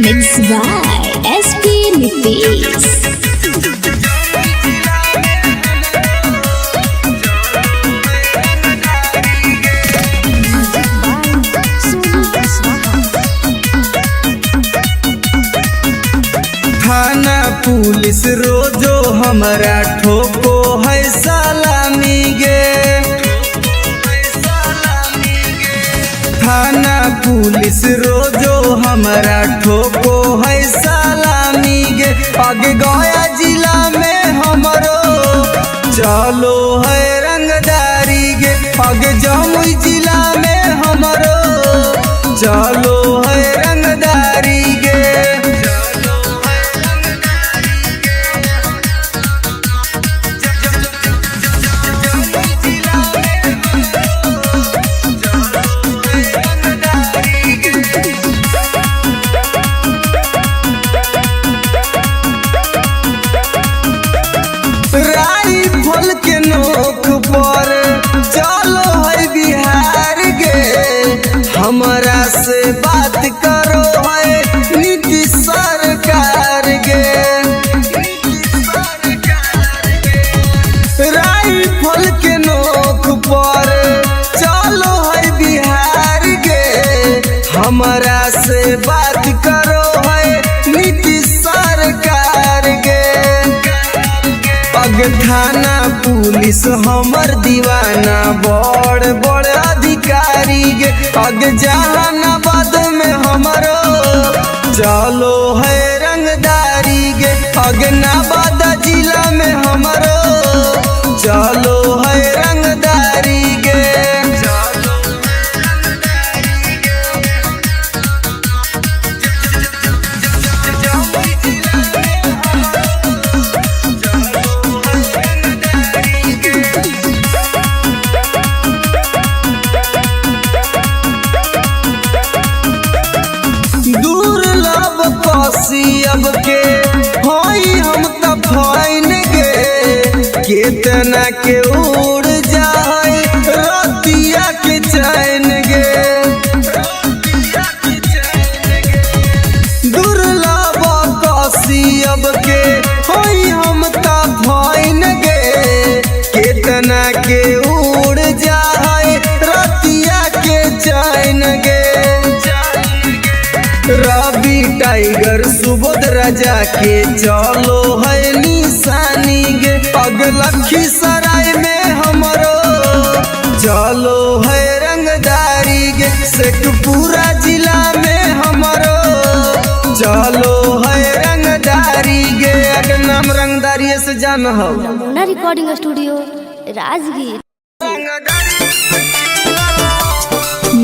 Mixed by SP Nitish. थाना police रोजो हमरा ठोको है सलामी गे। थाना पुलिस रोजो हमरा ठोको है सलामी गे। आगे गया जिला में हमरो चलो है रंगदारी गे। आगे जमुई जिला में हमरो चलो है रंगदारी गे। राइफल के नोक पर चलो है बिहार गे। हमरा से बात करो है नीतीश सरकार गे। राइफल के नोक पर चलो है बिहार गे। हमरा से बात करो है नीतीश सरकार गे। अग थाना पुलिस हमर दीवाना बड़ बड़ अधिकारी गे। अग जहानाबाद में हमरो चलो है रंगदारी गे। अग नवादा जिला में हमरो चलो है रंगदारी गे। दुर्लभ कसियब के हई हम त फाइन गे। केतना के उड़ जाए रतिया के चैन गे। दुर्लभ कसियब के हई हम त फाइन गे। केतना के उड़ जाए रतिया के चैन गे। रवि टाइगर सुबोध राजा के चलो है निशानी गे। अग लखीसराय में हमरो चलो है रंगदारी गे। शेखपुरा जिला में हमरो चलो है रंगदारी गे। अगर नाम रंगदारी से जान हो नमूना recording studio Rajgir.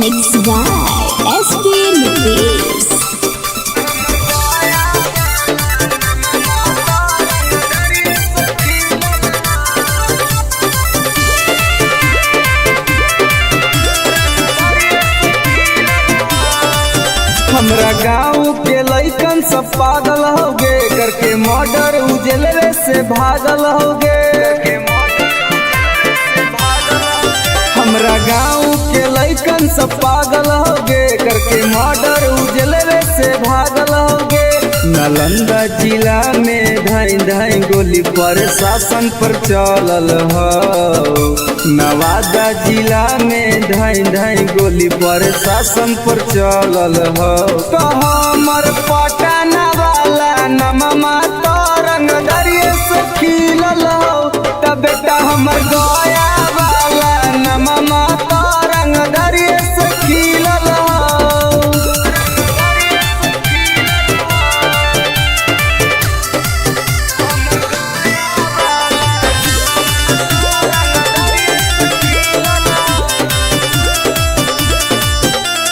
Mixed by SP Nitish. हमरा गाँव के लइकन सब पागल होगे। करके मर्डर उजलवे से भागल होगे। हमरा गाँव के लइकन सब पागल होगे। करके मर्डर उजलवे से भागल होगे। नालंदा जिला में धाई धाई गोली प्रशासन पर चलल हो। नवादा जिला में धाई धाई गोली प्रशासन पर चलल हो। तो हमर पटना वाला नममा तो रंगदरिये से खिलल हो। तब बेटा हमर गया वाला नममा तो रंगदरिये से खिलल हो।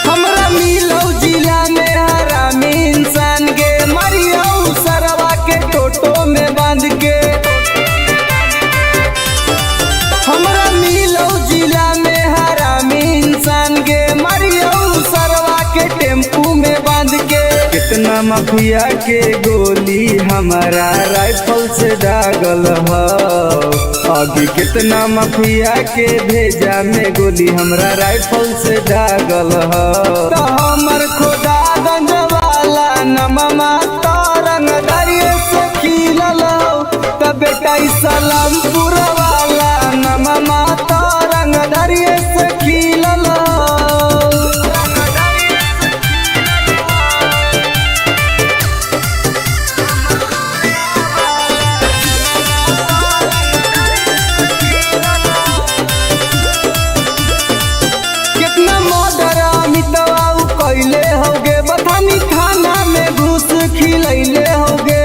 हमरा मिलौ जिला में हरामी इंसान गे। मरियौ सरवा के टोटो में बांध के। हमरा मिलौ जिला में हरामी इंसान गे। मरियौ सरवा के टेम्पू में बांध के। कितना माफिया के गोली हमारा राइफल से दागल हो। अभी कितना माफिया के भेजा में गोली हमरा राइफल से दागल हो। तो हमर खुदा गंज वाला नमा सलामपुर वाला नमा तो रंग दरिये से खिलल कितना मर्डर अमितवा कैले होगे बथानी खाना में घुस खिलैले होगे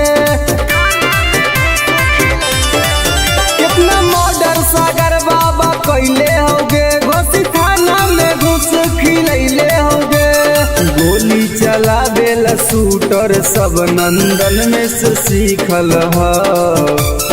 कितना मर्डर सागर बाबा कैले होगे घोसी थाना में घुस खिलैले होगे गोली चलावेला शूटर सब नंदन में से सीखल ह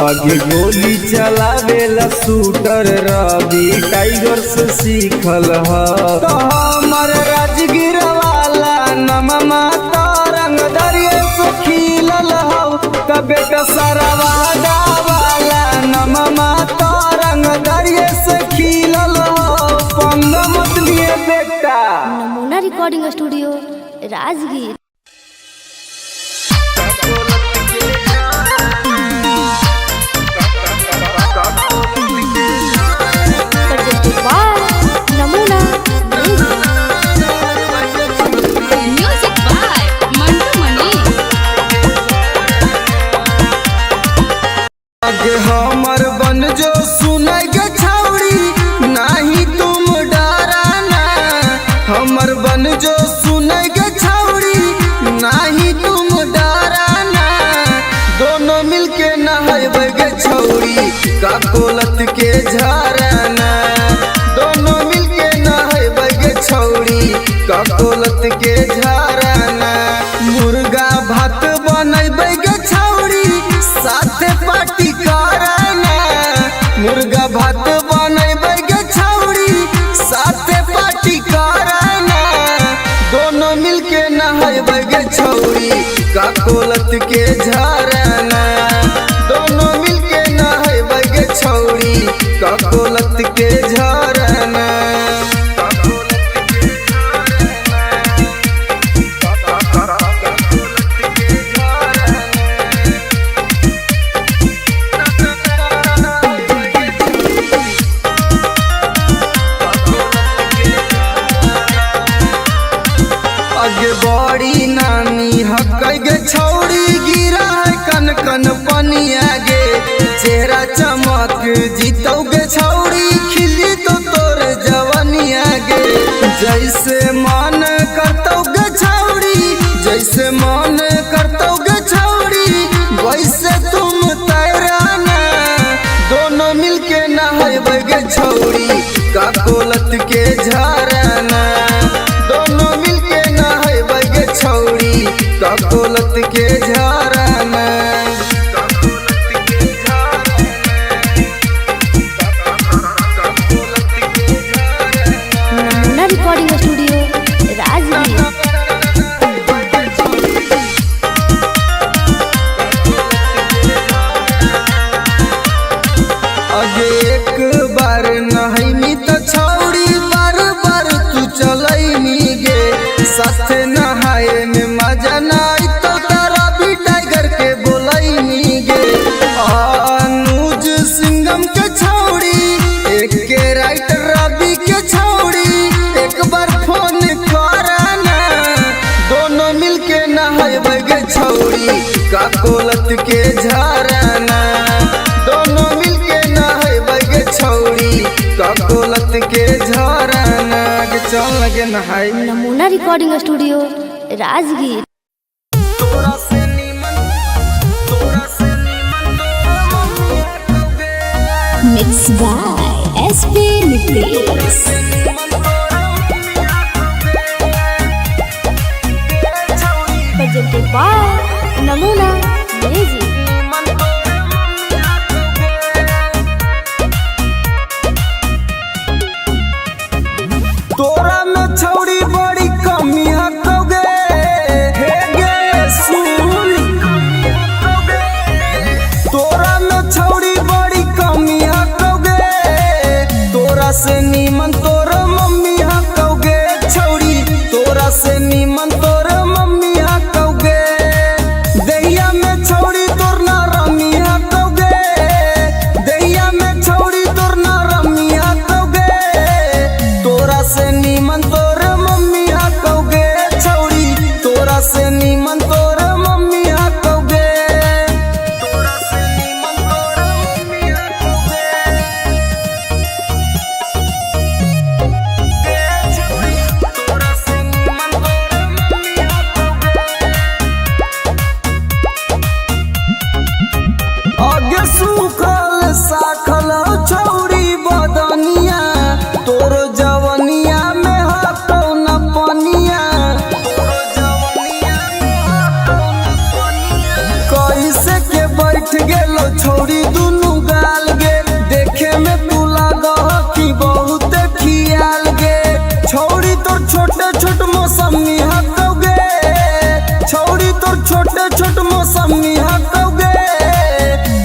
आगे गोली चलावेला शूटर रवि टाइगर से सीखल ह तो हमर राजगीर वाला नमा तो रंग दरिये से खिलल हो तबे कसरवादा वाला नमा तो रंग दरिये से खिलल हो पंग मत लिए बेटा। नमूना रिकॉर्डिंग स्टूडियो राजगीर। नमूना म्यूजिक बाय मंटू मनी। आगे हमर बन जो सुनाई गे छौड़ी नाही तुम डराना हमर बन जो सुनाई गे छौड़ी नाही तुम डराना दोनों मिलके नहाइबे गे छौड़ी का कोलत के झरना दोनों मिलके नहाइबे गे छौड़ी का कोलत के झरना मुर्गा भात बनैबे गे छौड़ी साथे पार्टी करना मुर्गा भात बनैबे गे छौड़ी साथे पार्टी करना दोनों मिलके नहाइबे गे छौड़ी का कोलत के झरना दोनों मिलके नहाइबे गे छौड़ी का कोलत के झरना आगे बड़ी नानी हकै गे छौड़ी गिरा है कन कन पनिया गे चेहरा चमक जीतौ गे छौड़ी खिली तो तोर जवनिया गे जैसे मन करतौ गे छौड़ी जैसे मन करतौ गे छौड़ी वैसे तुम तैराना दोनों मिलके नहाइबे गे छौड़ी का कोलत के झरना दोनों मिलके नहाइबे गे छौड़ी का कोलत के झरना नमूना रिकॉर्डिंग स्टूडियो राजगीर। अगे एक बार नहाइमी तो छौड़ी बार बार तू चलैमी गे साथे नहाए में मजा नाई तो तारा भी टाइगर के बोलैमी गे अनुज सिंगम के छौड़ी एक के राइटर रवि के छौड़ी एक बार फोन करना दोनों मिलके नहाइबे गे छौड़ी का कोलत के झरना दोनों मिलके नहाइबे गे छौड़ी का कोलत के झरना के चल लगे नहाई नमूना रिकॉर्डिंग स्टूडियो राजगीर। तोरा से नीमन mix by SP Nitesh. presented by Namuna music. तोरा में छौड़ी बड़ी कमी हकोगे हे गे सुन तोरा में छौड़ी बड़ी कमी हकोगे तोरा से नीमन तोर मम्मी हकोगे छौड़ी तोरा से नीमन तोर मम्मी हकोगे दहिया से नीमन तोर मम्मी हकौगे छौरी, तोरा से नीमन तोर मम्मी हकौगे, तोरा से नीमन तोर मम्मी हकौगे, छौरी तोरा से नीमन तोर मम्मी हकौगे। आगे सूखल साखल छौरी बदनिया, तोर जवनिया में हटौ न पनिया, कैसे के बैठ गेलो छौरी दुनु गाल गे, देखे में तू लागह कि बहुत खियाल गे, छौरी तोर छोटे छोट मौसमी हकौगे, छौरी तोर छोटे छोट मौसमी हकौगे,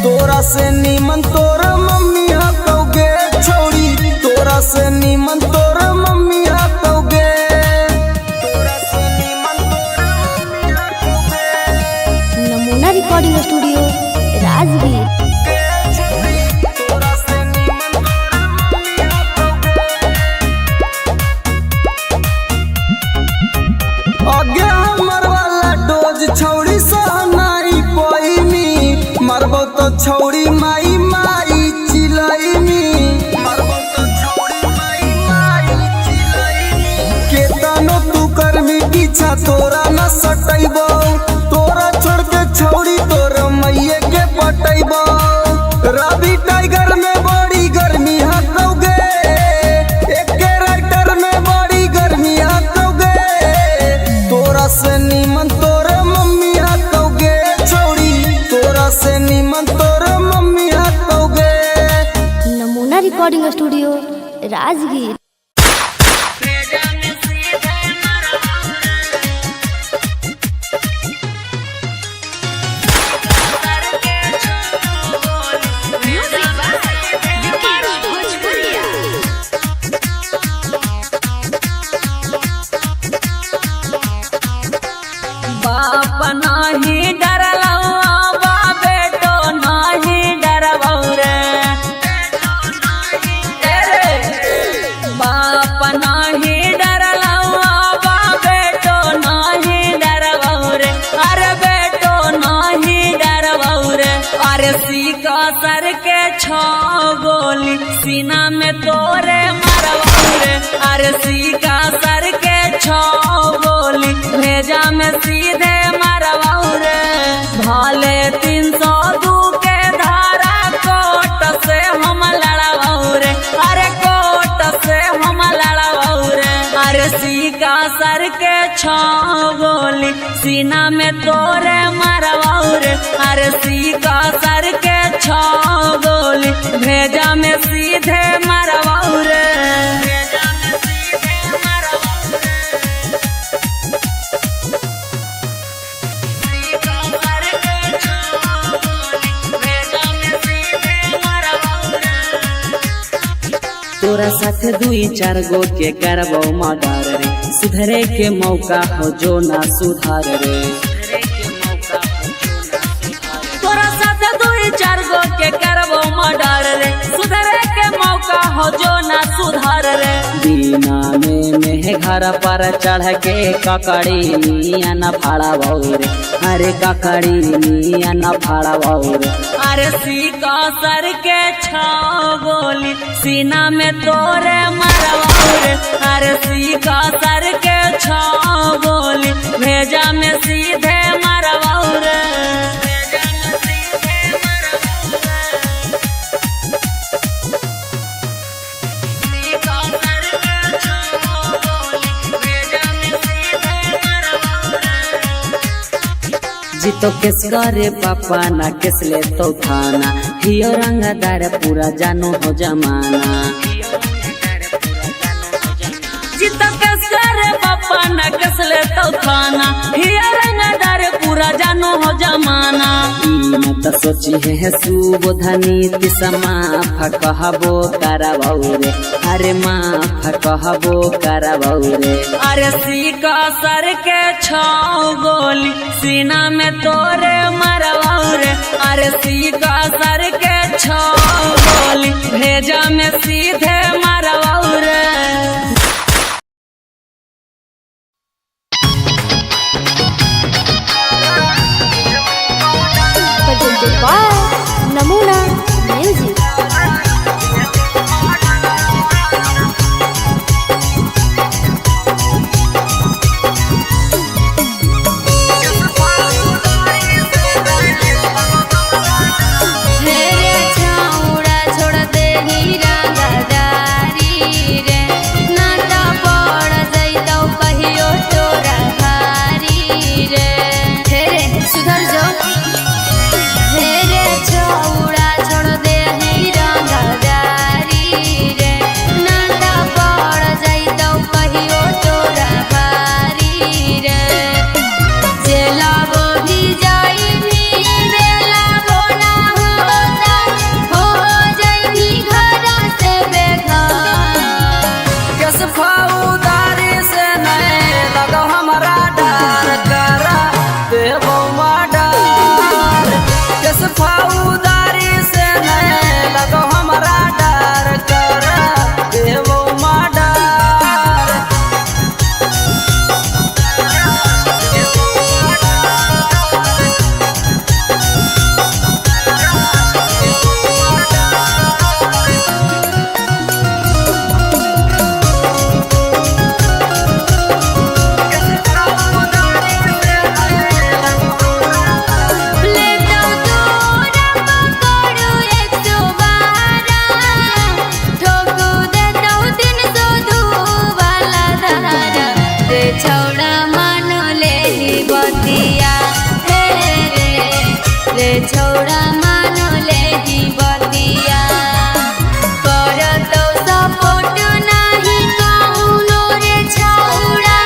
तोरा से नीमन तोर मम्मी हकौगे छौरी, तोरा से नीमन तोर मम्मी हकौगे, तोरा से नीमन तोर मम्मी हकौगे, नमूना रिकॉर्डिंग स्टूडियो राजगीर। तोरा से नीमन तोर मम्मी हकौगे। आगे हमर वाला डोज छौरी सहनाई पैनी, मरबो तो छौरी माई माई चिलैनी, मरबो तो छौरी माई माई चिलैनी, केतनो तू करमी पीछा तोरा न सटैबो, तोरा छोड़ के छौरी तोर मैये के पटैबो, रवि टाइगर में बड़ी गर्मी हकौगे, एके राइटर में बड़ी गर्मी हकौगे, तोरा से नीमन तोर मम्मी हकौगे छौरी, तोरा से नीमन तोर मम्मी हकौगे। Namuna recording studio Rajgir. Music by Vikesh Bhojpuriya. बाप नाही डरलौ बा बेटो नाही डरबौ रे, बाप नाही डरलौ बा बेटो नाही डरबौ रे, अरे बेटो नाही डरबौ रे, अरे सीका सर के छो गोली सीना में तोरे मरबौ रे, अरे सीका सर के छो गोली भेजा में सीधे मरबौ रे, भाले 302 के धारा कोट से हम लड़बौ रे, अरे कोट से हम लड़बौ रे, अरे सीका सर के छो गोली सीना में तोरे मरबौ रे, अरे सीका सर के छो गोली भेजा में सीधे मरबौ रे, भेजा में सीधे मरबौ रे, सीका सर के छो गोली भेजा में सीधे मरबौ रे। तोरा साथ 2-4 गो के करबौ मर्डर रे, सुधरे के मौका हो जो ना सुधार रे, तोरा साथ 2-4 गो के करबौ मर्डर रे, सुधरे के मौका हो जो ना सुधार रे, दीना में घर पर चढ़ के ककड़ी निया न फाड़बौ रे, अरे ककड़ी निया न फाड़बौ रे, अरे सीका सर के छो गोली सीना में तोरे मरबौ रे, अरे सीका सर के छो गोली भेजा में सीधे मरबौ रे, भेजा में सीधे मरबौ रे, सीका सर के छो गोली भेजा में सीधे मरबौ रे। जीतो केस करे पापा ना केस ले तो थाना, हियो रंगदार पूरा जानो हो जमाना, जीतो केस करे पापा ना केस ले तो थाना, हियो रंगदार पूरा जानो हो जमाना, ई मत सोची है सुबोधनी तिसमा फकहबो करबौ रे, अरे माफ कहबो करबौ रे, अरे सीका सर के छो गोली सीना में तोरे मरबौ रे, अरे सीका सर के छो गोली भेजा में सीधे मरबौ रे। फाउदारी से नहीं लगो हमरा डर करा देवो मर्डर केस फाउदारी से नहीं लगो हमरा डर करा देवो मर्डर छौड़ा मान ले बतिया रे छौड़ा मान ले बतिया कर तो सपोर्ट नहीं कौनो रे छौड़ा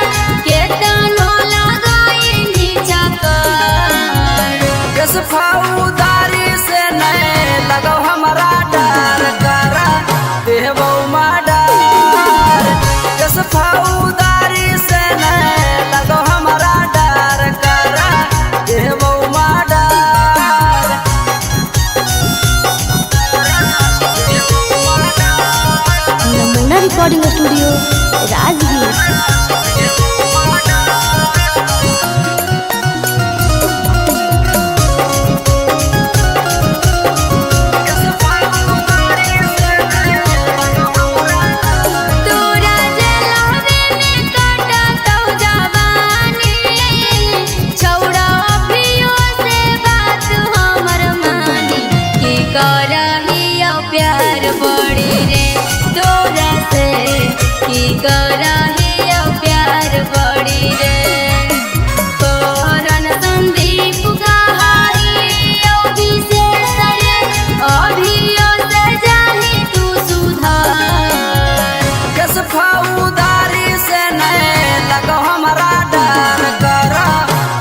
केतनो लगाई नीचा कर केस फाउदारी से नहीं लगो हमरा डर करा देवो मर्डर केस फाउदारी से नहीं लगो हमरा डर करा देवो मर्डर नमूना रिकॉर्डिंग स्टूडियो राजगीर। तोरा जलावे में काटा तो जवानी छौड़ा अभियो से बात हमर मानी की करहियो प्यार बड़ी रे तोरा से की करहियो प्यार बड़ी रे करन संदीप गहाइयो विशेष रे अभियो से जाही तू सुधार केस फाउदारी से नहीं लगो हमरा डर करा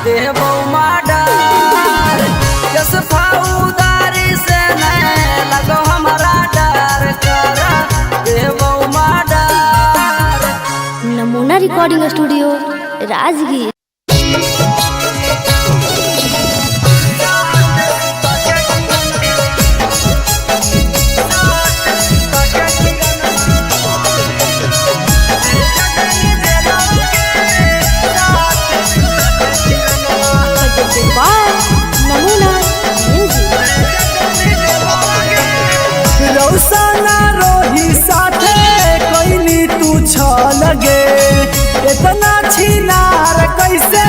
देवो मर्डर केस फाउदारी से नहीं लगो हमरा डर करा देवो मर्डर नमूना रिकॉर्डिंग स्टूडियो राजगीर। नमूना म्यूजिक। रौसना रोही साथे कोइनी तू छ लगे इतना छिनार कैसे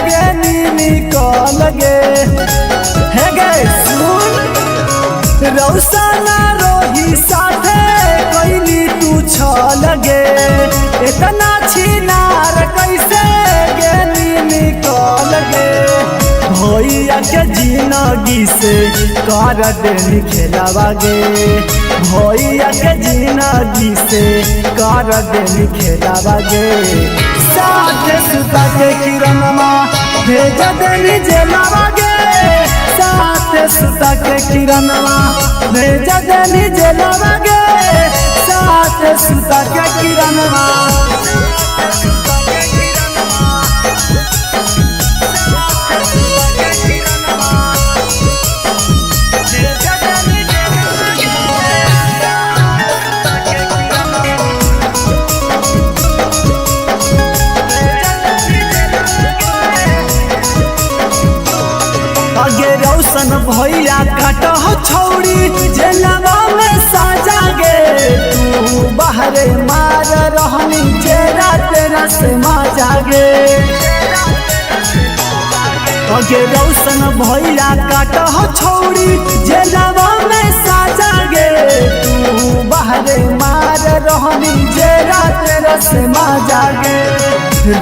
गेनी निकल गे हे गे सुन रौसना रोही साथे कोइनी तू छ लगे इतना छिनार कैसे गेनी निकल गे भैया के जिंदगी से कर देनी खेलावा गे भैया के जिंदगी से कर देनी खेलावा गे साथ सुता के किरणमा भेज देनी जेलावा गे साथ सुता के किरणमा भेज देनी जेलावा गे साथ सुता के किरणमा आगे रौशन भैया काटो छौड़ी जेलवा में साजा गे तू बाहरे मार रहनी चेरा तेरा से माजा गे आगे रौशन भैया काटो छौड़ी जेलवा में साजा गे तू बाहरे मार रहनी चेरा तेरा से माजा गे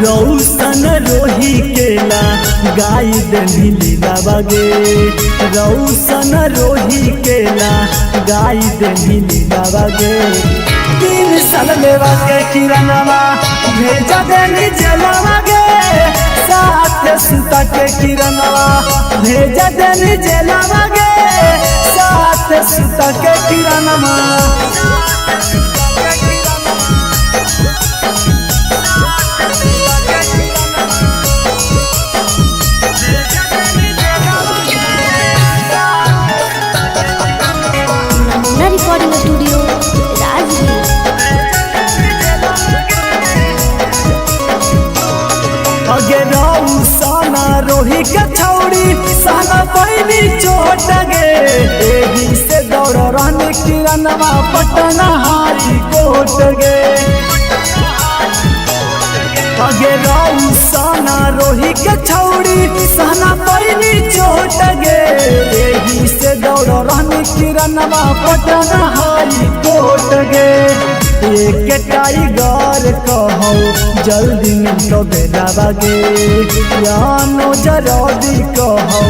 रौशन रोही केला गाय देनी लीला बगे रौशन रोही केला गाय देनी लीला बगे 3 साल लेवा के किरणवा भेजा देनी जलवा गे साथ सुता के किरणवा भेजा देनी जलवा गे साथ सुता के किरणवा राऊ साना रोही के छौड़ी साना पैनी चोट गे एही से दौड़ रहने किरणवा पटना हाई कोट गे अगे राऊ साना रोही के छौड़ी साना पैनी चोट गे एही से दौड़ रहने किरणवा पटना हाई कोट गे एक टाइगर कहो जल्दी मिलो बेला बागे यानो जल्दी कहो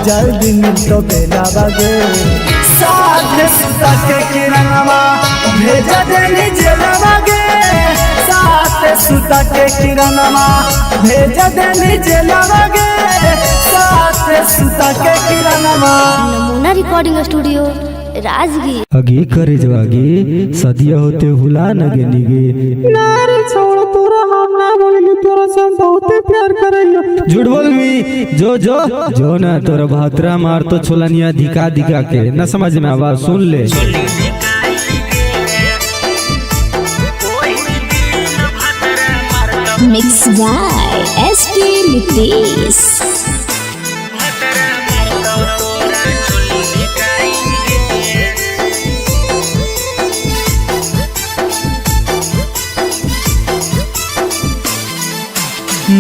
जल्दी मिलो बेला बागे साथ सुता के किरणवा भेजा देनी जेलवा गे साथ सुता के किरणवा भेजा देनी जेलवा गे साथ सुता के किरणवा। नमूना रिकॉर्डिंग स्टूडियो राजगीर। अगे करे जवागे सदिया होते हुला नगे निगे नारे छोड़ तोरा हम ना बोली तोरा से हम बहुत प्यार करेलो। झूठ बोल मी जो ना तोरा भातरा मार तो छोलनिया दिखा दिखा के न समझ में आवाज सुन ले। Mixed by SK Nitish.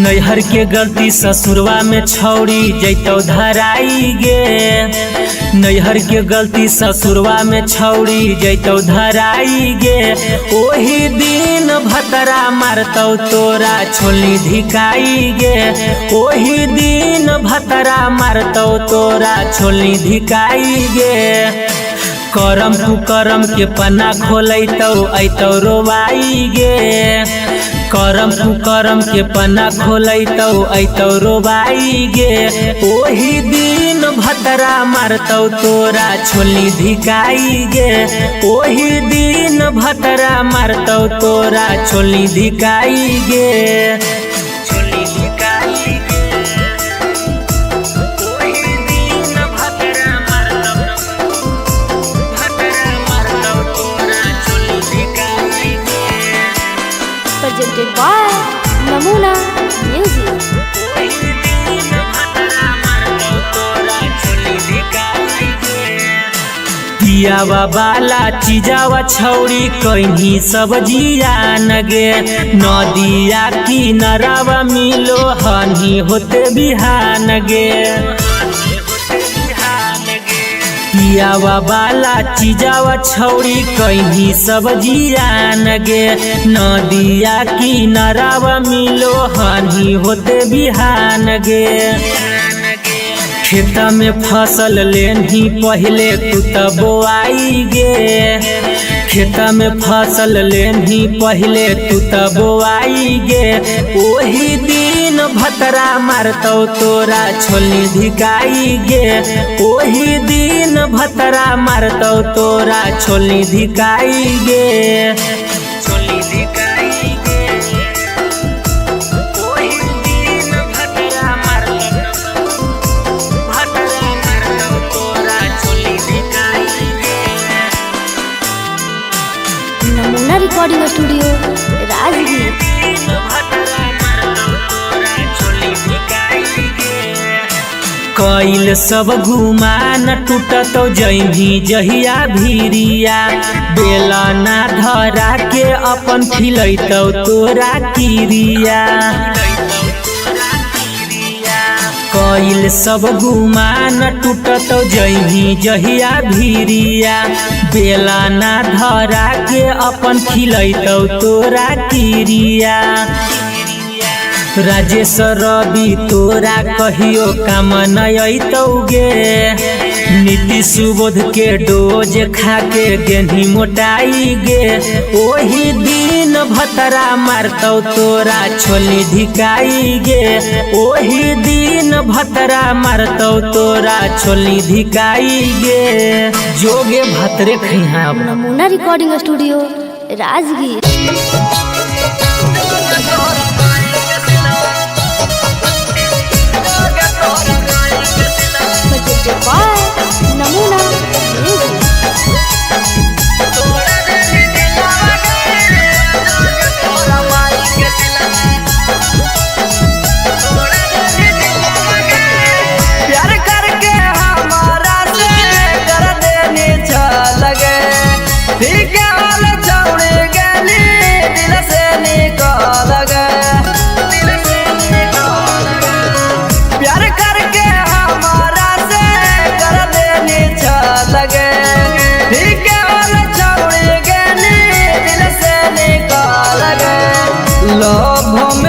नैहर के गलती ससुरवा में छौड़ी जैतो धराई गे नैहर के गलती ससुरवा में छौड़ी जैतो धराई गे ओही दिन भतरा मारतौ तोरा छोली धिकाई गे ओही दिन भतरा मारतौ तोरा छोली धिकाई गे करम कुकरम के पन्ना खोलैतौ ऐतौ रोवाई गे करम कुकरम के पन्ना खोलैतौ ऐतौ रोवाई गे ओही दिन भतरा मारतौ तोरा छोली धिकाई गे ओही दिन भतरा मारतौ तोरा छोली धिकाई गे छोली धिकाई गे ओही दिन भतरा मारतौ तोरा छोली धिकाई गे presented by नमूना म्यूजिक। पियावा बाला चीजावा छौड़ी कहीं सब्जिया नगे नदिया किनारावा मिलो हनी होते बिहान गे पियावा बाला चीजावा छौड़ी कहीं सब्जिया नगे नदिया किनारावा मिलो हनी होते बिहान गे खेता में फसल लेनी पहले तू तब बोआई गे खेता में फसल लेनी पहले तू तब बोआई गे ओही दिन भतरा मारतौ तोरा छोली धिकाई गे ओही दिन भतरा मारतौ तोरा छोली धिकाई गे छोली धिकाई गे नमूना रिकॉर्डिंग स्टूडियो राजगीर। कैल सब घुमान टूटतो जही जहिया भीरिया बेला ना धरा के अपन खिलैतौ तोरा किरिया कैल सब गुमान टूटतो जही जहिया भीरिया बेला ना धरा के अपन खिलैतौ तोरा किरिया राजेश रवि तोरा कहियो काम नयतौ गे नीति सुबोध के डोज खा के गेंधी मोटाई गे ओही दिन भतरा मारतौ तोरा छोली धिकाई गे ओही दिन भतरा मारतौ तोरा छोली धिकाई गे जोगे भतरे खैहा। नमूना recording studio Rajgir. presented by Namuna music.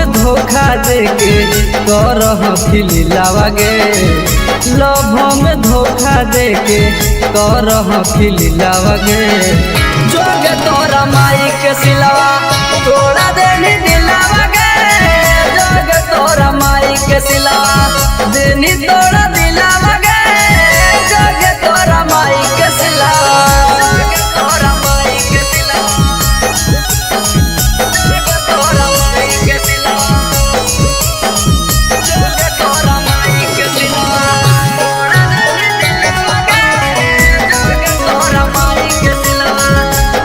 में धोखा देके करह खिलावा गे लव में धोखा देके करह खिलावा गे जोगे तोरा माई के सिलवा तोड़ा देनी दिलावा गे जोगे तोरा माई के सिलवा देनी तोड़ा दिलावा गे जोगे तोरा माई के सिलवा जोगे तोरा माई के सिलवा जोगे तोरा माई के सिलवा जोगे तोरा माई के सिलवा तोड़ा देनी दिलावा गे जोगे तोरा माई के सिलवा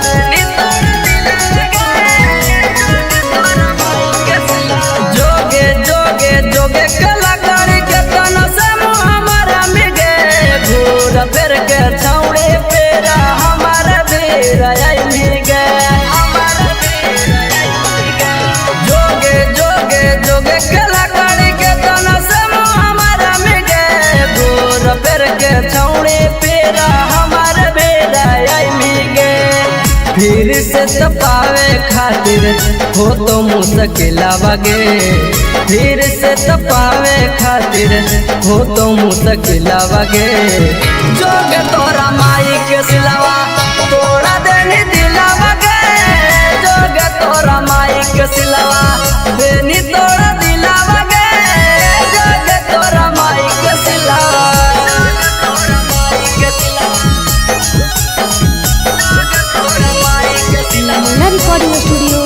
देनी तोड़ा दिलावा गे जोगे तोरा माई के सिलवा जोगे जोगे जोगे कलाकार के तना से हमारा मिगे घूर फिर के छौड़े पेरा हमारा बेर आई मिगे हमारा बेर आई मिगे जोगे जोगे जोगे कलाकार के तना से हमारा मिगे घूर फिर के छौड़े पेरा हमारा बेर आई मिगे फिर से तपावे खातिर हो तो मुश्किल गे फिर से तपावे खातिर हो तो मुश्किल गे जोगे तोरा माई के सिलवा तोड़ा देनी दिलावा गे जोगे तोरा माई के सिलवा देनी तोड़ा दिलावा गे जोगे तोरा माई के सिलवा जोगे तोरा माई के सिलवा जोगे तोरा माई के सिलवा नमूना रिकॉर्डिंग स्टूडियो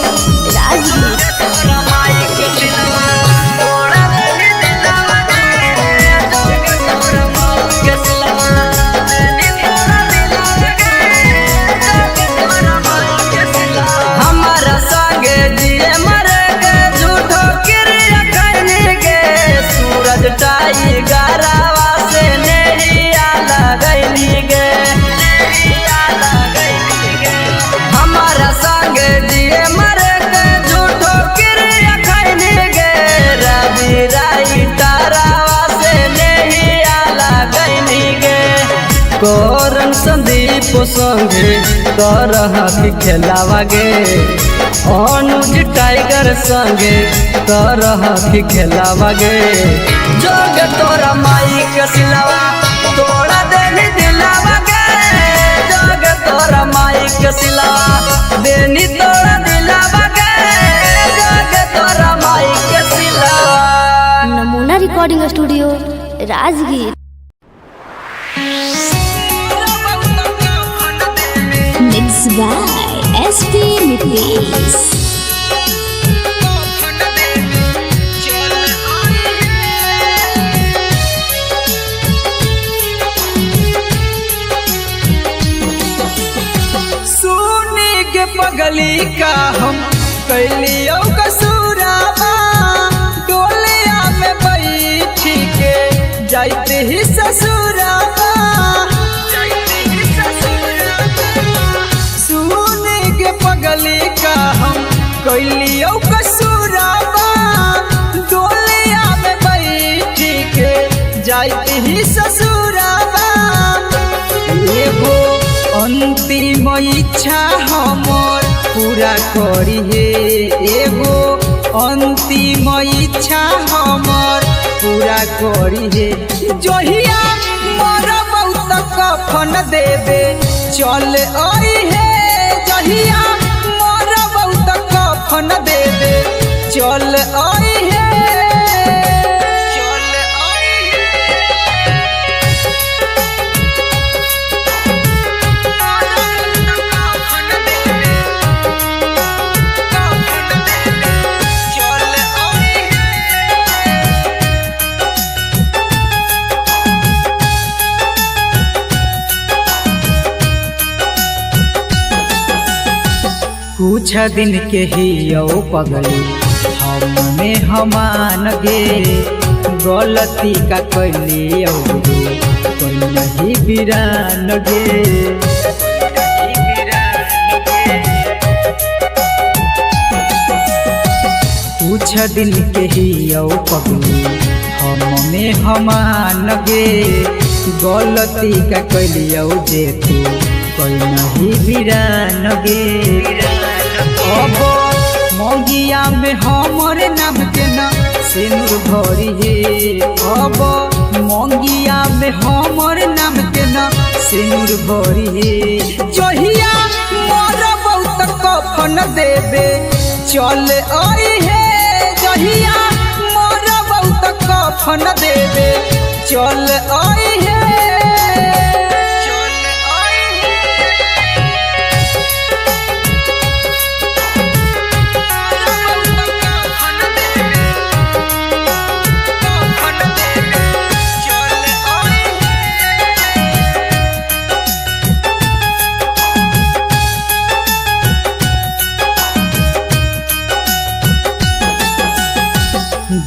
राजगीर। तोरा माई के सिलवा तोड़ा देनी दिलावा गे जोगे तोरा माई के सिलवा देनी तोड़ा दिलावा गे जोगे तोरा माई के सिलवा हमारा संगे जिए मरे गे झूठो क्रिया करने गे सूरज टाई गरावा से नेहिया लगैली गे नेहिया लगैली गे हमारा संगे जिए मरे गे झूठो क्रिया करने गे रवि राई तारावा से नेहिया लगैली गे कोरन संदीप संगे करह खेलावा गे अनुज टाइगर संगे करह खेलावा गे जोगे तोरा माई के सिलवा तोड़ा देनी दिलावा गे जोगे तोरा माई के सिलवा देनी तोड़ा दिलावा गे जोगे तोरा माई के सिलवा नमूना recording studio Rajgir. Mixed by SP Nitish. सुनी के पगली का हम कैलियो कसूराबा डोलिया में बैठी के जाते ही ससुराबा सुनी के पगली का हम कैलियो कसूराबा डोलिया में बैठी के जाते ही ससुराबा एगो अंतिम इच्छा हमर पूरा करी हे एगो अंतिम इच्छा हमर पूरा करी हे जहिया मोर बहुत कफन देवे चल आई हे जहिया मोर बहुत कफन देवे चल आई हे चल आई कुछ दिन के ही यो पगली हमने हमान गे गलती का कैली कोई नहीं बिरान गे कुछ दिन के ही यो पगली हमने हमान गे गलती का कैलियो जे तू कोई नहीं बिरान गे अब मोगिया में हमर नाम के ना सिनुर भरी हे अब मोगिया में हमर नाम के ना सिनुर भरी हे जहिया मोर बहुत कफन देबे चल आई हे जहिया मोर बहुत कफन देबे चल आई हे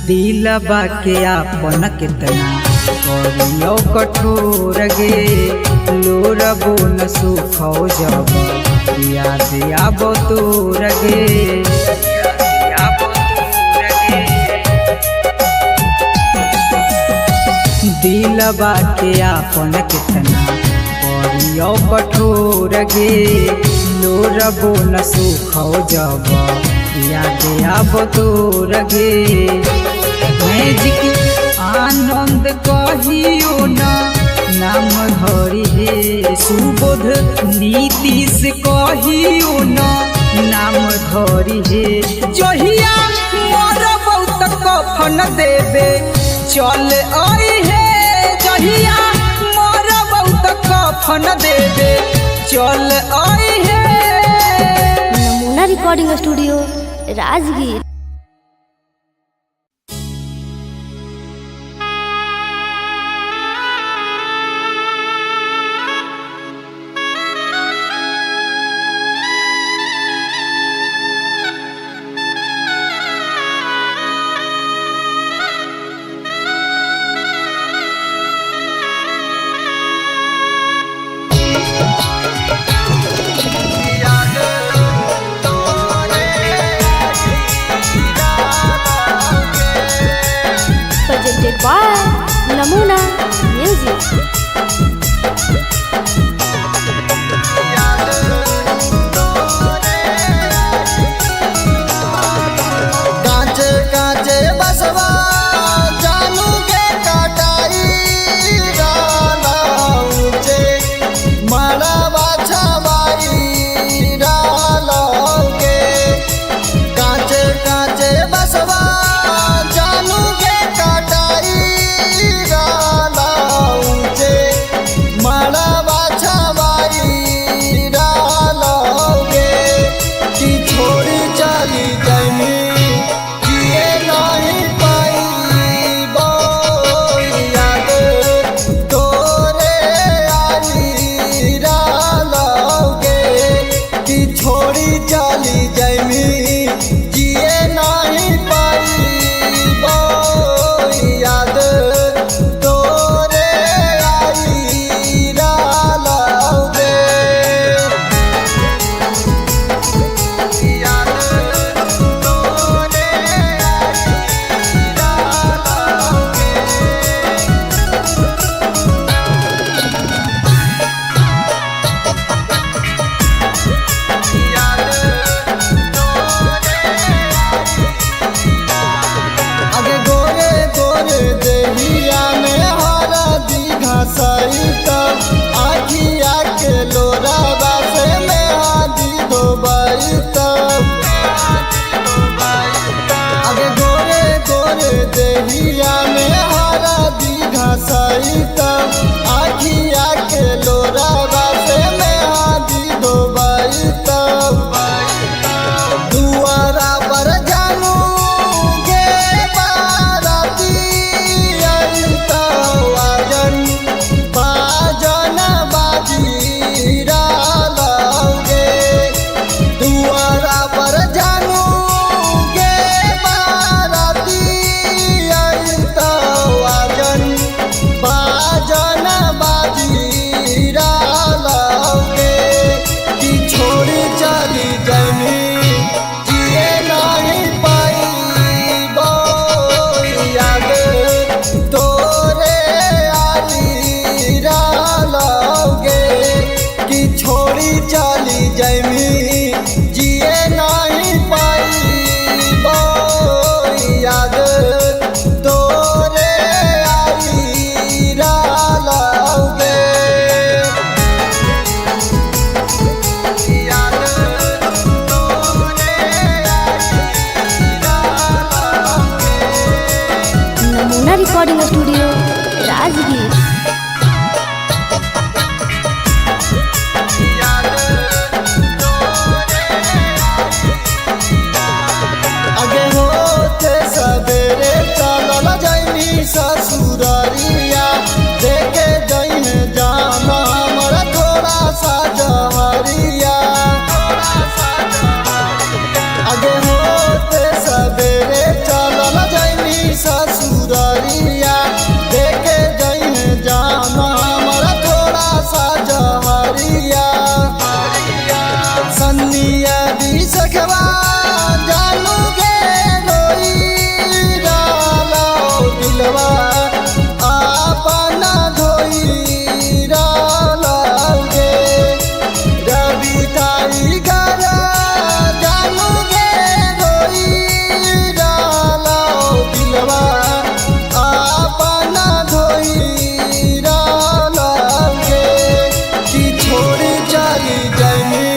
दिलबा के आपन कितना करियो कठोर गे लोरबो न सुखो जब याद आबो तोर गे दिलबा के आपन कितना करियो कठोर गे लोरबो न सुखो जब याद आबो तोर गे मैजिक आनंद कहियो ना नाम धरी हे सुबोध नीतीश कहियो ना नाम धरी हे जहिया मोर बहुत कफन देबे चल आई हे जहिया मोर बहुत कफन देबे चल आई हे। नमूना recording studio Rajgir. Presented by Namuna Music। कांचे कांचे बसवा जानू के कटाई राना ऊंचे मड़वा छवाई राना के कांचे कांचे बसवा जानू के कटाई राना ऊंचे रिकॉर्डिंग स्टूडियो राजगीर। आगे होते सवेरे चलल जैनी ससुररिया देखे जैन जाना हमारा थोड़ा सा जहरिया। आगे होते सवेरे चलल जैनी ससुररिया देखे जैन जाना हमारा थोड़ा सा जहरिया। सन्निया दी सखवा जानू गे रोई डालो दिलवा आपना धोई डालो गे। रवि ताई घर जानू गे रोई डालो दिलवा आपना धोई डालो गे। कि छोड़ी चली जानी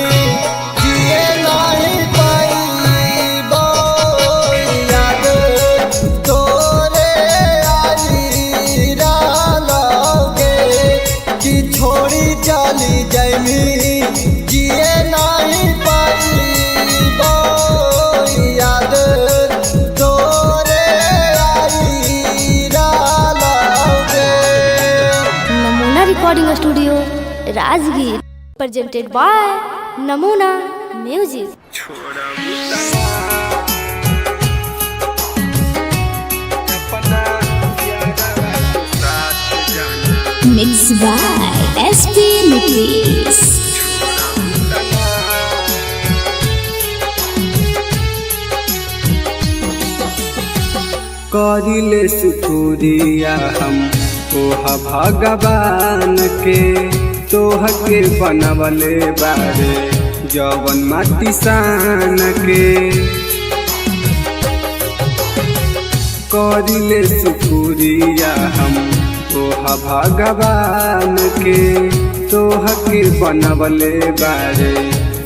जिए नहीं पाईबो याद तोरे आई डालोगे। कि छोड़ी चली जानी जिए नहीं पाईबो याद तोरे आई डालोगे। Namuna recording studio Rajgir presented by Namuna music. Mixed by SP Mitris. करिले शुक्रिया हम तोहा भगवान के तोह के बनवले बारे जवन माटी सान के। करिले शुक्रिया हम तोहा भगवान के तोह के बनवले बारे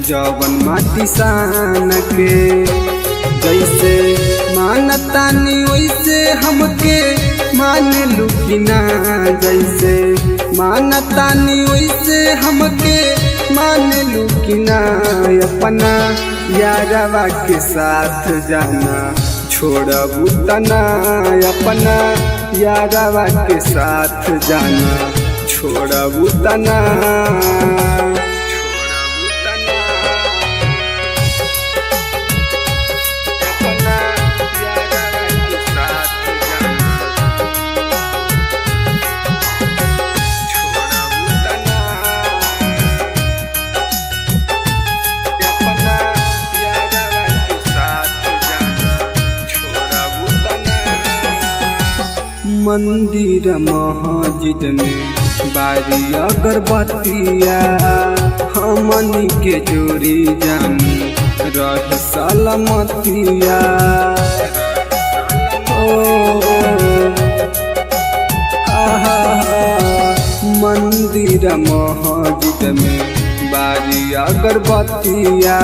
जवन माटी सान के। जैसे मानतानी वैसे हमके मान लुकिना जैसे मानतानी वैसे हमके मान लुकिना। अपना यारवा के साथ जाना छोड़बू तना अपना यारवा के साथ जाना छोड़बू तना। मंदिर मस्जिद में बारी अगरबत्तिया हमनी के जोड़ी जानी रह सलामतिया। मंदिर मस्जिद में बारी अगरबत्तिया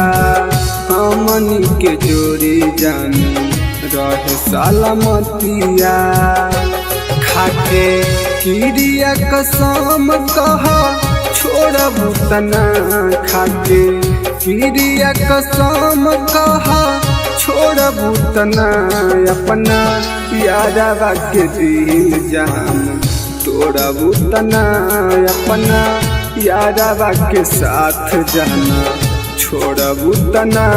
हमनी के जोड़ी जानी रह सलामतिया। खाके किरिया कसम कहा छोड़बू तना खाके किरिया कसम कहा छोड़बू तना। अपना यारवा के दिल जान तोड़बू तना अपना यारवा के साथ जाना छोड़बू तना।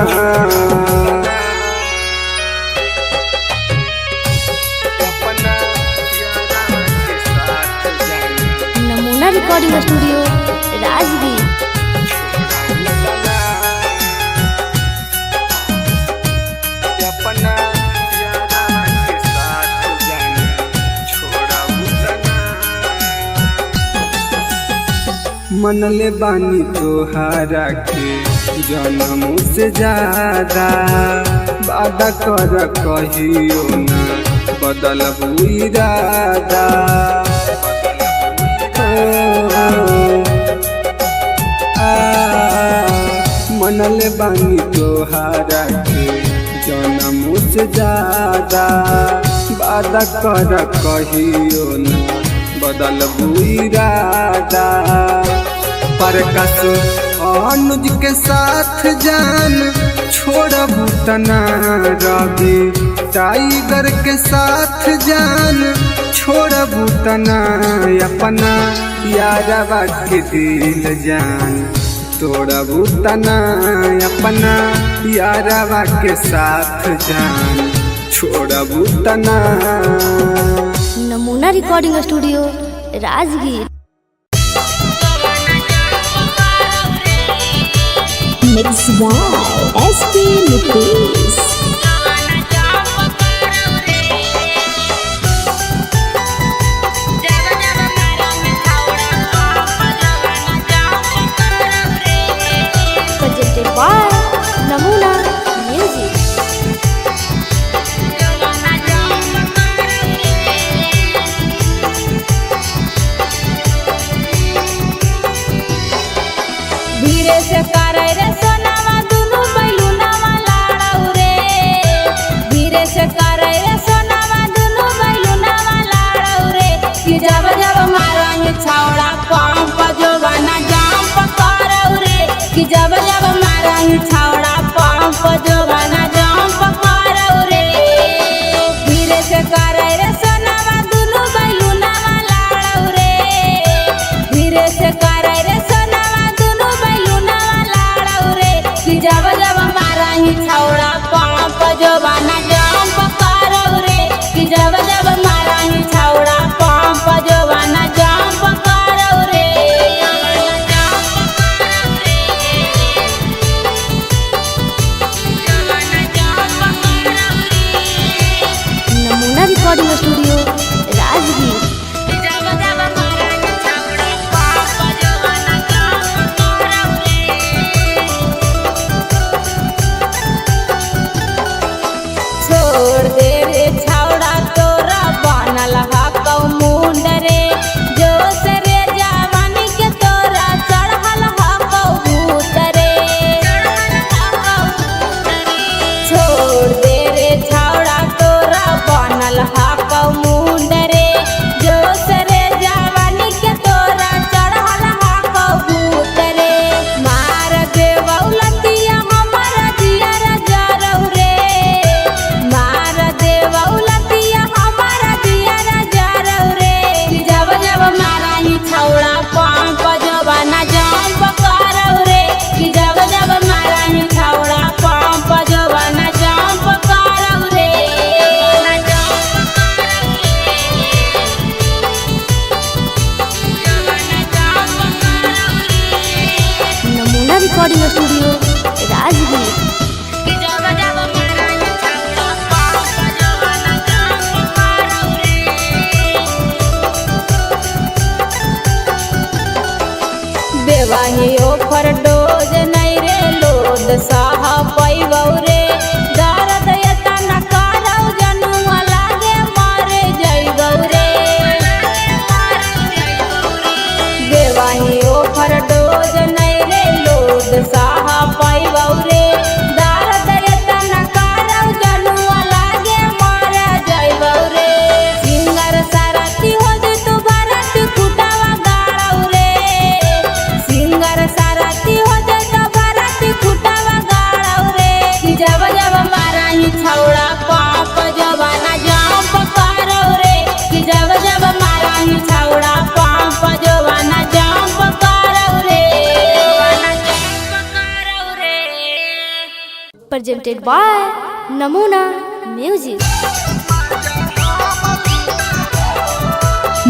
Namuna recording studio Rajgir. मनले बानी तोहारा के जन्म से ज्यादा वादा कर कहियो ना बदलबू इरादा। मनले बानी तोहारा के जन्म से ज्यादा वादा कर कहियो न बदलबू इरादा। प्रकाश अनुज के साथ जान छोड़बू तना रवि टाइगर के साथ जान छोड़बू तना अपना यारवा के दिल जान तोड़बू तना अपना यारवा के साथ जान छोड़बू तना। Namuna recording studio Rajgir. Mixed by SP Nickies. Presented by Namuna Music. धीरे से करे रे सोनावा दुनु बैलुनावा लाड़ाऊ रे। धीरे से करे रे सोनावा दुनु बैलुनावा लाड़ाऊ रे। कि जब जब मारंग छावड़ा पंप जोगाना जंप करऊ रे। कि जब जब मारंग छावड़ा पंप जोगाना जंप करऊ रे। धीरे से करे रे सोनावा दुनु बैलुनावा लाड़ाऊ रे। धीरे से करे रे सोनावा दुनु बैलुनावा लाड़ाऊ रे। कि जब जब मारंग छावड़ा पंप जोगाना जंप करऊ रे। कि जब जब मारंग छावड़ा पंप जोगाना जंप करऊ रे। नमूना रिकॉर्डिंग स्टूडियो राजगीर। जब जब मारंग छावड़ा पंप जोगाना जंप करऊ रे। छोड़ दे रे छावड़ा तोरा बनल हकौ मुंड रे। जोश रे जवानी के तोरा चढ़ल हकौ भूत रे। छोड़ दे रे छावड़ा तोरा बनल हकौ मुंड रे। जोश रे जवानी के तोरा चढ़ल हकौ भूत रे। मार देवौ लतिया हमर जियर जरौ रे। मार देवौ लतिया हमर जियर जरौ रे। जब जब मारही छौड़ा पंप जवाना जंप करौ रे। कि जब जब मारही छौड़ा पंप जवाना जंप करौ रे। नमूना रिकॉर्डिंग स्टूडियो राजगीर। कि जब जब मारही छौड़ा पंप जवाना जंप करौ रे। देवाही ओफर डोज नहीं रे लोद साह पैबौ रे। दर्द एतना करौ जनुआ लागे मारे जइबौ रे। देवाही ओफर डोज नहीं रे लोद साह पैबौ रे। दर्द एतना करौ जनुआ लागे मारे जइबौ रे। सिंगर सारथी हो जे तू भरत कुटावा गाड़ौ रे। सिंगर सारथी हो जे तो भरत कुटावा गाड़ौ रे। कि जब जब मारही छौड़ा पंप जवाना जंप करौ रे। कि जब जब मारही छौड़ा पंप जवाना जंप करौ रे। Presented by Namuna Music.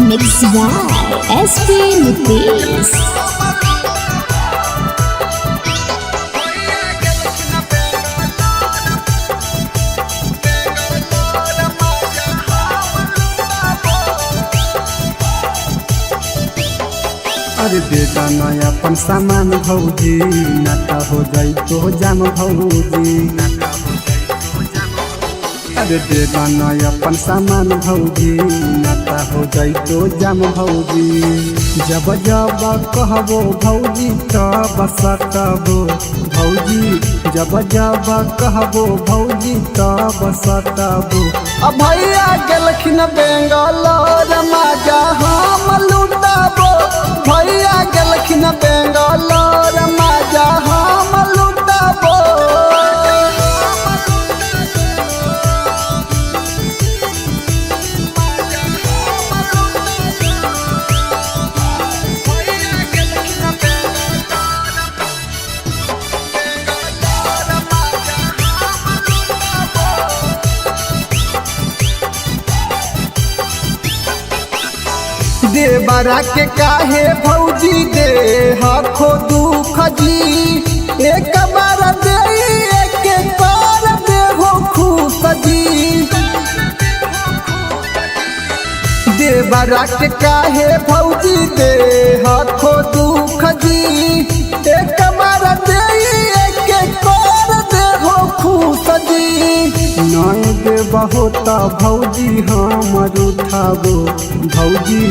Mixed by SP Nickies. अरे बेटा नया अपन सामान भौजी नाता हो जाई तो जाम भौजी। अरे बेटा नया अपन सामान भौजी नाता हो जाई तो जाम भौजी। जब जब कहबो भौजी तब सकबो भौजी जब जब कहबो भौजी तब सताबो। अब भैया गेलखिन बेंगलोर मजा हम लुटाबो। भैया गेलखिन बेंगलोर मजा हम लुटाबो। देवरा के काहे भौजी दे हखो दुख जी। एक बार दे एक बार देहो खुश जी। देवरा के काहे भौजी दे हखो दुख जी। एक बार दे एक बार देहो खुश जी। नय देब होता भौजी हमर उठाबो। भौजी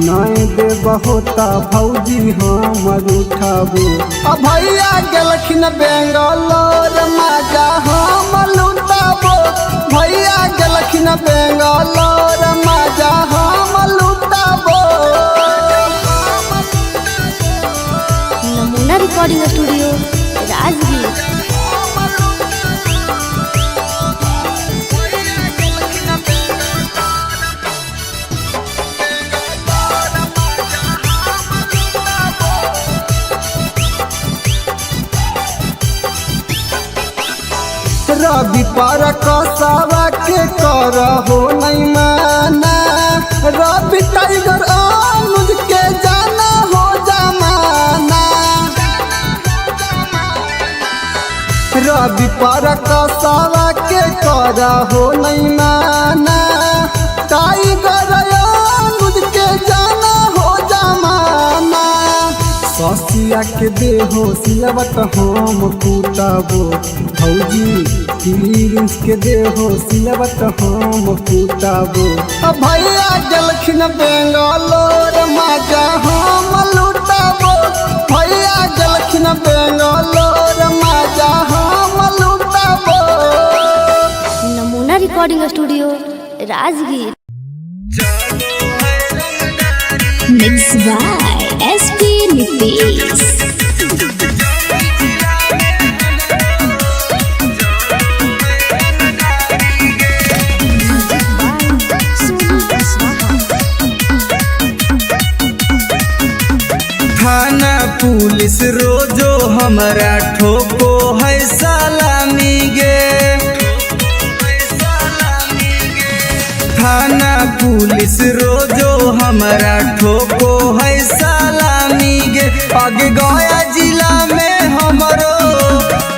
नय देब होता भौजी हमर उठाबो। अब भैया गेलखिन बेंगलोर मजा हम लुटाबो। भैया गेलखिन बेंगलोर मजा हम लुटाबो। नमूना रिकॉर्डिंग स्टूडियो राजगीर। रवि पर कसावा के करहो नहीं माना। रवि टाइगर अनुज के जाना हो जमाना। रवि पर कसावा के करहो नहीं माना। टाइगर अनुज के जाना हो जमाना। ससिया के देहो सिलवट हम कुटाबो। भौजी प्रिंस के देहो सिलवट हम कुटाबो। अब भैया गेलखिन बेंगलोर मजा हम लुटाबो। भैया गेलखिन बेंगलोर मजा हम लुटाबो। नमूना recording studio Rajgir. Mixed by SP Nitish. थाना पुलिस रोजो हमरा ठोको है सलामी गे। थाना पुलिस रोजो हमरा ठोको है सलामी गे। आगे गया जिला में हमरो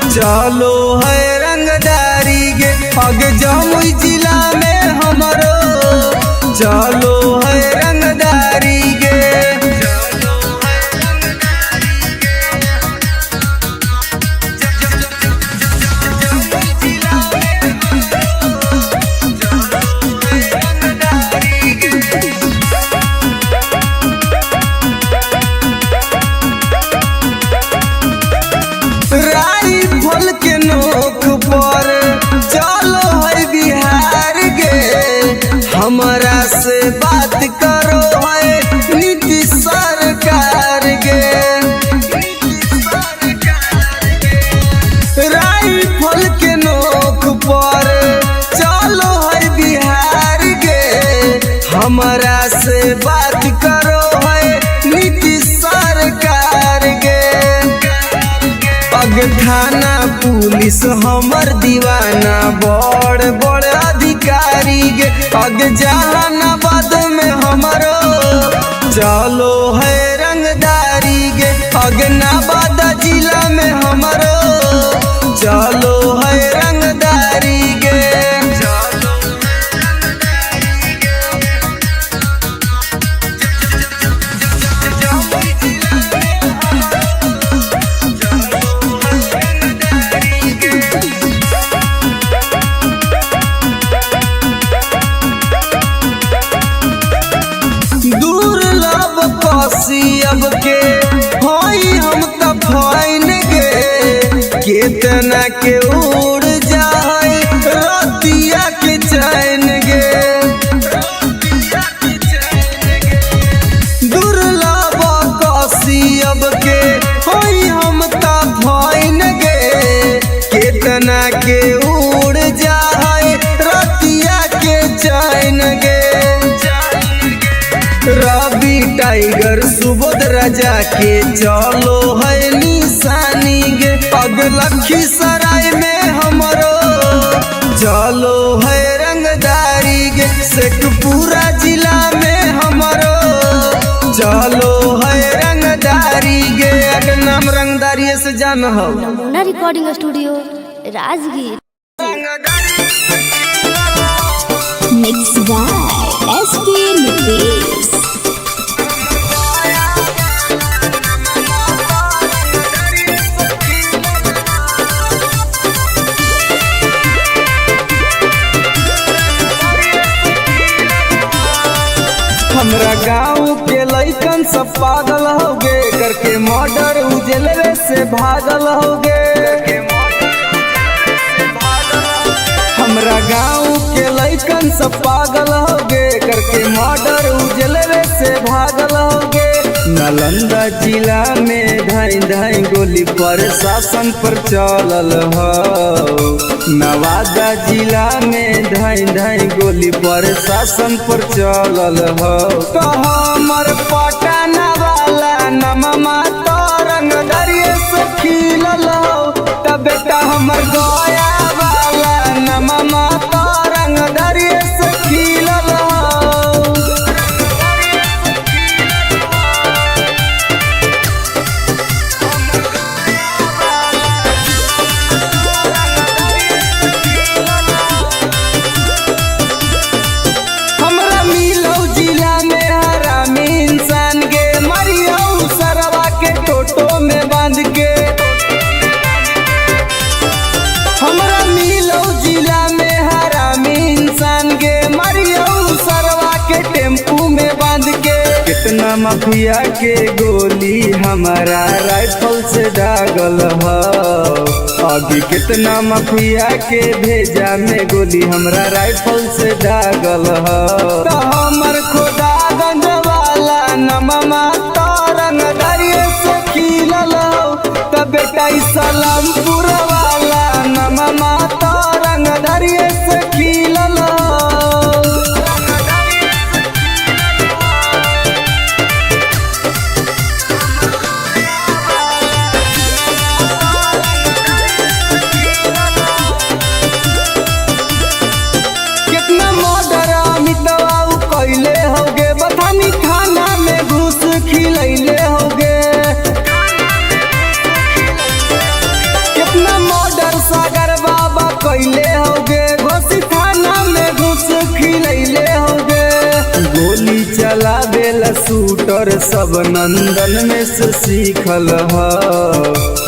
चलो है रंगदारी गे। आगे जमुई जिला में हमरो चलो है रंगदारी गे। राइफल के नोक पर चलो है बिहार गे। हमरा से बात करो है नीतीश सरकार गे। राइफल के नोक पर चलो है बिहार गे। हमरा से बात करो है नीतीश सरकार गे। अग थाना पुलिस हमर दीवाना बड़ बड़ अधिकारी गे। अग जहानाबाद में हमरो चलो है रंगदारी गे। अग नवादा जिला में हमरो चलो है रंगदारी गे। अब के होई हम त फाइन गे। केतना के उड़ जाए रतिया के चैन गे दुर्लभ कसियब के होई हम ता भइन गे केतना के उड़ जाए रतिया के चैन गे रवि टाइगर सुबोध राजा के चलो है निशानी गे पग लखीसराय में हमरो चलो है रंगदारी गे शेखपुरा जिला में हमरो चलो है रंगदारी गे अगर नाम रंगदारी से जान हो नमूना recording studio Rajgir. Mixed by SP Nitish. हमरा गाँव के लइकन सब पागल होगे करके मर्डर उजलवे से भागल होगे हमरा गाँव के लइकन सब पागल होगे करके मर्डर उजलवे से भागल होगे नालंदा जिला में धाई धाई गोली प्रशासन पर चलल हो नवादा जिला में धाई धाई गोली प्रशासन पर चलल हो तो हमर पटना वाला नममा तो रंगदरिये से खिलल हो तब बेटा हमर गया वाला नममा तो रंगदरिये से खिलल हो हमरा मिलौ जिला में हरामी इंसान गे मरियौ सरवा के टोटो में बांध के हमरा मिलौ जिला में हरामी इंसान गे मरियौ सरवा के टेम्पू में बांध के कितना माफिया के गोली हमारा राइफल से दागल हो अभी कितना माफिया के भेजा में गोली हमरा राइफल से दागल हो तो हमर खोदागंज वाला नममा तो रंगदरिये से खिलल हो तो बेटा सलामपुर वाला नममा तो रंगदरिये से खिलल हो कितना मर्डर अमितवा कैले होगे बथानी थाना में घुस खिलैले होगे कितना मर्डर सागर बाबा कैले होगे घोसी थाना में घुस खिलैले होगे गोली चलावेला शूटर सब नंदन में से सीखल हो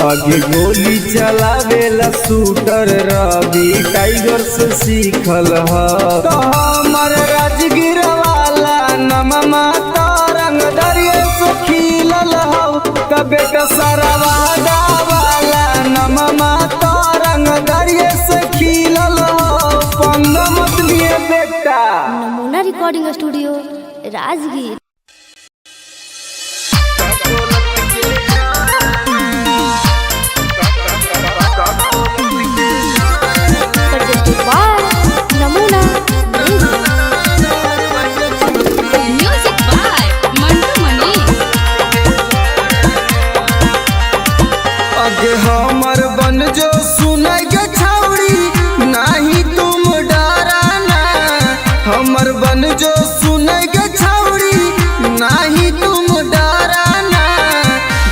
आगे गोली चलावेला शूटर रवि टाइगर से सीखल हो तो हमर राजगीर वाला नममा तो रंगदरिये से खिलल हो तो बेटा सरवादा वाला नममा तो रंगदरिये से खिलल हो पंग मत लिए बेटा नमूना रिकॉर्डिंग स्टूडियो राजगीर। नमूना म्यूजिक बाय मंटू मनी। आगे हमर बन जो सुनाई के छौड़ी नाही तुम डराना हमर बन जो सुनाई के छौड़ी नाही तुम डराना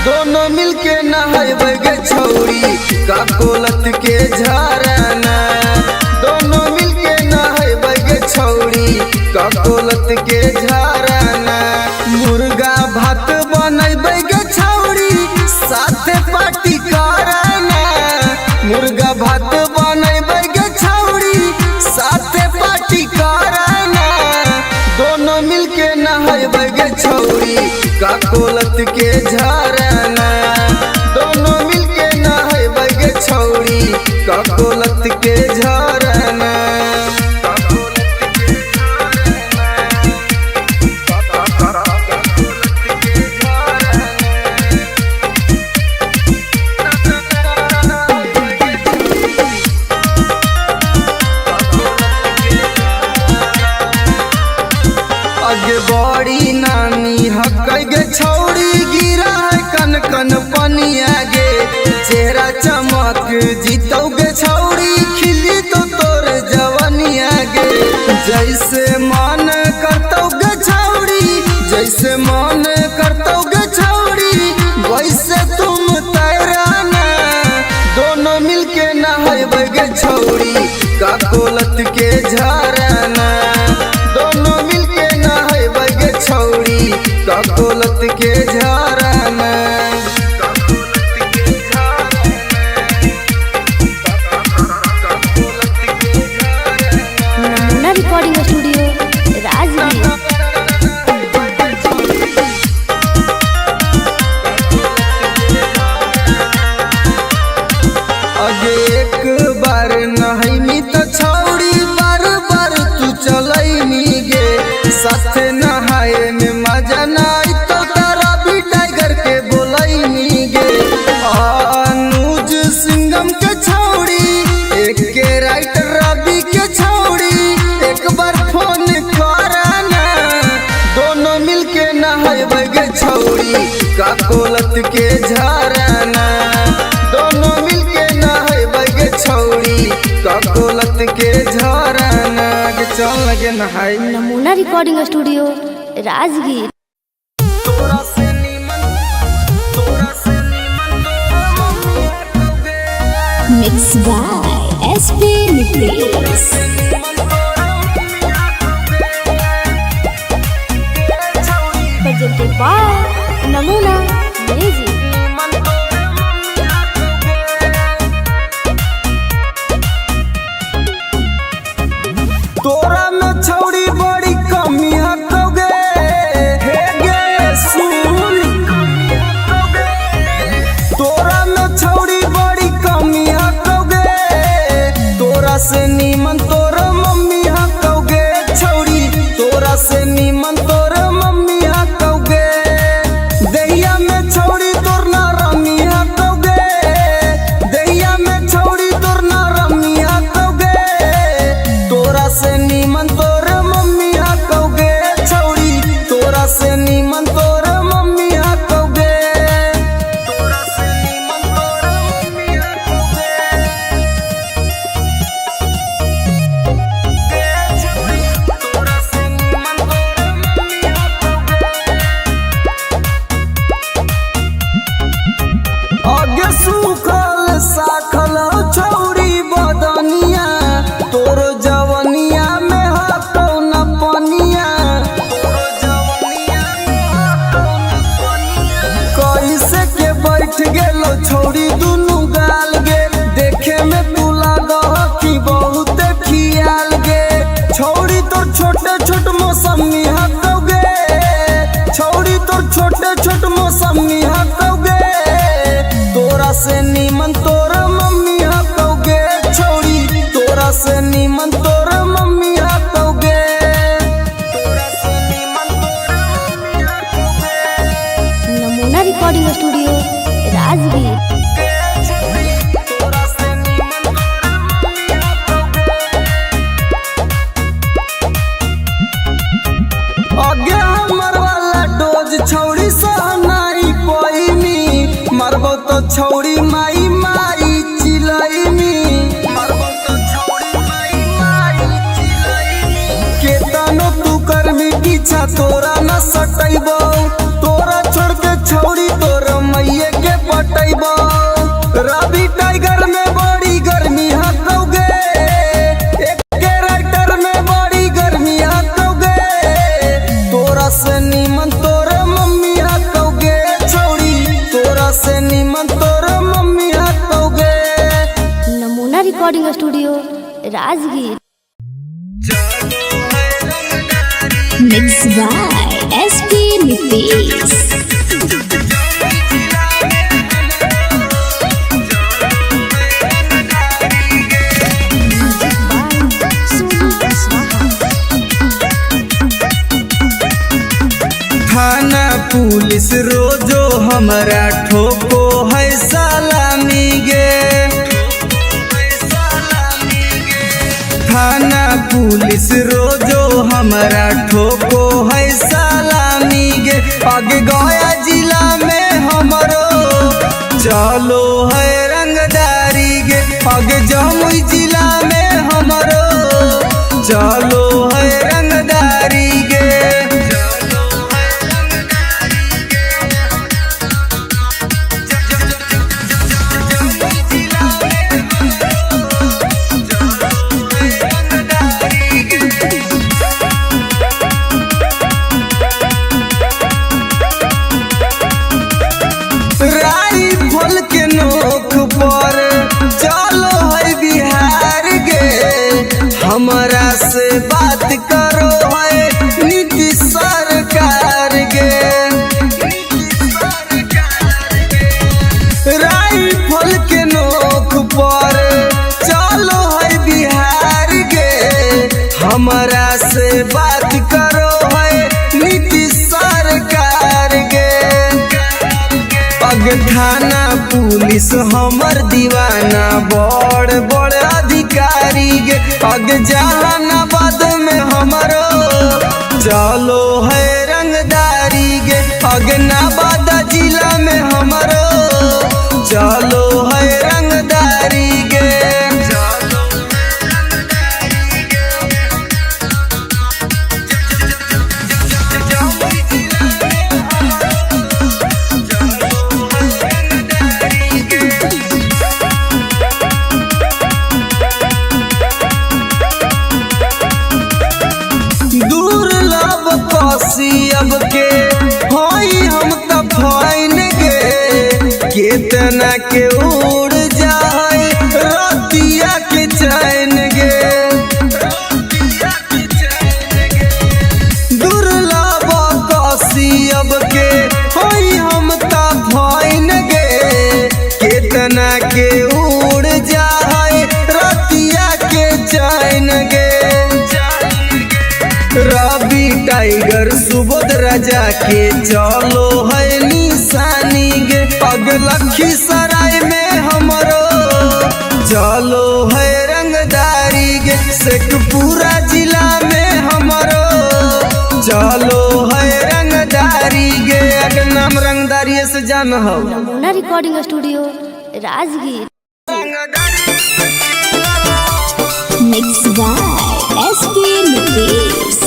दोनों मिलके नहाइबे गे छौड़ी का कोलत के झराना दोनों मिलके नहाइबे गे छौड़ी का कोलत के झराना मुर्गा भात बनैबे गे छौड़ी साथे पार्टी कराना मुर्गा भात बनैबे गे छौड़ी साथे पार्टी कराना दोनों मिलके नहाइबे गे छौड़ी का कोलत के झराना दोनों मिलके नहाइबे गे छौड़ी के झरना। आगे बड़ी नानी हकई गे छौड़ी गिरा है कन कन पनिया गे, चेहरा चमक जीतौ गे छौड़ी खिली तो तोर जवनिया गे। जैसे मन करतौ गे छौड़ी, जैसे मन करतौ गे छौड़ी, वैसे तुम तैराना। दोनों मिलके नहाइबे गे छौड़ी का कोलत के झरना। दोनों मिलके नहाइबे गे छौड़ी का कोलत के झरना। नमूना रिकॉर्डिंग स्टूडियो राजगीर। अगे एक बार नहैनी तो छौड़ी बार बार तू चलैनी गे। साथ नहाए में मजा नाई तो तारा भी टाइगर के बोलैनी गे। अनुज सिंघम के छौड़ी, एक के राइटर रवि के छौड़ी, एक बार फोन कराना। दोनों मिलके नहाइबे गे छौड़ी का कोलत के झरना। दोनों मिलके नहाइबे गे छौड़ी का कोलत के झरना। के चल लगे नहाई। Namuna recording studio Rajgir. Mixed by SP Nitish. presented by Namuna music. तोरा में छौड़ी बड़ी कमी हकोगे, हे गे सुन। तोरा में छौड़ी बड़ी कमी हकोगे, तोरा से नीमन तोर मम्मी हकोगे छौड़ी। तोरा से नीमन तोर मम्मी हकोगे। दहिया में छौड़ी तोर ना रमी हकोगे। दहिया में छौड़ी तोर ना रमी हकोगे। तोरा से नीमन तोर मम्मी हकोगे छौड़ी। तोरा से नीमन तोर मम्मी हकोगे। तोरा से नीमन तोर मम्मी हकोगे। तोरा से नीमन तोर मम्मी हकोगे। आगे सूखल साखल छौड़ी बदनिया, तोर जवनिया में हको न पनिया। कैसे के बैठ गेलो छौड़ी दुनु गाल गे। देखे में तू लागह कि बहुत खियाल गे। छौड़ी तोर छोटे छोट मौसमी हकोगे। छौड़ी तोर छोटे छोट मौसमी हकोगे। तोरा से नीमन तोर मम्मी हकोगे छौड़ी। तोरा से नीमन तोर मम्मी हकोगे। तोरा से नीमन तोर मम्मी हकोगे। नमूना रिकॉर्डिंग स्टूडियो राजगीर। तोरा से नीमन तोर मम्मी हकोगे। आगे हमर वाला डोज छौड़ी सहनाई पैनी। मरबो तो छौड़ी माई माई चिलैनी। मरबो तो छौड़ी माई माई चिलैनी। केतनो तू करबी पीछा तोरा न सटैबो। तोरा छोड़ के छौड़ी तोर मैये के पटैबो। रवि टाइगर में बड़ी गर्मी हकोगे। एक के राइटर में बड़ी गर्मी हकोगे। तोरा से नीमन तोर मम्मी हकोगे छौड़ी। तोरा से नीमन तोर मम्मी हकोगे। नमूना recording studio Rajgir. Mixed by SP Nitish. Police रोजो हमरा ठोको है सलामी गे। थाना पुलिस रोजो हमरा ठोको है सलामी गे। आगे गया जिला में हमरो चलो है रंगदारी गे। आगे जमुई जिला में हमरो चलो है रंगदारी गे। राइफल के नोक पर चलो है बिहार गे। हमरा से बात करो है नीतीश सरकार गे। राइफल के नोक पर चलो है बिहार गे। हमरा से बात करो है नीतीश सरकार गे। अग थाना पुलिस हमर दीवाना बड़ बड़ अधिकारी गे। अग जहानाबाद में हमरो चलो है रंगदारी गे। अग नवादा जिला में हमरो चलो है रंगदारी गे। दुर्लभ कसियब के होई हम त फाइन गे। केतना के उड़ जाए रतिया के चैन गे। दुर्लभ कसियब के होई हम त फाइन गे। केतना के उड़ जाए रतिया के चैन गे। रवि टाइगर सुबोध राजा के चलो है निशानी गे। पग लखीसराय में हमरो चलो है रंगदारी गे। शेखपुरा जिला में हमरो चलो है रंगदारी गे। अगर नाम रंगदारी से जान हो। नमूना recording studio Rajgir. Mixed by SP Nitis.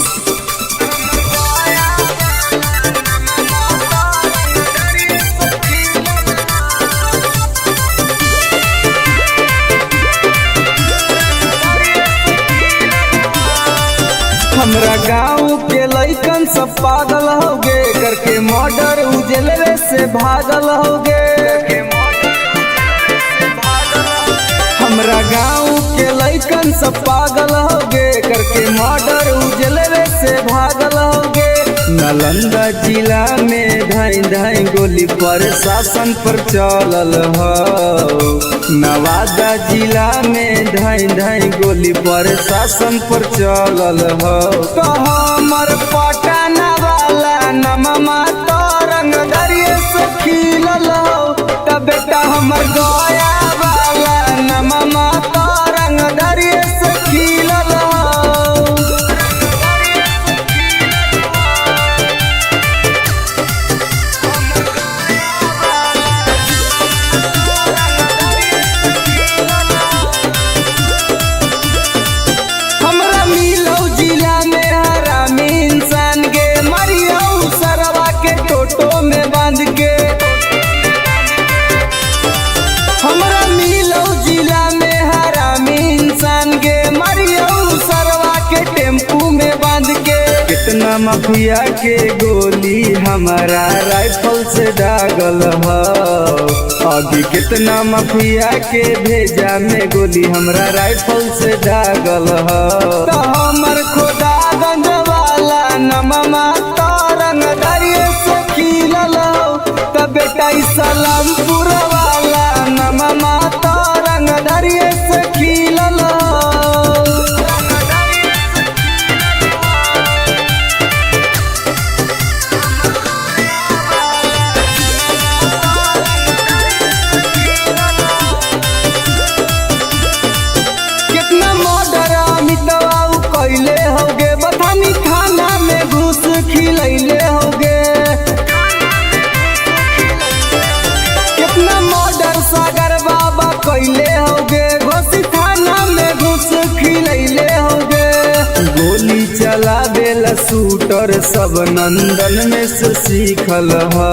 हमरा गाँव के लइकन सब पागल हो गे। करके मर्डर उजलवे से भागल हो गे। हमरा गाँव के लइकन सब पागल हो गे। करके मर्डर उजलवे से भागल हो गे। नालंदा जिला में धाई धाई गोली प्रशासन पर चलल हो। नवादा जिला में धाई धाई गोली प्रशासन पर चलल हो। तो हमर पटना वाला नममा तो रंगदरिये से खिलल हो। त बेटा हमर गया वाला नममा तो रंगदरिये से खिलल हो। हमरा मिलौ जिला में हरामी इंसान गे। मरियौ सरवा के टोटो में बांध के। हमरा मिलौ जिला में हरामी इंसान गे। मरियौ सरवा के टेम्पू में बांध के। कितना माफिया के गोली हमारा राइफल से दागल हो। अभी कितना माफिया के भेजा में गोली हमरा राइफल से दागल हो। तो हमर खोदागंज वाला नममा तो रंगदरिये से खिलल हो। त बेटा सलामपुर वाला नममा तो रंगदरिये से खिलल हो। शूटर सब नंदन में से सीखल ह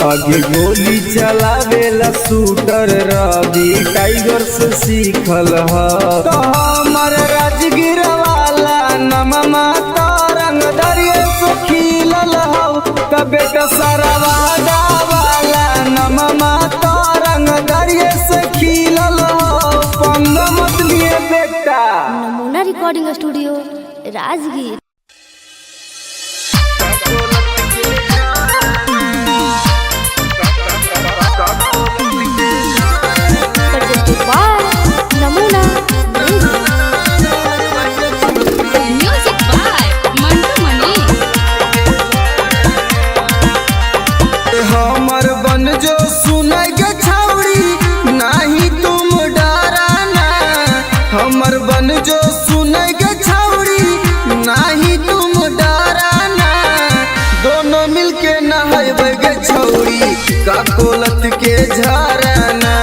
आगे गोली चलावेला शूटर रवि टाइगर से सीखल ह तो हमर राजगीर वाला नममा तरंग दरिये से खिलल हो कबे कसरवादा वाला नममा तरंग दरिये से खिलल हो पंग मत लिए बेटा। नमूना रिकॉर्डिंग स्टूडियो राजगीर। नमूना म्यूजिक बाय मंटू मनी। हमर बन जो सुनाई गे छौड़ी नहीं तुम डराना हमर बन जो सुनाई गे छौड़ी नहीं तुम डराना दोनों मिलके नहाइबे गे छौड़ी का कोलत के झरना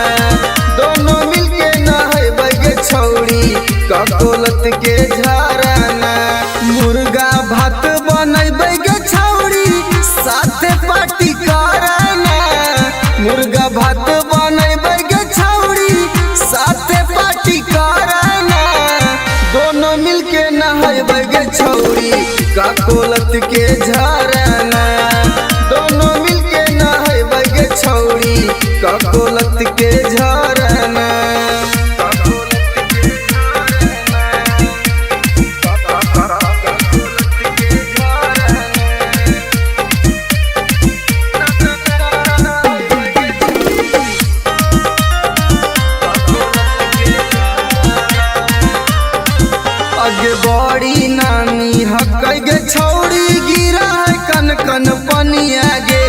दोनों मिलके नहाइबे गे छौड़ी का कोलत के झरना मुर्गा भात बनैबे गे छौड़ी साथे पार्टी करना मुर्गा भात बनैबे गे छौड़ी साथे पार्टी करना दोनों मिलके नहाइबे गे छौड़ी का कोलत के झरना दोनों मिलके नहाइबे गे छौड़ी का कोलत के झरना। आगे बड़ी नानी हकै गे छौड़ी गिरा है कन कन पनिया गे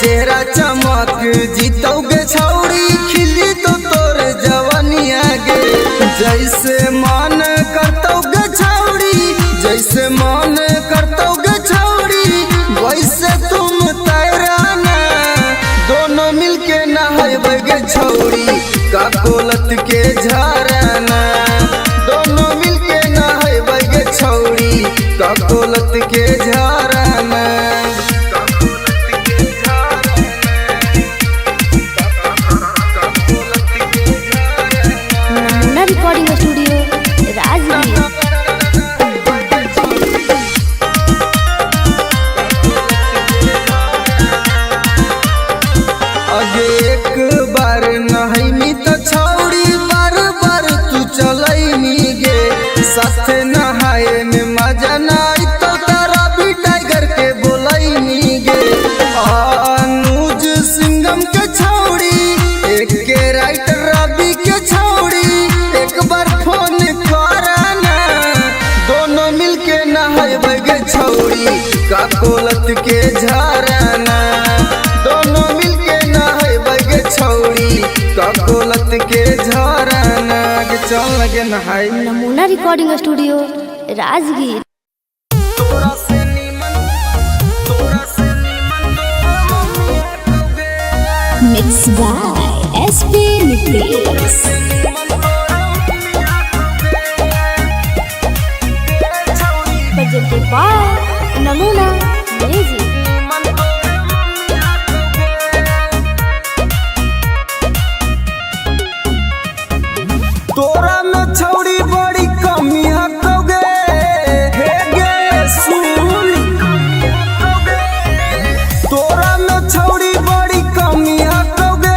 चेहरा चमक जीतौ गे छौड़ी खिली तो तोर जवनिया गे जैसे मन करतौ गे छौड़ी जैसे मन करतौ गे छौड़ी वैसे तुम तैराना दोनों मिलके नहाइबे गे छौड़ी का कोलत के झरना दोनों मिलके नहाइबे गे छौड़ी का कोलत के झरना। नमूना रिकॉर्डिंग स्टूडियो राजगीर। अगे एक बार नहाइमी तो छौड़ी बार बार तू चलैमी गे साथे नहाए में मजा नाई तो तारा भी टाइगर के बोलैमी गे अनुज सिंघम के छौड़ी एक के राइटर रवि के छौड़ी एक बार फोन करना दोनों मिलके नहाइबे गे छौड़ी का कोलत के झरना दोनों मिलके नहाइबे गे छौड़ी का कोलत के झरना के चल लगे नहाई। Namuna recording studio Rajgir. Mixed by SP Nicholas. presented by Namuna music. तोरा में छौड़ी बड़ी कमी हकोगे हे गे सुन तोरा में छौड़ी बड़ी कमी हकोगे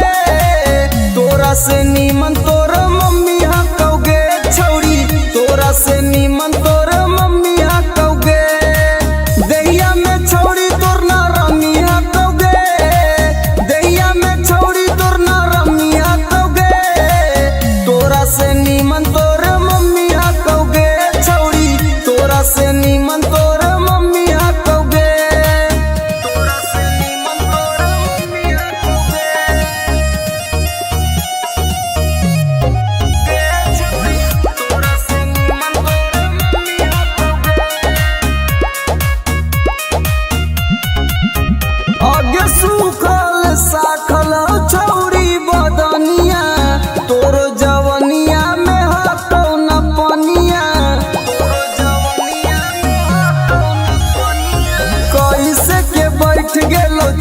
तोरा से नीमन तोर मम्मी हकोगे छौड़ी तोरा से नीमन तोर मम्मी हकोगे दहिया में छौड़ी तोर ना रमी हकोगे दहिया में छौड़ी तोर ना रमी हकोगे तोरा से नीमन तोर मम्मी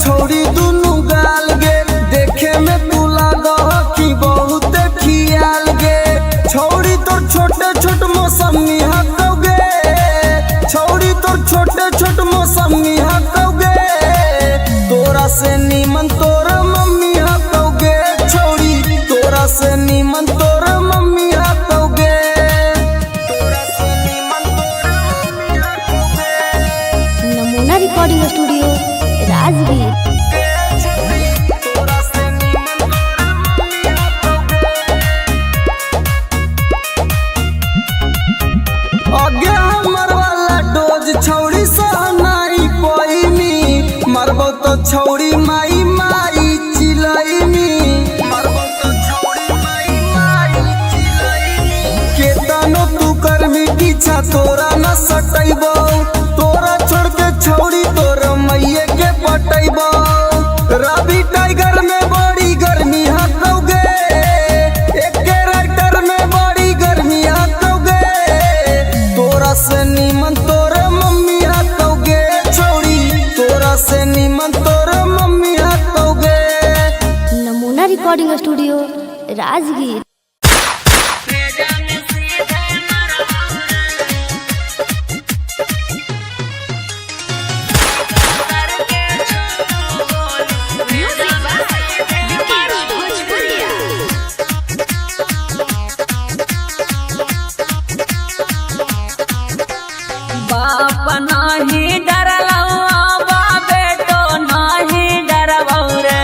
छोड़ी दुनु गाल गे देखे में तू लागो कि बहुत खियाल गे छोड़ी तोर छोटे छोट मौसमी हकौगे छोड़ी तोर छोटे छोट मौसमी हकौगे तोरा से नीमन तोर मम्मी हकौगे छोड़ी तोरा से नीमन तोर मम्मी हकौगे तोरा से नीमन तोर मम्मी हकौगे नमूना रिकॉर्डिंग स्टूडियो राजगीर। आगे हमर वाला डोज छौड़ी सहनाई पैनी मरबो तो छौड़ी माई माई चिलैनी मरबो तो छौड़ी माई माई चिलैनी केतनो तू करमी पीछा तोरा न सटैबो तोरा छोड़ के छौड़ी तोर मैये के पटैबो रवि टाइगर में बड़ी गर्मी हकौगे एके राइटर में बड़ी गर्मी हकौगे तोरा से नीमन तोर मम्मी हकौगे छोड़ी तोरा से नीमन तोर मम्मी हकौगे। Namuna recording studio Rajgir. बाप नाही डरलवा बेटो नाही डरबौ रे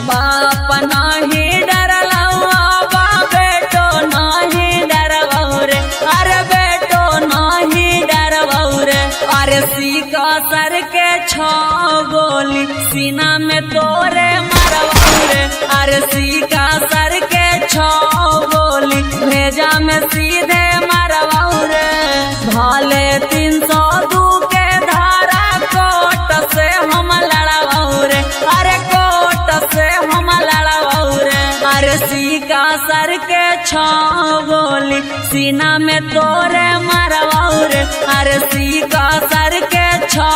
बाप नाही डरलवा बेटो नाही डरबौ रे अरे बेटो नाही डरबौ रे अरे सीका सर के छो गोली सीना में तोरे मरबौ रे अरे सीका सर के छो गोली भेजा में सीधे मरबौ रे भाले 302 के धारा कोट से हम लड़बौ रे अरे कोट से हम लड़बौ रे अरे सीका सर के छो गोली सीना में तोरे मरबौ रे अरे सीका सर के छो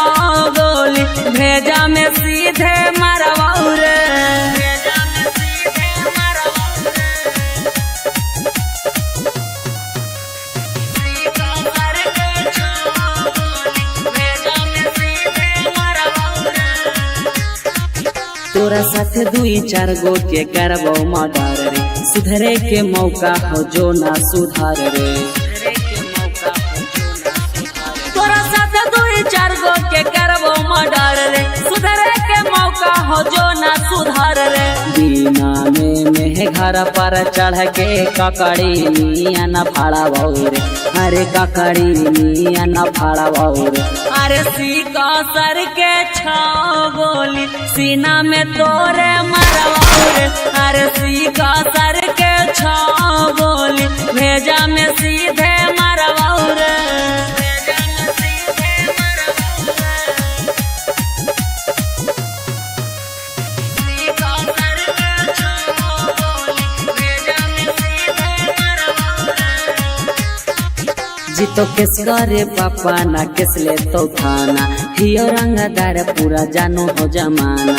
गोली भेजा में सीधे मरबौ रे तोरा साथे 2-4 गो के करबो मर्डर रे सुधरे के मौका हो जो ना सुधार रे तोरा साथे 2-4 गो के करबो मर्डर रे सुधरे के मौका हो जो ना सुधार रे बिना में घर पर चढ़ के ककड़ी मिया न फाड़बौ रे अरे ककड़ी मिया न फाड़बौ रे अरे सीका सर के छो गोली सीना में तोरे मरबौ रे अरे सीका सर के छो गोली भेजा में सीधे मरबौ रे जीतो केस करे पापा ना केस ले तो थाना हियो रंगदार पूरा जानो हो जमाना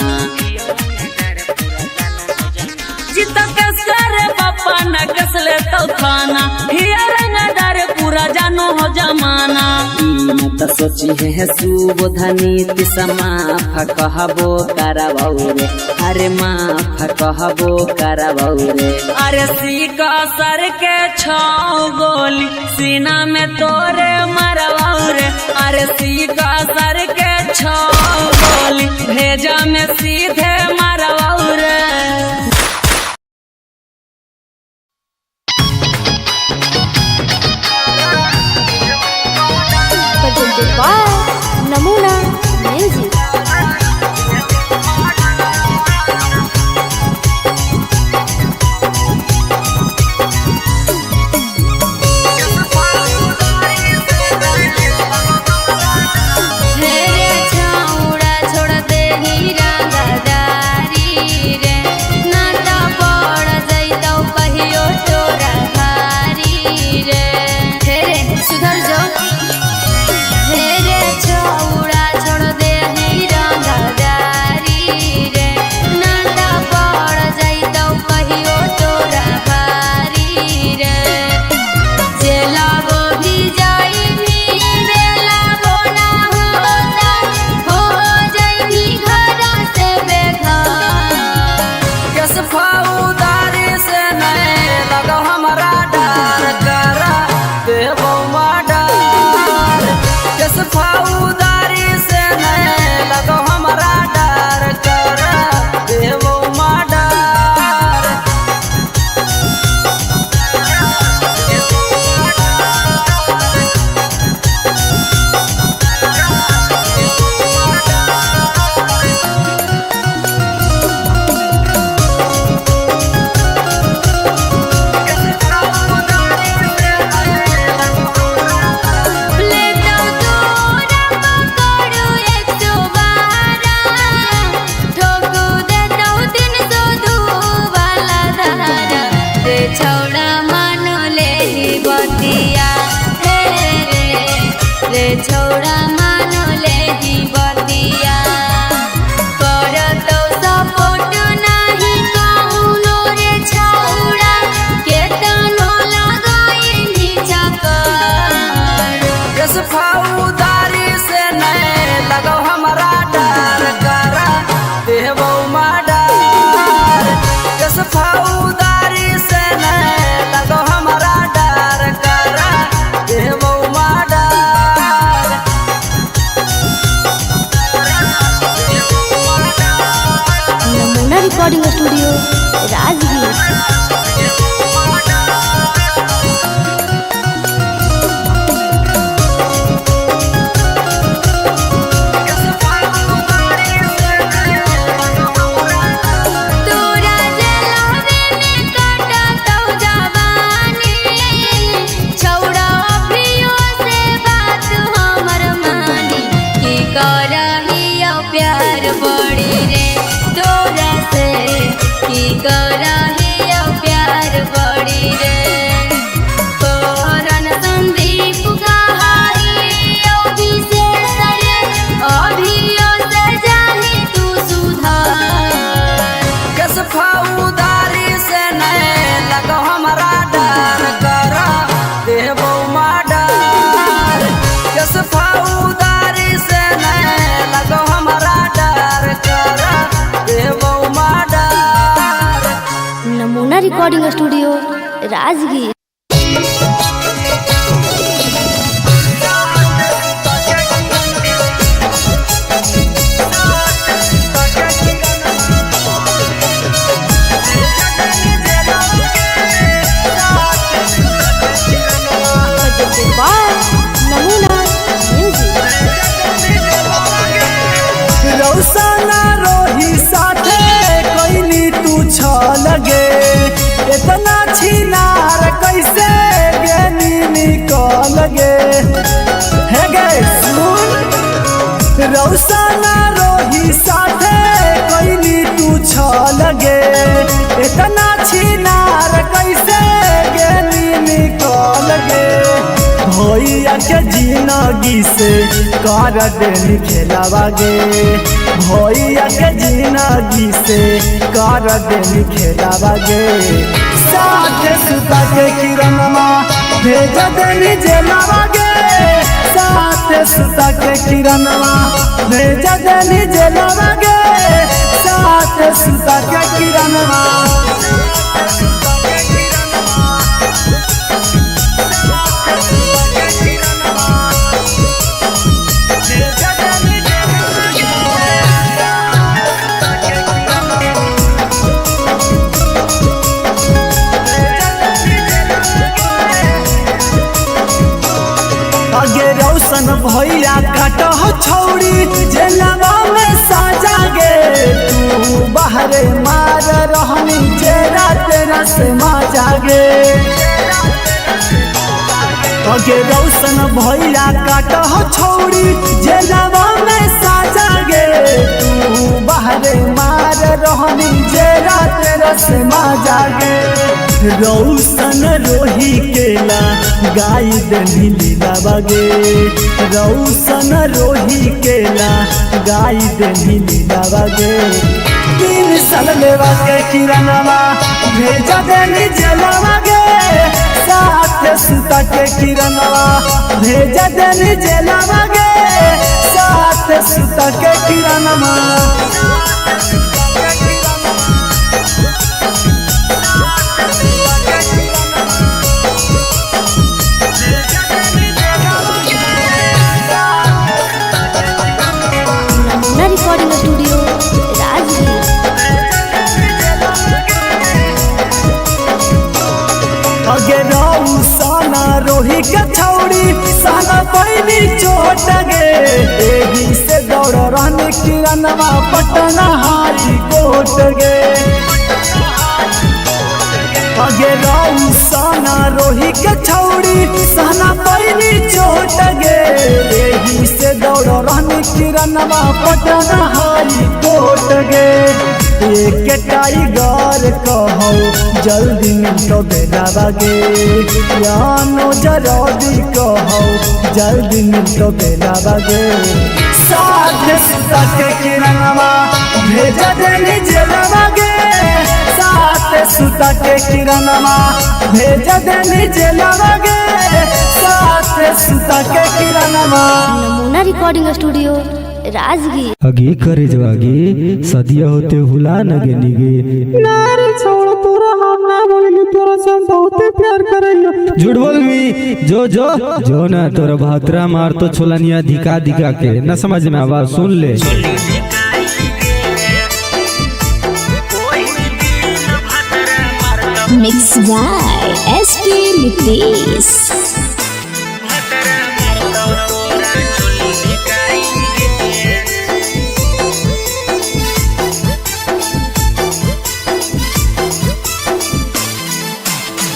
जीतो केस करे पापा ना केस ले तो थाना हियो रंगदार पूरा जानो हो जमाना न त सोची है सुबोधनी तिसमा कहबो करबौ रे अरे माफ कहबो करबौ रे अरे सीका सर के छो गोली सीना में तोरे मरबौ रे अरे सीका सर के छो गोली भेजा में सीधे मरबौ रे नमूना म्यूजिक। सुधर जाओ। फौदारी से नहीं लगो हमारा डर कर देवो मर्डर। छोड़ा मानो ले जीवतिया करतो सपोर्ट नहीं कहूनो रे छौड़ा केतनो लगाई चक्कर। इस फौदारी से नहीं लगो हमारा डर कर देवो मर्डर। इस फौदारी से नहीं लगो हमारा डर कर देवो मर्डर। नमूना रिकॉर्डिंग स्टूडियो राजगीर। तोरा जलवे में कटतौ जवानी छौड़ा अभियो से बात हमर मानी की करहियो प्यार बड़ी रे तोरा से की करहियो प्यार बड़ी रे। करन संदीप कहाइयो विशेष रे अभियो से जाही तू सुधार। किस फौदारी से नहीं लगो हमारा डर कर देवो मर्डर। किस फौदारी से नहीं लगो हमारा डर कर देवो मर्डर। नमूना रिकॉर्डिंग स्टूडियो राजगीर। नमूना म्यूजिक। रौसाना रोही साथे कोइनी तू छ लगे इतना छिनार कैसे गेनी निकल गे हे गे सुन। रौसाना रोही साथे कोइनी तू छ लगे इतना छिनार कैसे गेनी निकल गे। भैया के जिंदगी से कर देनी खेलावागे भैया के जिंदगी से कर देनी खेलावागे। साथे सुता के किरणमा भेज देनी जेलावागे साथे सुता के किरणमा भेज देनी जेलावागे साथे सुता के किरणमा। आगे रौशन भैया काट हो छौड़ी जेलवा में साजा गे तू बाहरे मार रहनी जेरा तेरा से माजा गे। आगे रौशन भैया काट हो छौड़ी जेलवा में साजा गे तू बाहरे मार रहनी जेरा तेरा से माजा गे। रौशन रोही केला गाई दनी लीला बागे रौशन रोही केला गाई दनी लीला बागे। 3 साल लेवा के किरणवा भेज देनी जेलवा गे साथ सुता के किरणवा भेज देनी जेलवा गे साथ सुता के किरणवा। सहना पैनी चोट गे एही से दौड़ रहने किरणवा पटना हाई कोट गे अगे राउ साना रोही के छौड़ी सहना पैनी चोट गे एही से दौड़ रहने किरणवा पटना हाई कोट गे एक टाइगर कहो जल्दी तो बेलावा गे यानो जरदी कहो जल्दी तो बेलावा गे साथ सुता के किरणवा भेजा देनी जेलवा गे साथ सुता के किरणवा भेजा देनी जेलवा गे साथ सुता के किरणवा। नमूना रिकॉर्डिंग स्टूडियो राजगीर। अगे करे जवागे सदिया होते हुला न गे निगे नारे छोड़ तोरा हम ना बोली तोरा से हम बहुते प्यार करेलो। झूठ बोल मी जो ना तोरा भातरा मार तो छोलनिया दिखा दिखा के न समझ में आवाज सुन ले। Mixed by SP Nitish.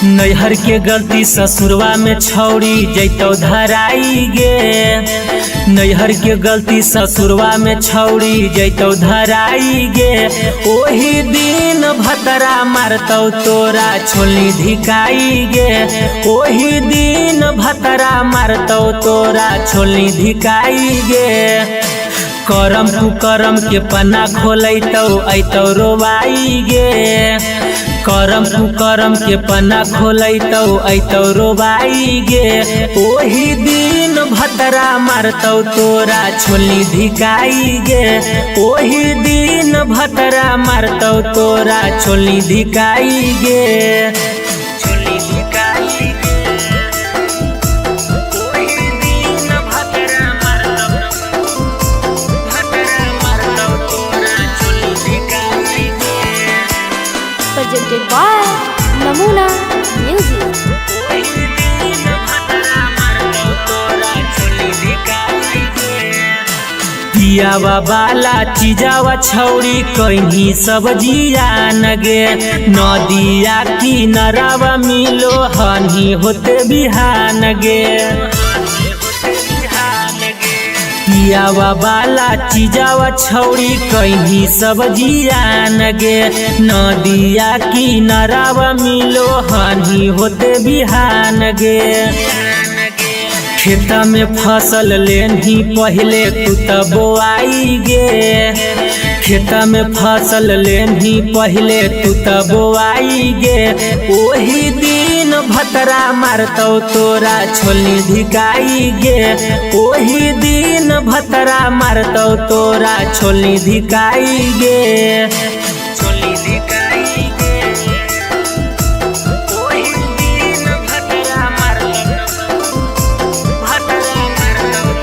नैहर के गलती ससुरवा में छौड़ी जैतो धराई गे नैहर के गलती ससुरवा में छौड़ी जैतो धराई गे ओही दिन भतरा मारतौ तोरा छोली धिकाई गे ओही दिन भतरा मारतौ तोरा छोली धिकाई गे करम कुकरम के पन्ना खोलैतौ ऐतौ रोबाई गे करम कुकरम के पन्ना खोलैतौ ऐतौ रोबाई गे ओही दिन भतरा मारतौ तोरा छोली धिकाई गे ओही दिन भतरा मारतौ तोरा छोली धिकाई गे छोली धिकाई presented by Namuna Music. पियावा बाला चीजावा छौड़ी कहीं सब्जिया नगे नदिया किनारावा मिलो हनी होते बिहान गे पियावा बाला चीजावा छौड़ी कहीं सब्जिया नगे नदिया किनारावा मिलो हनी होते बिहान गे खेता में फसल लेनी पहले तू तब बोआई गे खेता में फसल लेनी पहले तू तब बोआई गे ओही दिन भतरा मारतौ तोरा छोली धिकाई गे ओही दिन भतरा मारतौ तोरा छोली धिकाई गे छोली धिकाई गे ओही दिन भतरा मारतौ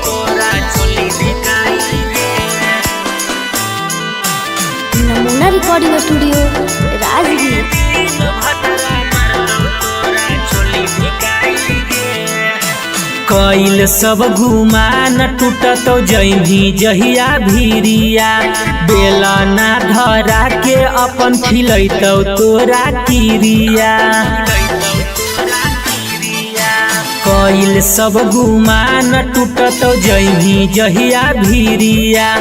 तोरा छोली धिकाई गे। नमूना रिकॉर्डिंग स्टूडियो राजगीर। कइल सब घुमान टूटतो जैनी जहिया भीरिया बेला ना धरा के अपन खिलैतौ तोरा किरिया कइल सब गुमान टूटतो जैनी जहिया भीरिया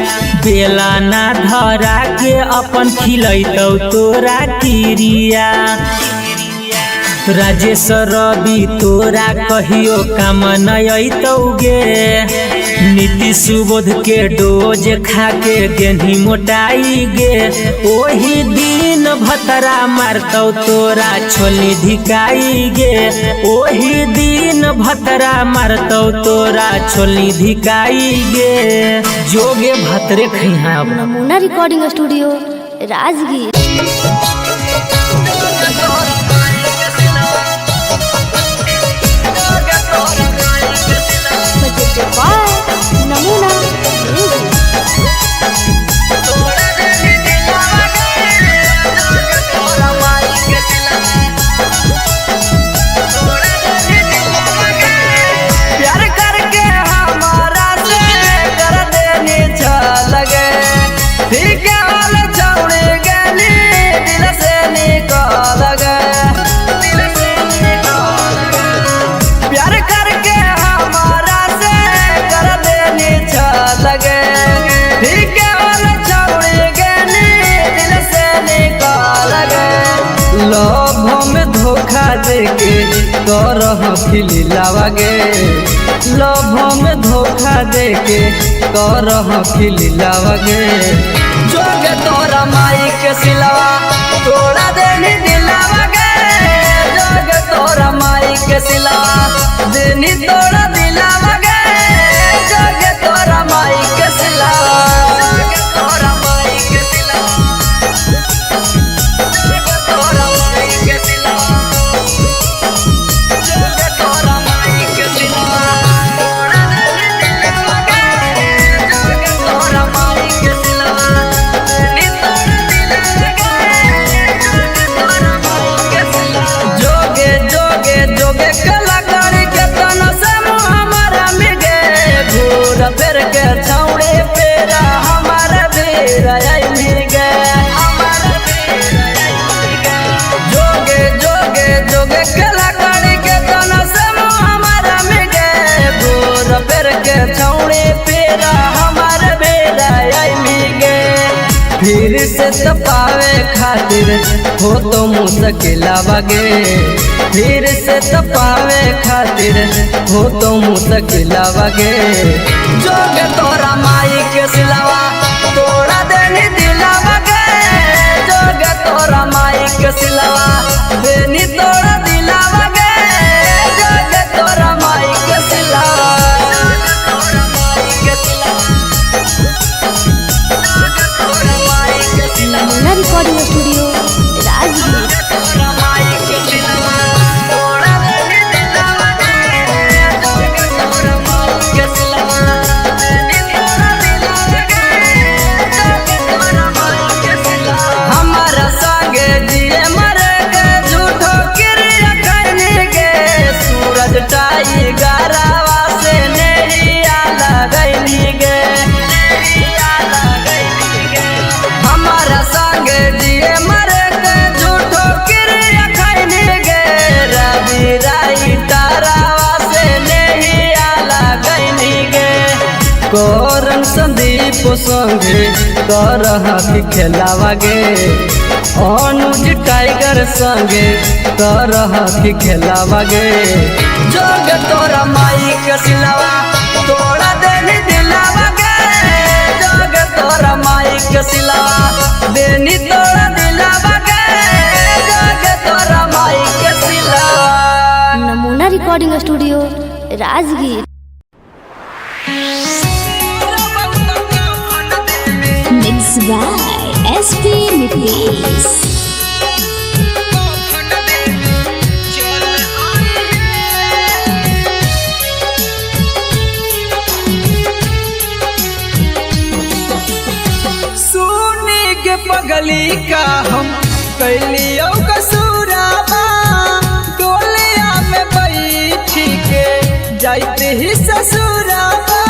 बेला ना धरा के अपन खिलैतौ तोरा किरिया राजेश रवि तोरा कहियो काम नयतौ गे नीति सुबोध के डोज खा के गेंधी मोटाई गे ओही दिन भतरा मारतौ तोरा छोली धिकाई गे ओही दिन भतरा मारतौ तोरा छोली धिकाई गे जोगे भतरे खैहा। नमूना रिकॉर्डिंग स्टूडियो राजगीर। नमूना प्यार करके धोखा देके करह खिलावा गे लभ में धोखा देके करह खिलावा गे जोगे तोरा माई के सिलवा तोड़ा देनी दिलावा गे जोगे तोरा माई के सिलवा देनी तोड़ा दिलावा गे जोगे तोरा माई के सिलवा जोगे तोरा माई के सिलवा जोगे तोरा माई के सिलवा जोगे तोरा माई के सिलवा तोड़ा देनी दिलावा गे जोगे तोरा माई के सिलवा देनी तोड़ा दिलावा गे जोगे तोरा माई के सिलवा जोगे जोगे जोगे कलाकारी के तना से हमारा मिगे घूर फिर के छौड़े पेरा हमारा बेरा आई मिगे हमारा बेरा आई मिगे जोगे जोगे जोगे कलाकारी के तना से हमारा मिगे घूर फिर के छौड़े पेरा हमारा बेरा आई मिगे फिर से तपावे खातिर हो तो मुश्किल गे फिर से तपावे खातिर हो तो मुश्किल गे जोगे तोरा माई के सिलवा तोड़ा देनी दिलावा गे जोगे तोरा माई के सिलवा देनी तोड़ा दिलावा गे जोगे तोरा माई के सिलवा जोगे तोरा माई के सिलवा नमूना रिकॉर्डिंग स्टूडियो राजगीर। हमारा संगे जिए मरे के झूठो क्रिया करने के सूरज टाई गारावा से नहीं लगैली गे हमारा संगे जिए मरे के झूठो क्रिया करने के रवि राई तारावा से नहीं लगैली गे कोरन संदीप संगे करह खेलावा गे अनुज टाइगर संगे करह खेलावा गे जोगे तोरा माई के सिलवा तोड़ा देनी दिलावा गे जोगे तोरा माई के सिलवा देनी तोड़ा दिलावा गे जोगे तोरा माई के सिलवा नमूना recording studio Rajgir. Mixed by SP Nitish. सुनी के पगली का हम कैलियो कसूराबा डोलिया में बैठी के जाते ही ससुराबा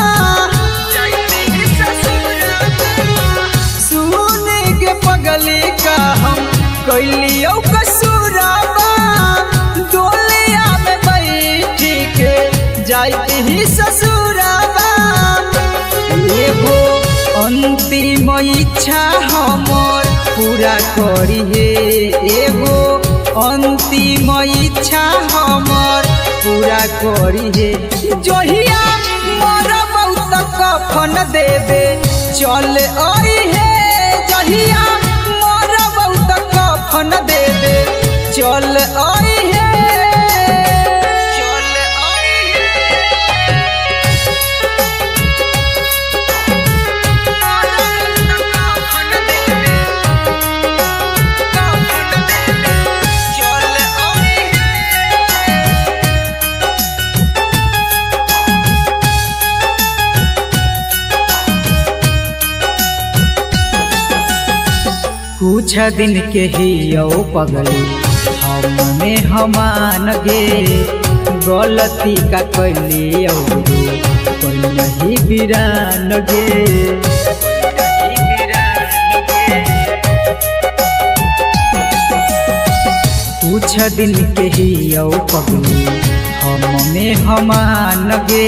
सुनी के पगली का हम कैलियो कसूराबा डोलिया में बैठी के जाते ही ससुराबा एगो अंतिम इच्छा हमर पूरा करी हे एगो अंतिम इच्छा हमर पूरा करी हे जहिया मोर बहुत कफन देवे चल आई हे जहिया मोर बहुत कफन देवे चल आई हे चल आई कुछ दिन के ही यो पगली हमने हमान गे गलती का कैली कोई नहीं बिरान गे कुछ दिन के ही यो पगली हमने हमान गे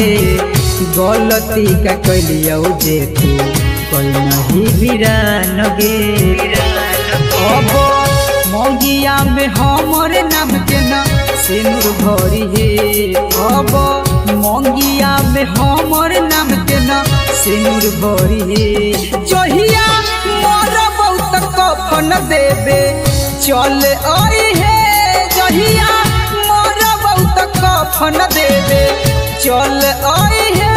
गलती का कैली जे तू कोई नहीं बिरान गे अब मौगिया में हमर नाम के ना सिनुर भरी हे अब मंगिया में हमर नाम के ना सिनुर भरी हे जहिया मोर बहुत कफन देबे चल आई हे जहिया मोर बहुत कफन देबे चल आई हे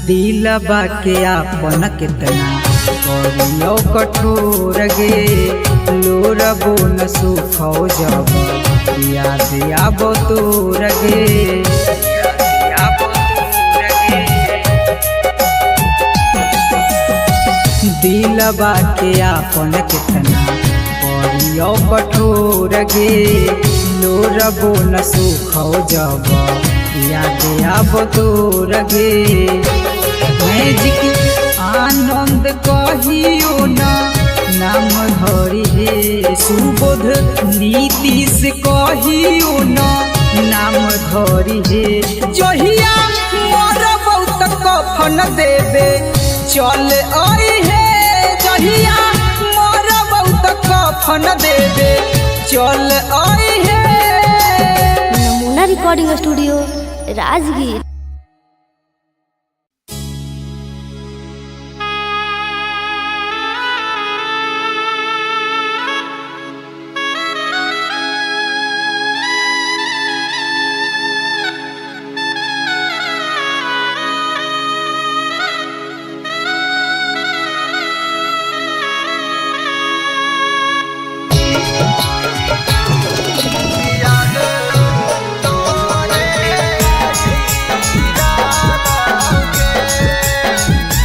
दिलबा के आपन कितना करियो कठोर गे लोरबो न सुखो जब याद आबो तोर गे दिलबा के आपन कितना करियो कठोर गे लोरबो न सुखो जब याद आबो तोर गे मैजिक आनंद कहियो ना नाम धरी हे सुबोध नीतीश कहियो ना नाम धरी हे जहिया मोर बहुत कफन देबे चल आई हे जहिया मोर बहुत कफन देबे चल आई हे। नमूना recording studio Rajgir.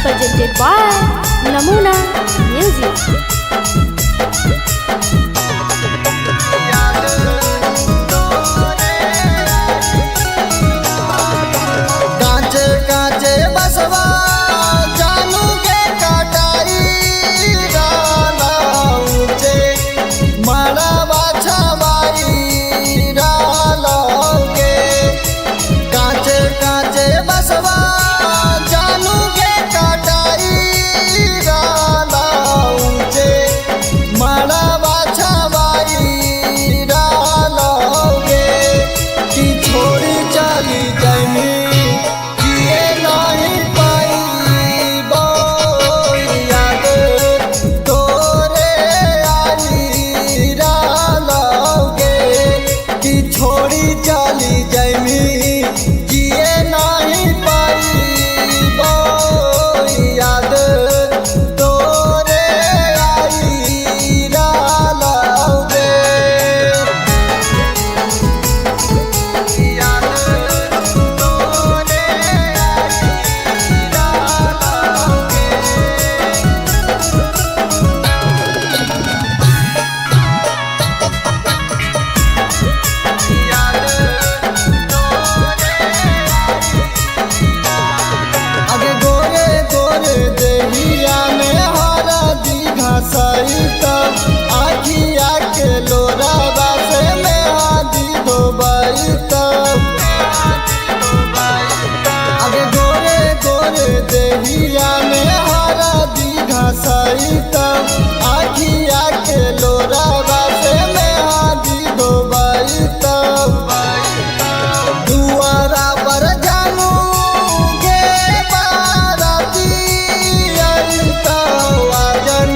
Presented by Namuna Music. कांचे कांचे बसवा जानू के कटाई डाला ऊंचे मारा बाछा बाई डाला के कांचे कांचे बसवा जानू के कटाई डाला ऊंचे मारा बाछा बाई डाला के की छोड़ी चली जाई चली जैमी जिए नहीं पाई याद तोरे आई डालोगे याद तोरे आई डालोगे आगे गोरे गोरे देहिया में हरा दीघा सहित आखिया के लोरावा से में आदि धोबाई आगे गोरे गोरे देहिया में हरा दीघा सहित आखिया के लोरावा से में आदि धोबाई दुआरा पर जानू के बाराती आई तो आजन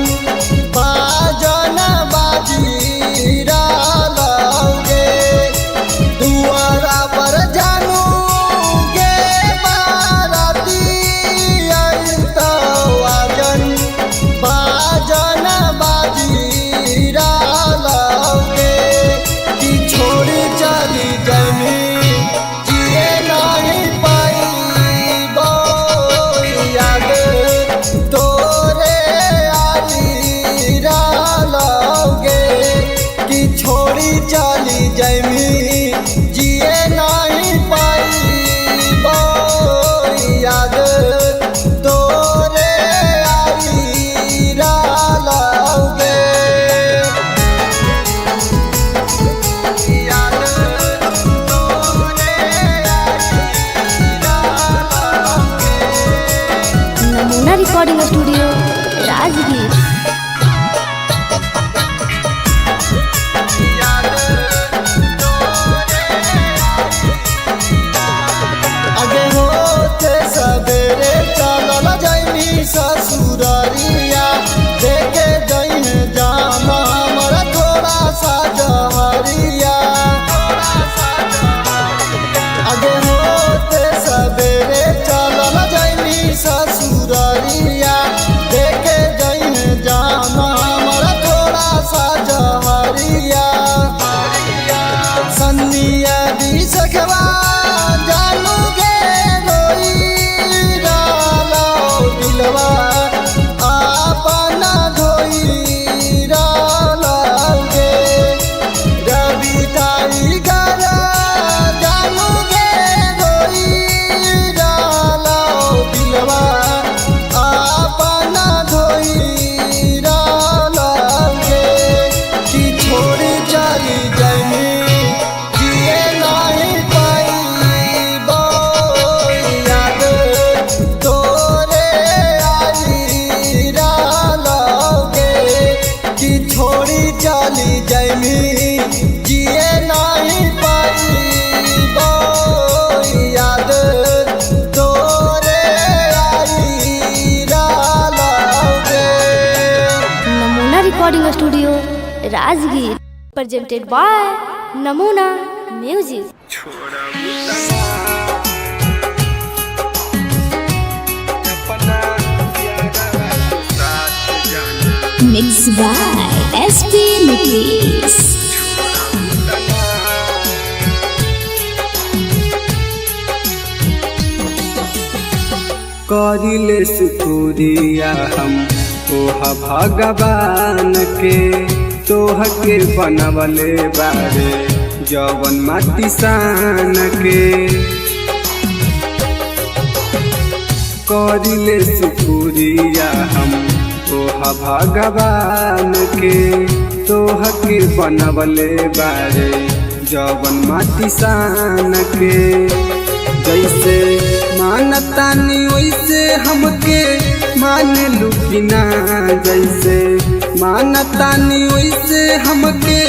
recording studio Rajgir presented by Namuna music. Mixed by SP Mitlis. करिले शुक्रिया हम ओहा भगवान के तोह के बनवले बारे जवन माटी सान के। करिले शुक्रिया हम ओहा भगवान के तोह के बनवले बारे जवन माटी सान के। जैसे मानतानी वैसे हमके मान लुकिना, जैसे मानतानी वैसे हमके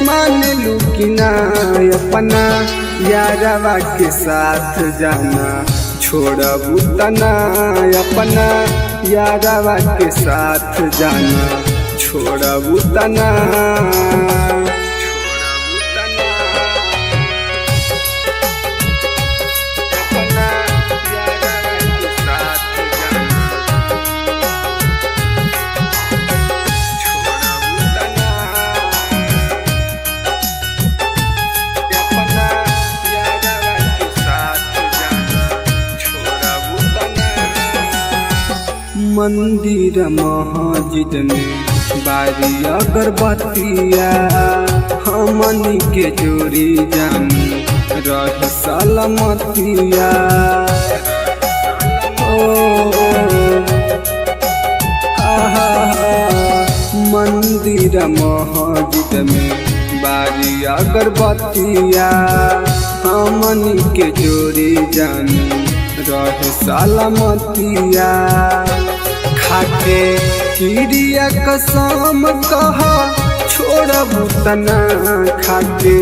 मान लुकिना। अपना यारवा के साथ जाना छोड़बू तना, अपना यारवा के साथ जाना छोड़बू तना। मंदिर मस्जिद में बारी अगरबत्तिया हमनी के जोड़ी जान रह सलामतिया। मंदिर मस्जिद में बारी अगरबत्तिया हमनी के जोड़ी जान रह सलामतिया। खाके किरिया कसम कहा छोड़बू तना, खाके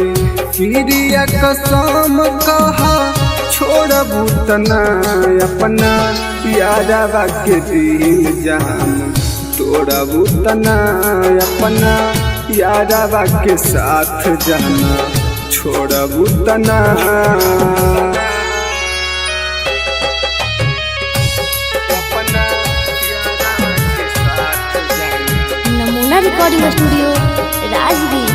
किरिया कसम कहा छोड़बू तना। अपना यारवा के दिल जान तोड़बू तना, अपना यारवा के साथ जाना छोड़बू तना। Namuna recording studio Rajgir.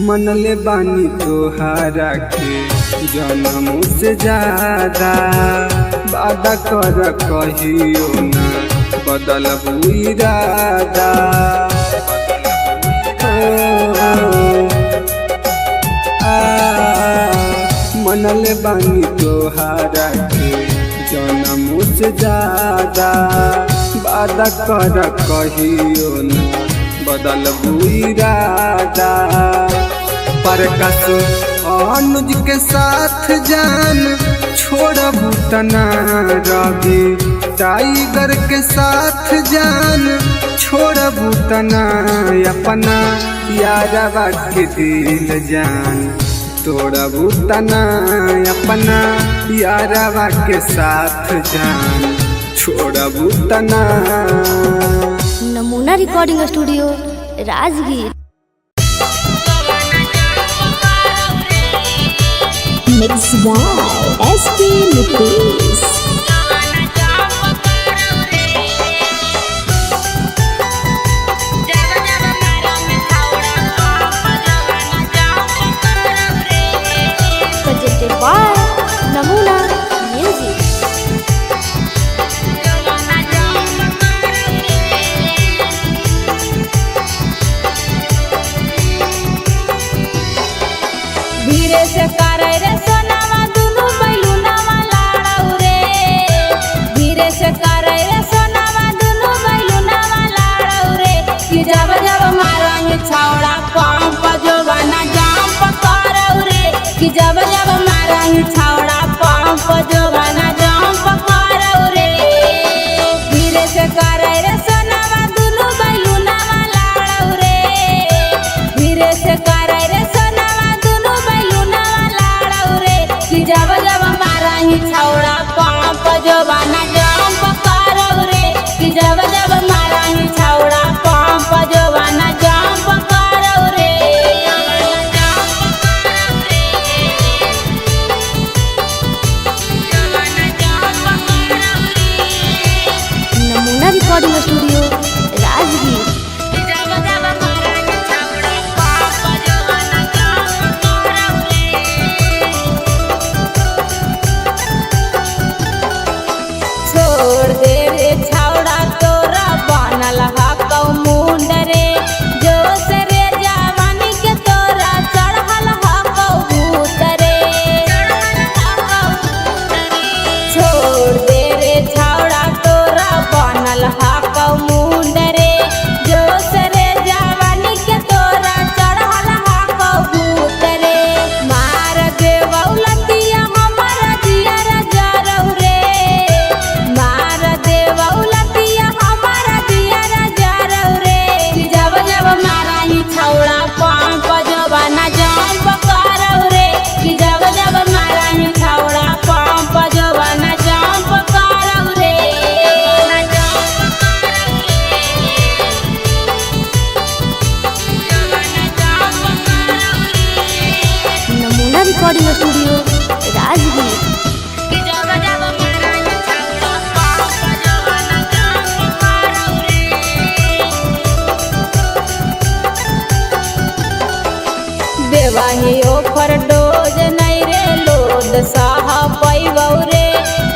मनले बानी तोहारा के जन्मों से ज्यादा, वादा कर कहियो ना बदलबू इरादा। मनले बानी तोहारा के जन्मों से ज्यादा, वादा कर कहियो ना बदलबू इरादा। प्रकाश अनुज के साथ जान छोड़बू तना, रवि टाइगर के साथ जान छोड़बू तना। अपना यारवा के दिल जान तोड़बू तना, अपना यारवा के साथ जान छोड़बू तना। Namuna recording studio Rajgir. Mixed by SP Mitlis. Presented by Namuna music. धीरे से करे रे सोनावा दुनु बैलुनावा लाड़ौ रे। धीरे से करे रे सोनावा दुनु बैलुनावा लाड़ौ रे। कि जब जब मारंग छौड़ा पंप जोबाना जंप करौ रे। कि जब जब मारंग छौड़ा पंप जोबाना जंप करौ रे। धीरे से करे रे सोनावा दुनु बैलुनावा लाड़ौ रे। धीरे धीरे से करे रे सोनावा दुनु बैलुनावा लाड़ौ रे कि जब जब मारा ही छौड़ा पंप जोबाना जंप करौ रे कि जब जब मारा ही छौड़ा पंप जोबाना जंप करौ रे नमूना रिकॉर्डिंग स्टूडियो राजगीर। छोड़ दे रे छौड़ा तोरा बनल हकौ मुंड रे जोश रे जवानी के तोरा चढ़ल हकौ भूत रे छोड़ दे रे छौड़ा तोरा बनल हकौ मुंड रे जोश रे जवानी के तोरा चढ़ल हकौ भूत रे मार देवौ लतिया हमर जियर जरौ रे मार देवौ लतिया हमर जियर जरौ रे कि जब जब मारा ही छौड़ा पंप जोबाना जंप करौ रे कि जब जब मारा ही छौड़ा पंप जोबाना जंप करौ रे नमूना रिकॉर्डिंग स्टूडियो राजगीर। देवाही ओफर डोज नहीं रे लोद साह पैबौ रे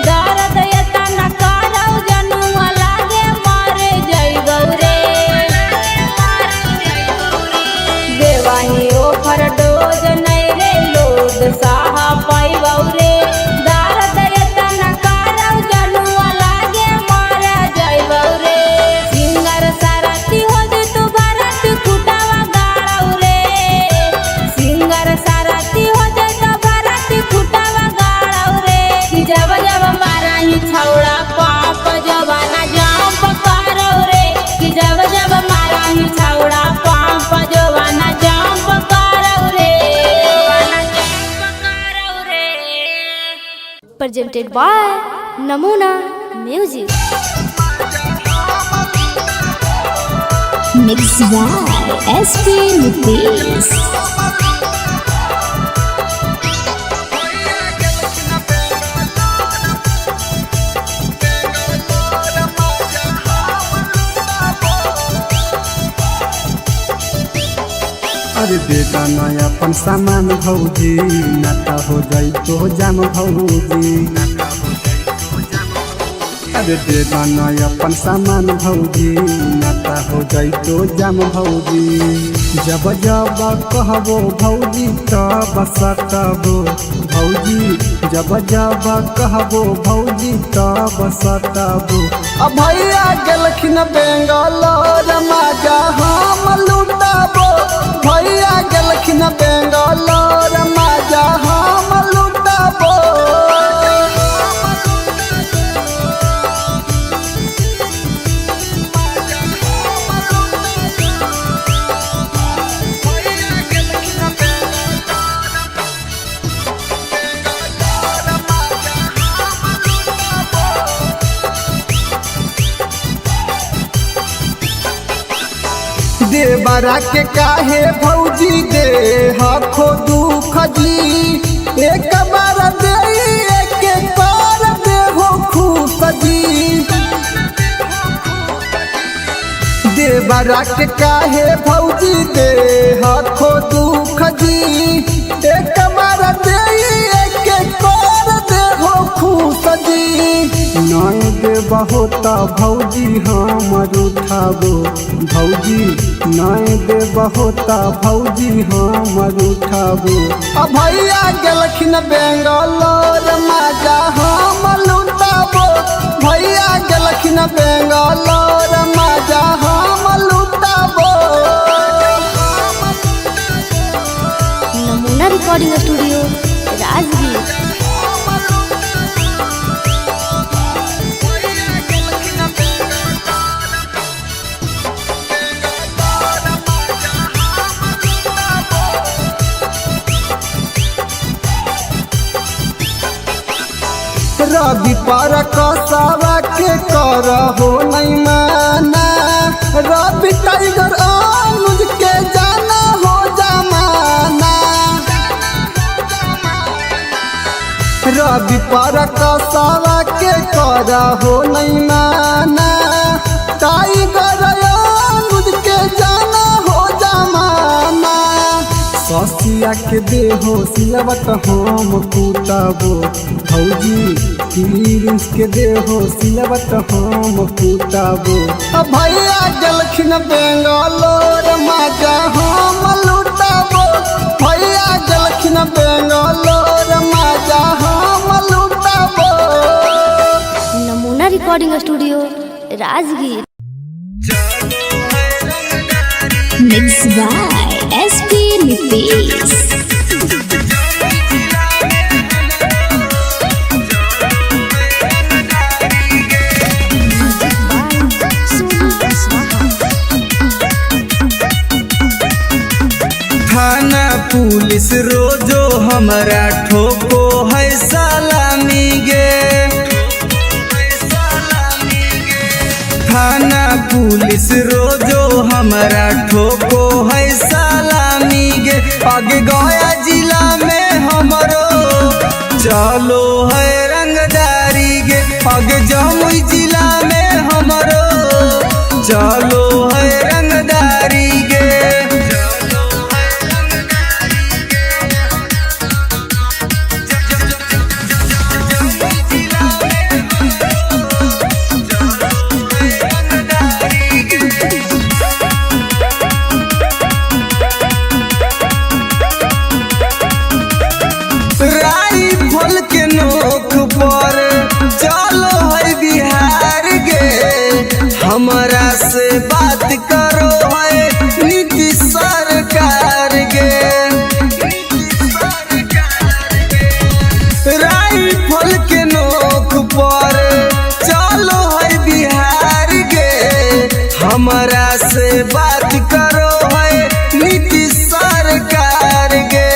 दर्द एतना करौ जनुआ लागे मरे जइबौ रे देवाही ओफर डोज नहीं रे लोद साह पैबौ रे दर्द एतना करौ जनुआ लागे मरे जइबौ रे सिंगर सारथी हो जे तू भारत कुटावा गाड़ौ रे सिंगर सारथी हो जे तो भारत कुटावा गाड़ौ रे कि जब जब मारा ही छौड़ा पंप जोबाना जंप करौ रे कि जब जब मारा ही छौड़ा पंप जोबाना जंप करौ रे presented by Namuna music. Mixed by SP Nitish. अरे बेटा नया अपन सामान भौजी नाता हो जाई तो जाम भौजी अरे बेटा नया अपन सामान भौजी नाता हो जाई तो जाम भौजी जब जब कहबो भौजी तब सतबो भौजी जब जब कहबो भौजी तब सतबो अब भैया गेलखिन बेंगलोर माजा हम लुटाबो भैया गेलखिन बेंगलोर माजा हम लुटाबो देवरा के काहे भौजी दे हखो दुख जी एक बार दे एक बार दे हो खुश जी देवरा के काहे भौजी दे हखो दुख जी एक बार दे एक बार दे हो खुश जी नय दे बहुत भौजी हमर उठाबो भौजी नय दे बहुत भौजी हमर उठाबो अब भैया गेलखिन बेंगलोर माजा हम लुटाबो भैया गेलखिन बेंगलोर माजा हम लुटाबो नमूना रिकॉर्डिंग स्टूडियो राजगीर। रवि पर कसावा के कर हो नहीं माना, रवि टाइगर अनुज के जाना हो जमाना, रवि पर कसावा के कर हो नहीं माना, टाइगर अनुज के जाना हो जमाना। ससिया के देहो सिलवट हम कुतबो भौजी, प्रिंस के देहो सिलवट हम कुतबो। भैया गलखिन बेंगलोर मजा हम लुटबो, भैया गलखिन बेंगलोर मजा हम लुटबो। नमूना recording studio Rajgir. Mixed by SP Nitish. थाना पुलिस रोजो हमारा ठोको है सलामी गे, थाना पुलिस रोजो हमारा ठोको है सलामी गे। आगे गया जिला में हमरो चलो है रंगदारी गे, आगे जमुई जिला में हमरो चलो है रंगदारी गे। राइफल के नोक पर चलो है बिहार गे, हमारा से बात करो है नीतीश सरकार गे। राइफल के नोक पर चलो है बिहार गे, हमारा से बात करो है नीतीश सरकार गे।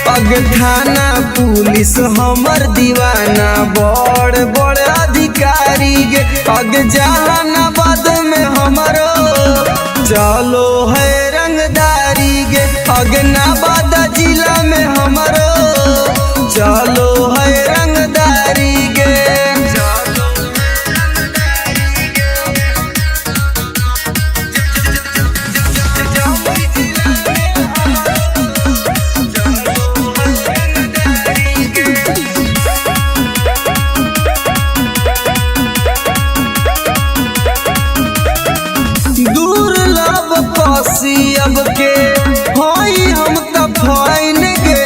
पग थाना पुलिस हमर दीवाना बड़ बड़ अधिकारी गे, पग जहानाबाद में हमरो चलो है रंगदारी गे, पग नवादा जिला में हमरो चलो है रंगदारी गे। दुर्लभ पसियब के होई हम त फाइन गे,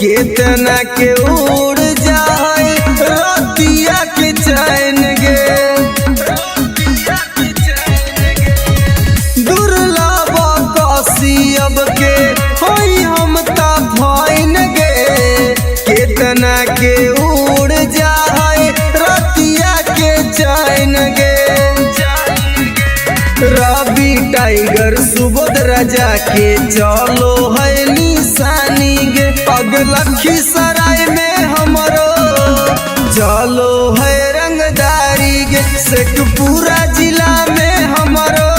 केतना के उड़ जाए रतिया के चैन गे। दुर्लभ पसियब के होई हम त फाइन गे, केतना के उड़ जाए रतिया के चैन गे। रवि टाइगर सुबोध राजा के चलो है निशानी गे, पग लखीसराय में हमरो चलो है रंगदारी गे, शेखपुरा जिला में हमरो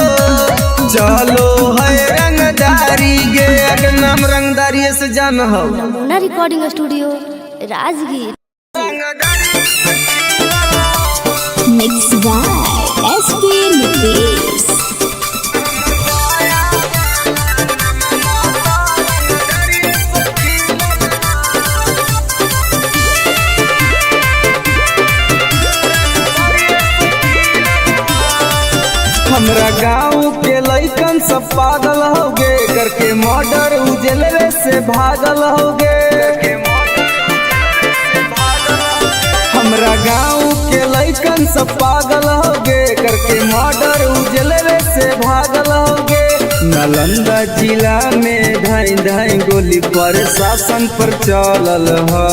चलो है रंगदारी गे। अगर नाम रंगदारी से जान हो। नमूना recording studio Rajgir. Mixed by SP Nitish. हमरा गाँव के लइकन सब पागल होगे, करके मर्डर उजलवे से भागल होगे। हमरा गाँव के लइकन सब पागल होगे, करके मर्डर उजलवे से भागल होगे। नालंदा जिला में धाई धाई गोली प्रशासन पर चलल हो,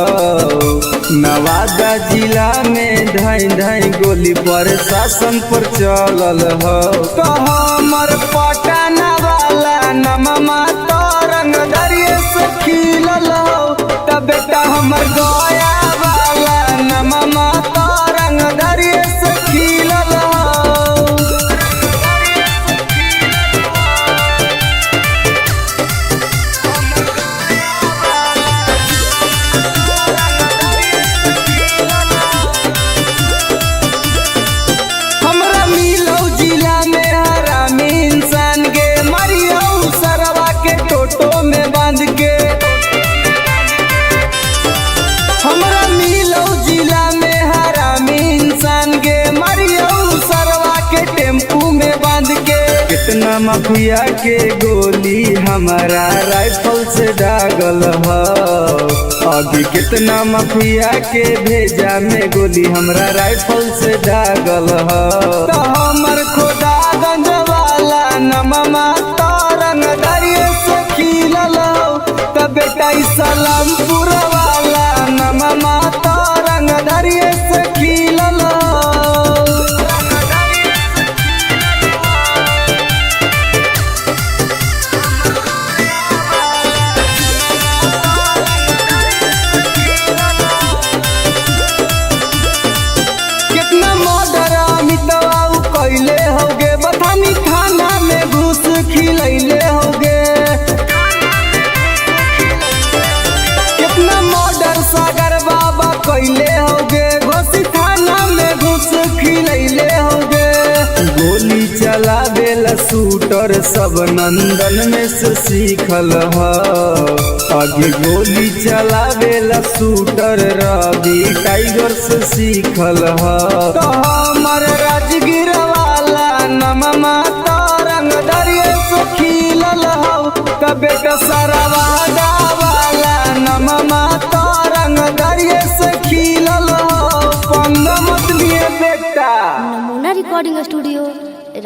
नवादा जिला में धाई धाई गोली प्रशासन पर चलल हो। तो हमर पटना वाला नममा तो रंग दरिये से खिलल हो, तब बेटा हमर गया वाला कितना माफिया के गोली हमारा राइफल से दागल ह। अभी कितना माफिया के भेजा में गोली हमरा राइफल से दागल ह। तो हमर खोदा गंज वाला नममा तरंग दरिये से खिलल त बेटा सलामपुर वाला नममा तरंग दरिये से खिलल। कितना मर्डर अमितवा कैले होगे बथानी थाना में घूस खिलैले होगे। कितना मर्डर सागर बाबा कैले होगे घोसी थाना में घूस खिलैले होगे। गोली चलावेला शूटर सब नंदन में से सीखल ह। आगे गोली चलावेला शूटर रवि टाइगर से सीखल ह। तो हमर राजगीर वाला नममा तरंग दरिये से खिलल हौ त बेटा सरवादा वाला नममा तरंग दरिये से खिलल हौ। पंग मत लिए बेटा। नमूना रिकॉर्डिंग स्टूडियो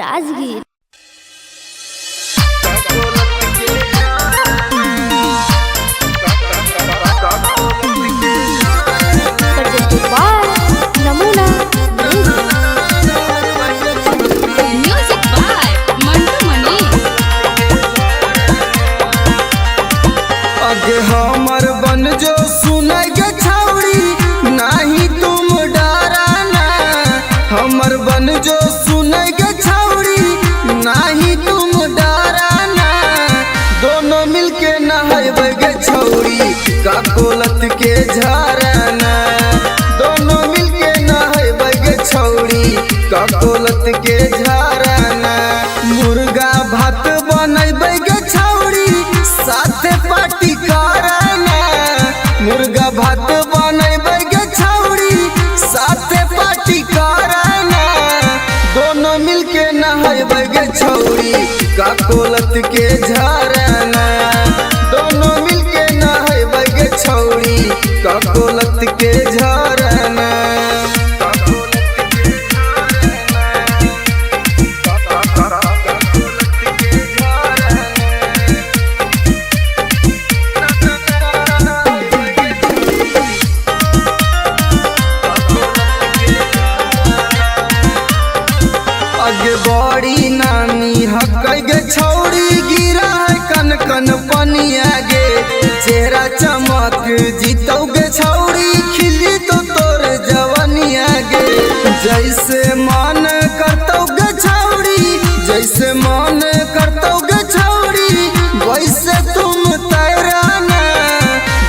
राजगीर। नमूना म्यूजिक बाय मंटू मनी। आगे हमर बन जो सुनाई गे छौड़ी नाही तुम डराना। हमर बन जो सुनाई गे छौड़ी नाही तुम डराना। दोनों मिलके नहाइबे गे छौड़ी का कोलत के झरना। दोनों मिलके नहाइबे गे छौड़ी का कोलत के झरना। मुर्गा भात बनैबे गे छौड़ी साथे पार्टी करना। मुर्गा भात बनैबे गे छौड़ी साथे पार्टी करना। दोनों मिलके नहाइबे गे छौड़ी का कोलत के झरना। दोनों मिलके नहाइबे गे छौड़ी का कोलत के झरना। आगे बड़ी नामी हकै गे छौड़ी गिरा है कन कन पनिया गे। चेहरा चमक जीतौ गे छौड़ी खिली तो तोर जवनिया गे। जैसे मन करतौ गे छौड़ी जैसे मन करतौ गे छौड़ी वैसे तुम तैराना।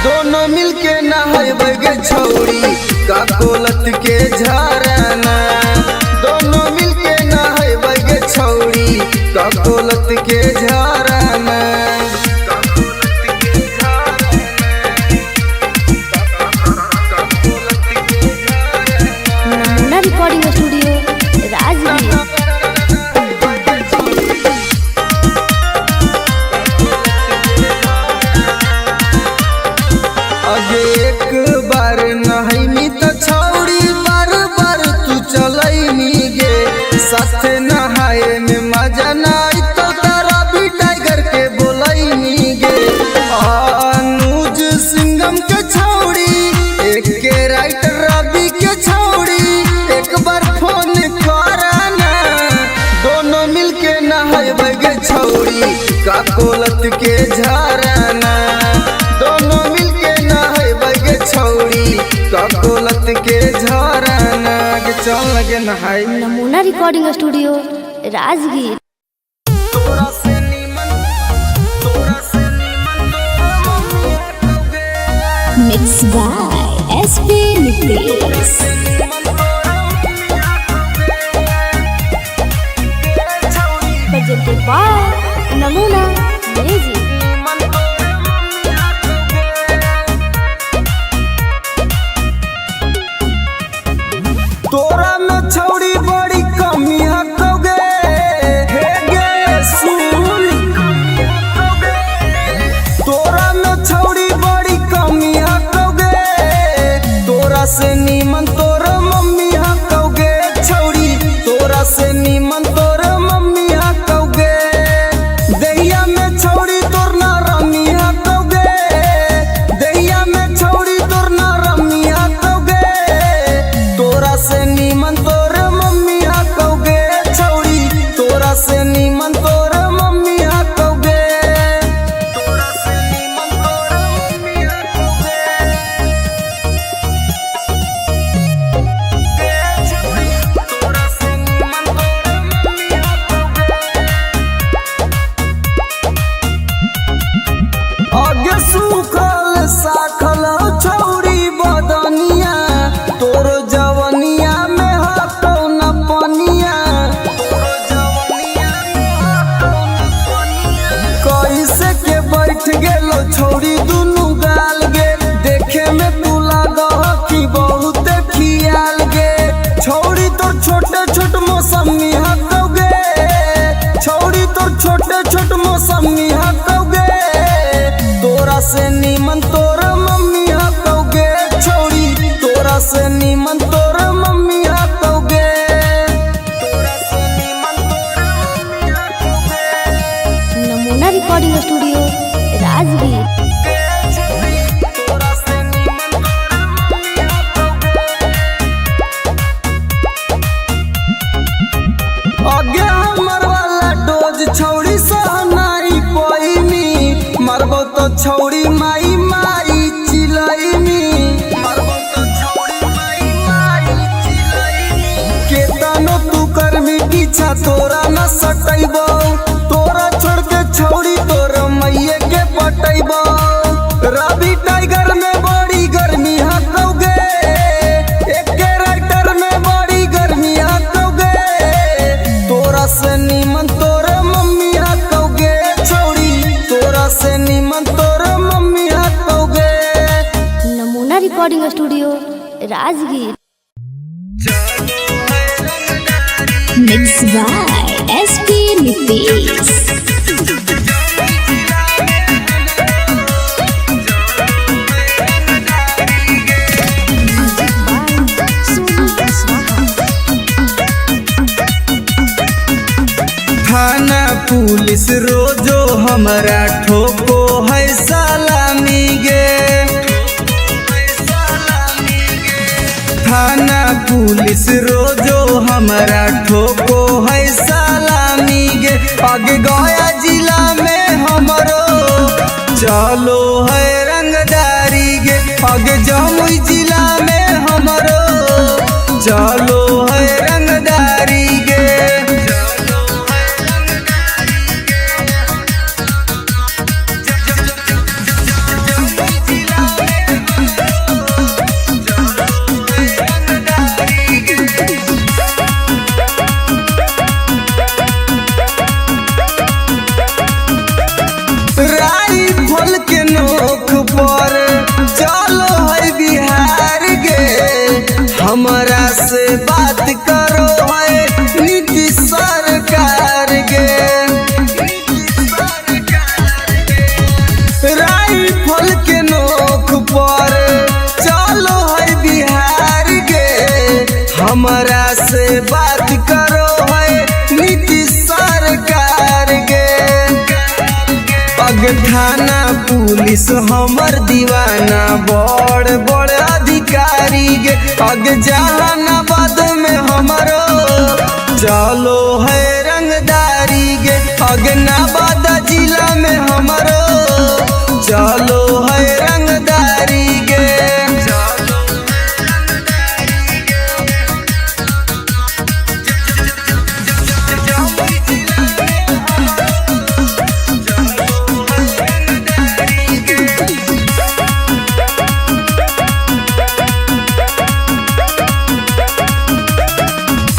दोनों मिलके नहाइबे गे छौड़ी का कोलत के झरना। दोनों मिलके नहाइबे गे छौड़ी का कोलत के झरना। नमूना रिकॉर्डिंग स्टूडियो राजगीर। आगे एक बार नहाइमी तो छौड़ी बार बार तू चलैमी गे। साथे नहाए में मजा नाई तो तारा भी टाइगर के बोलैमी गे। अनुज सिंघम के छौड़ी एक के राइटर रवि के छौड़ी एक बार फोन कराना। दोनों मिलके नहाइबे गे छौड़ी का कोलत के झरना। दोनों मिलके नहाइबे गे छौड़ी का कोलत के झरना। के चल लगे नहाई। Namuna recording studio Rajgir. Mix by SP Nitesh. Namuna music. तोरा में छौड़ी बड़ी कमी हकोगे। हे गे से के बैठ गेलो छौरी दुनु गाल गे देखे में तू लागो कि बहुत खियाल गे छौरी तोर छोटे छोट मौसमी हकौगे छौरी तोर छोटे छोट मौसमी हकौगे तोरा से नीमन तोर मम्मी हकौगे छौरी तोरा से नीमन तोर मम्मी हकौगे तोरा से नीमन तोर मम्मी हकौगे नमूना रिकॉर्डिंग स्टूडियो राजगीर। आगे हमर वाला डोज छौरी सहनाई पैनी मरबो तो छौरी माई माई चिलैनी मरबो तो छौरी माई माई चिलैनी केतनो तू करमी पीछा तोरा न सटैबो तोरा छोड़ के छौरी तोर मैये के पटैबो रवि टाइगर में बड़ी गर्मी हकौगे एके राइटर में बड़ी गर्मी हकौगे तोरा से नीमन तोर मम्मी हकौगे छौरी तोरा से नीमन तोर मम्मी हकौगे Namuna recording studio Rajgir. Mixed by SP Nitish. थाना पुलिस रोजो हमारा ठोको है सलामी गे थाना पुलिस रोजो हमारा ठोको है सलामी गे आगे गया जिला में हमरो चलो है रंगदारी गे आगे जमुई जिला में हमरो चलो है रंगदारी गे राइफल के नोक पर चलो है बिहार गे हमारा से बात करो है नीतीश सरकार गे राइफल के नोक पर चलो है बिहार गे हमारा से बात करो है नीतीश सरकार गे अग थाना पुलिस हमर दीवाना बड़ बड़ अधिकारी गे अग जहानाबाद में हमरो चलो है रंगदारी गे अग नवादा जिला में हमरो चलो है रंगदारी गे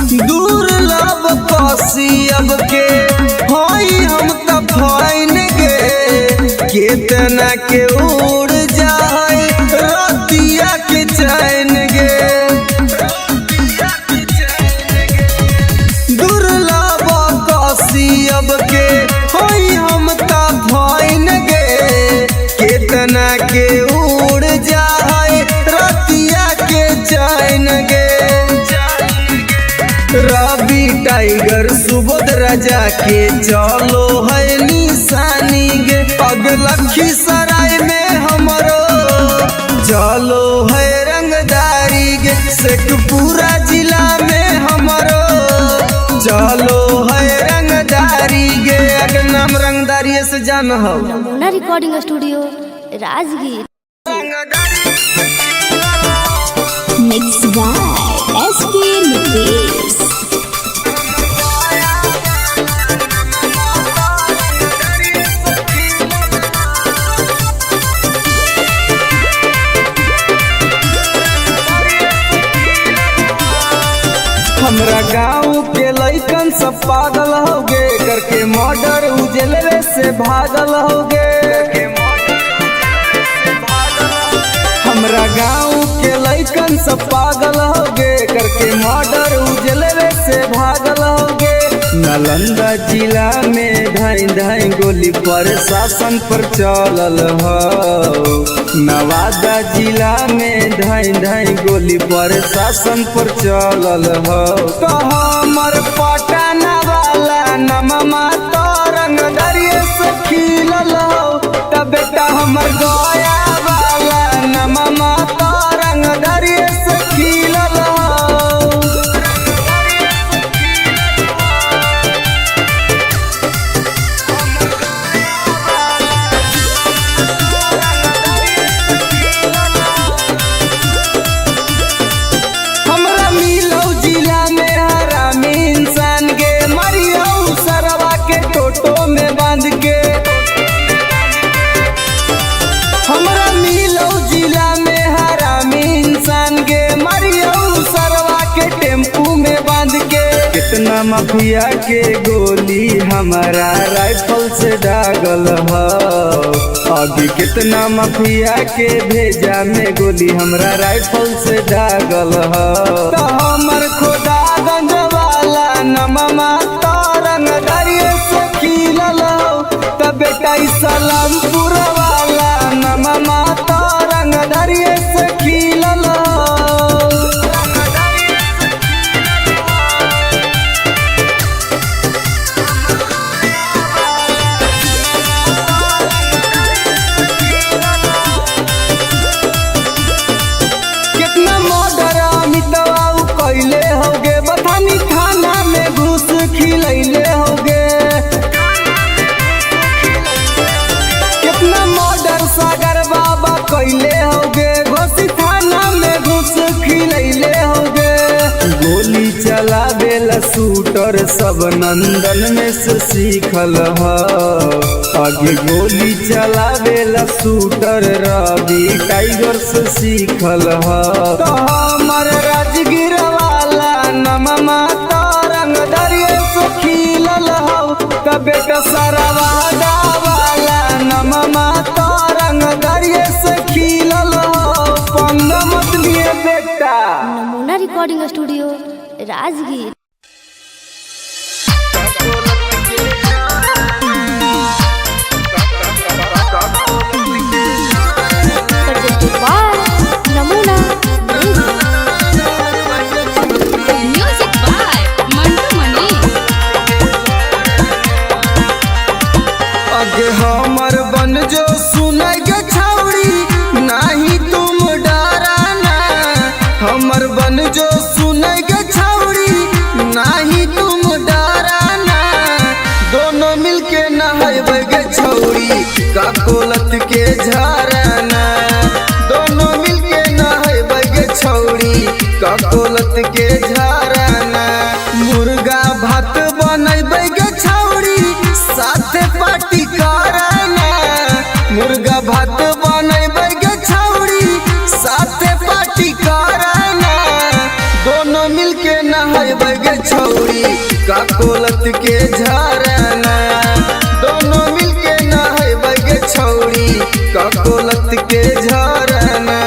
दुर्लभ कसियब के होई हम त फाइन गे केतना के उड़ जाए रतिया के चैन गे दुर्लभ कसियब के होई हम त फाइन गे केतना के उड़ जाए रतिया के चैन गे रवि टाइगर सुबोध राजा के चलो है निशानी गे अग लखीसराय में हमरो चलो है रंगदारी गे शेखपुरा जिला में हमरो चलो है रंगदारी गे अगर नाम रंगदारी से जान हो नमूना recording studio Rajgir. Mixed by SP Nitish. हमरा गाँव के लइकन सब पागल हो गे करके मर्डर उजलवे से से भागल होगे। हमरा गाँव के लइकन सब पागल होगे, करके मर्डर उजलवे से भागल होगे। नालंदा जिला में धाई धाई गोली प्रशासन पर चलल हो। नवादा जिला में धाई धाई गोली प्रशासन पर चलल हो। तो हमर पटना वाला नममा तो रंग दरिये से खिलल हो। तब बेटा हमर गया वाला नममा तो रंग दरिये से खिलल हो। हमरा मिलौ जिला में हरामी इंसान गे, मरियौ सरवा के टोटो में बांध के। हमरा मिलौ जिला में हरामी इंसान गे, मरियौ सरवा के टेम्पू में बांध के। कितना माफिया के गोली हमारा राइफल से दागल हो। अभी कितना माफिया के भेजा में गोली हमरा राइफल से दागल हो। तो हमर खुदागंज वाला नममा तो रंग दरिये से खिलल हो। तो बेटा सलामपुर वाला नममा तो रंग दरिये से खिलल हो। कितना मर्डर अमितवा कैले होगे, बथानी थाना में घूस खिलैले होगे। कितना मर्डर सागर बाबा कैले होगे, घोसी थाना में घूस खिलैले होगे। गोली चलावेला शूटर सब नंदन में से सीखल हो। आगे गोली चलावेला शूटर रवि टाइगर से सीखल हो। तो हमर राजगीर वाला नममा तो रंग दरिये से खिलल हो। तो बेटा सरवादा वाला नममा तो रंग दरिये से खिलल हो। पंग मत लिए बेटा। नमूना रिकॉर्डिंग स्टूडियो राजगीर। नमूना म्यूजिक बाय मंटू मनी। आगे हमर बन जो सुनाई गे छौड़ी, नाही तुम डराना। हमर बन जो सुनाई गे छौड़ी, नाही तुम डराना। दोनों मिलके नहाइबे गे छौड़ी, का कोलत के झरना। दोनों मिलके नहाइबे गे छौड़ी, का कोलत के झरना। मुर्गा भात बनैबे गे छौड़ी, साथे पार्टी करना। मुर्गा भात बनैबे गे छौड़ी, साथे पार्टी करना। दोनों मिलके नहाइबे गे छौड़ी, का कोलत के झरना। दोनों मिलके नहाइबे गे छौड़ी, का कोलत के झरना।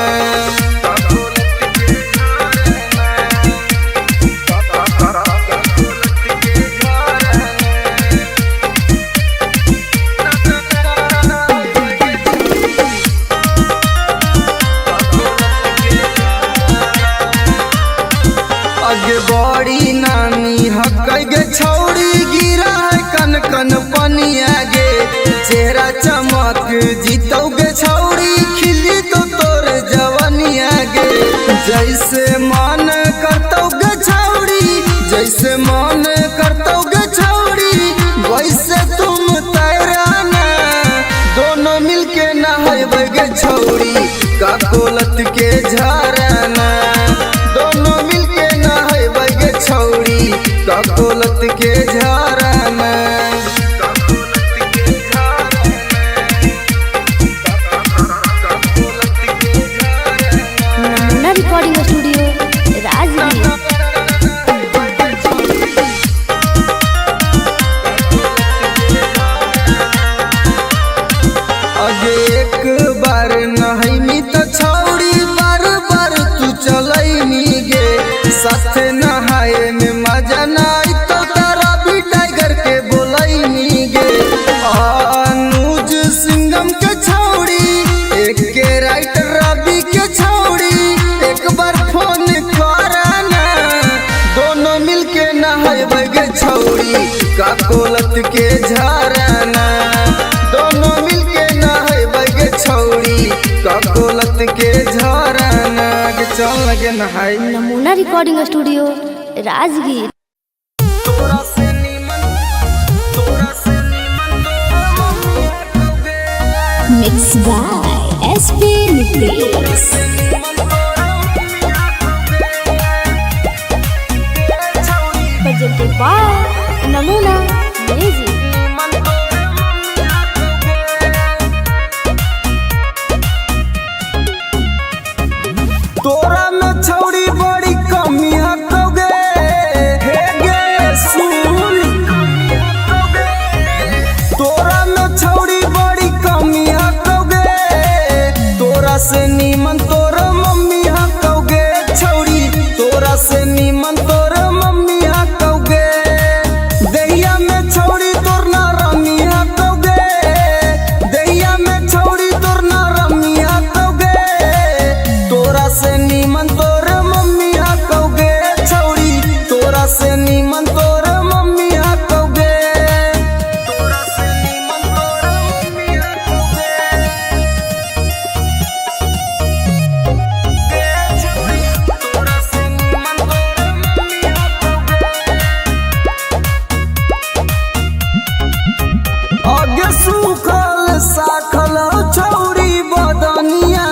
आगे बड़ी नानी हकै गे छौड़ी, गिरा है कन कन पनिया गे। चेहरा चमक जीतौ गे छौड़ी, खिली तो तोर जवनिया गे। जैसे मन करतौ गे छौड़ी, जैसे मन करतौ गे छौड़ी, वैसे तुम तैराना। दोनों मिलके नहाइबे गे छौड़ी, का कोलत के झरना। दोनों मिलके नहाइबे गे छौड़ी, का कोलत के झरना। नमूना रिकॉर्डिंग स्टूडियो राजगीर। संगम के छौड़ी एक के राइटर रवि के छौड़ी एक बार फोन कराना दोनों मिलके नहाए गे छौड़ी का कोलत के झराना दोनों मिलके नहाए गे छौड़ी का कोलत के झराना के चल लगे नहाए। नमूना recording studio Rajgir. Mixed by SP Nitish. presented by Namuna music. तोरा में छौड़ी बड़ी कमी हकोगे हे गे सुन तोरा में छौड़ी बड़ी कमी हकोगे तोरा से नीमन तोर मम्मी हकोगे छौड़ी तोरा से नीमन तोर मम्मी हकोगे दहिया में छौड़ी तोर ना रमी हकोगे दहिया में छौड़ी तोर ना रमी हकोगे तोरा से नीमन तोर मम्मी हकोगे छौड़ी तोरा से नीमन तोर मम्मी हकोगे तोरा से नीमन तोर मम्मी हकोगे तोरा से नीमन तोर मम्मी हकोगे आगे सूखल साखल छौड़ी बदनिया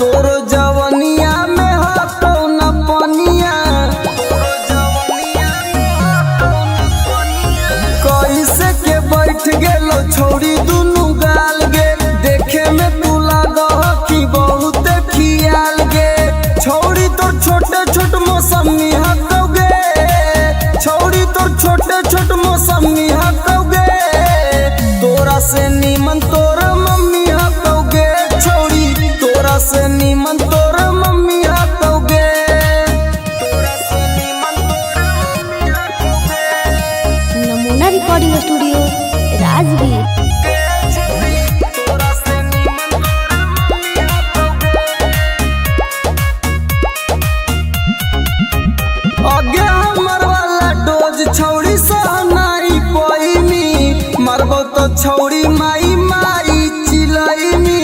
तोर जवनिया में हटौ न पनिया कैसे के बैठ गेलो छौड़ी दुनु गाल गे देखे में तू लागह कि बहुत खियाल गे छौड़ी तोर छोटे छोट मौसमी हकोगे छौड़ी तोर छोटे छोट मौसमी हकोगे तोरा से नीमन तोर मम्मी हकोगे छौड़ी तोरा से नीमन तोर मम्मी हकोगे तोरा से नीमन तोर मम्मी हकोगे नमूना रिकॉर्डिंग स्टूडियो राजगीर। तोरा से नीमन तोर मम्मी हकोगे आगे हमर वाला डोज छौड़ी सहनाई पैनी मरबो तो छौड़ी माई माई चिलैनी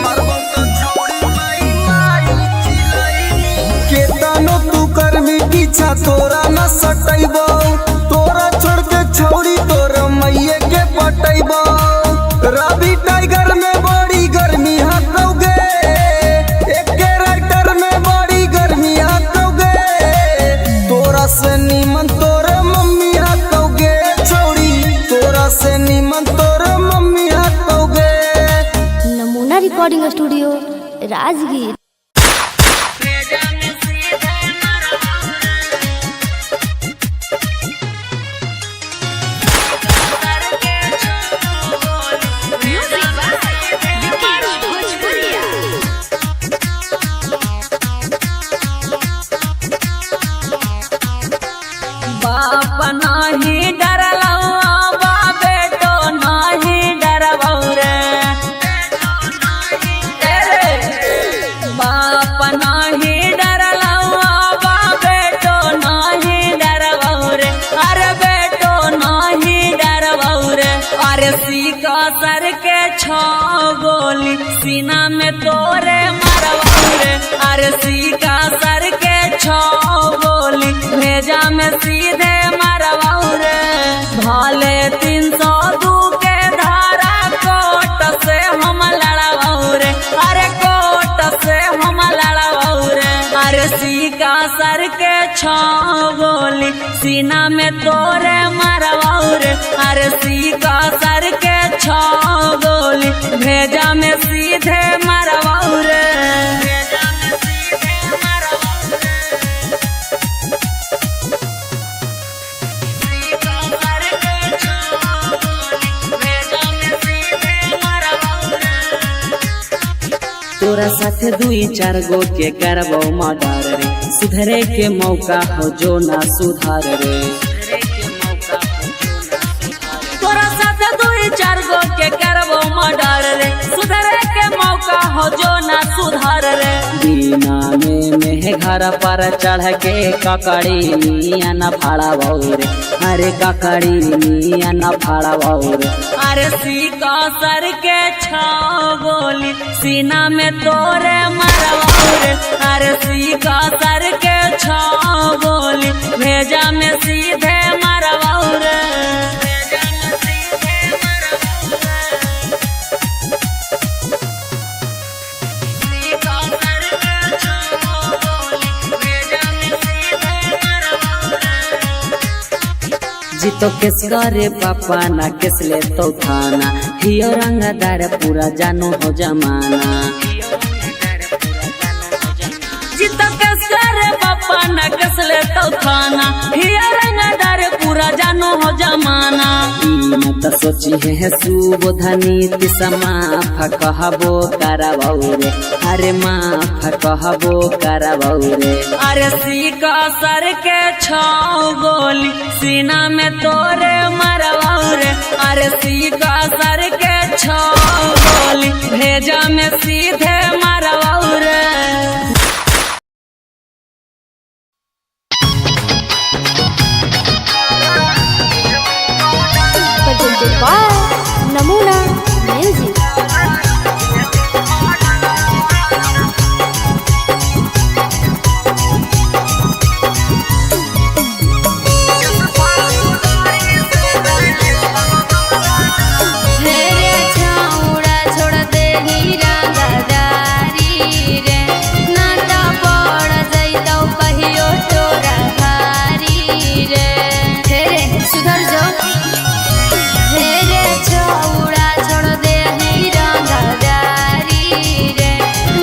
मरबो तो छौड़ी माई माई चिलैनी केतनो तू करमी पीछा तोरा न सटैबो तोरा छोड़ के छौड़ी तोर मैये के पटैबो रवि टाइगर में बड़ी गर्मी हकोगे एक के राइटर में बड़ी गर्मी हकोगे तोरा से नीमन तोर मम्मी हकोगे छौड़ी तोरा से नीमन तोर मम्मी हकोगे। नमूना रिकॉर्डिंग स्टूडियो राजगीर। बाप नाही डरलौआ बा बेटो नाही डरबौ रे बाप नाही डरलौआ बा बेटो नाही डरबौ रे अरे बेटो नाही डरबौ रे अरे सीका सर के छो गोली सीना में तोरे मरबौ रे अरे सीका सर के छो गोली भेजा में सीधे मरबौ रे भाले 302 के धारा कोट से हम लड़बौ रे अरे कोट से हम लड़बौ रे अरे सीका सर के छो गोली सीना में तोरे मरबौ रे अरे सीका सर के छो गोली भेजा में सीधे मरबौ रे तोरा साथे 2-4 गो के करबो मर्डर रे सुधरे के मौका हो जो ना सुधार रे तोरा साथे 2-4 गो के करबो मर्डर रे घर पर चढ़ के ककड़ी मिया न फाड़ा रे, अरे ककड़ी मिया न फाड़ा रे। अरे सीका सर के छाव गोली सीना में तोरे मरवाऊरे, अरे सीका सर के छाव गोली भेजा में सीधे मरवाऊरे। जीतो किस करे पापा ना किस ले तो थाना, हियो रंगदार पूरा जानो हो जमाना। जीतो किस करे पापा ना किस ले तो थाना, हियो रंगदार पूरा जानो हो जमाना। मत सोची है सुबोधनी माफ कहबो करबौरे, अरे माफ कहबो करबौरे। अरे सीका सर के छाव गोली सीना में तोरे मरवाऊरे, अरे सीका सर के छाव गोली भेजा में सीधे मरवाऊरे। presented by Namuna Music. रे छौड़ा छोड़ दे हीरा गदारी रे, नाटा पड़ जइतौ कहियो तोरा भारी रे। रे सुधर जो, रे छौड़ा छोड़ दे हीरा गदारी रे,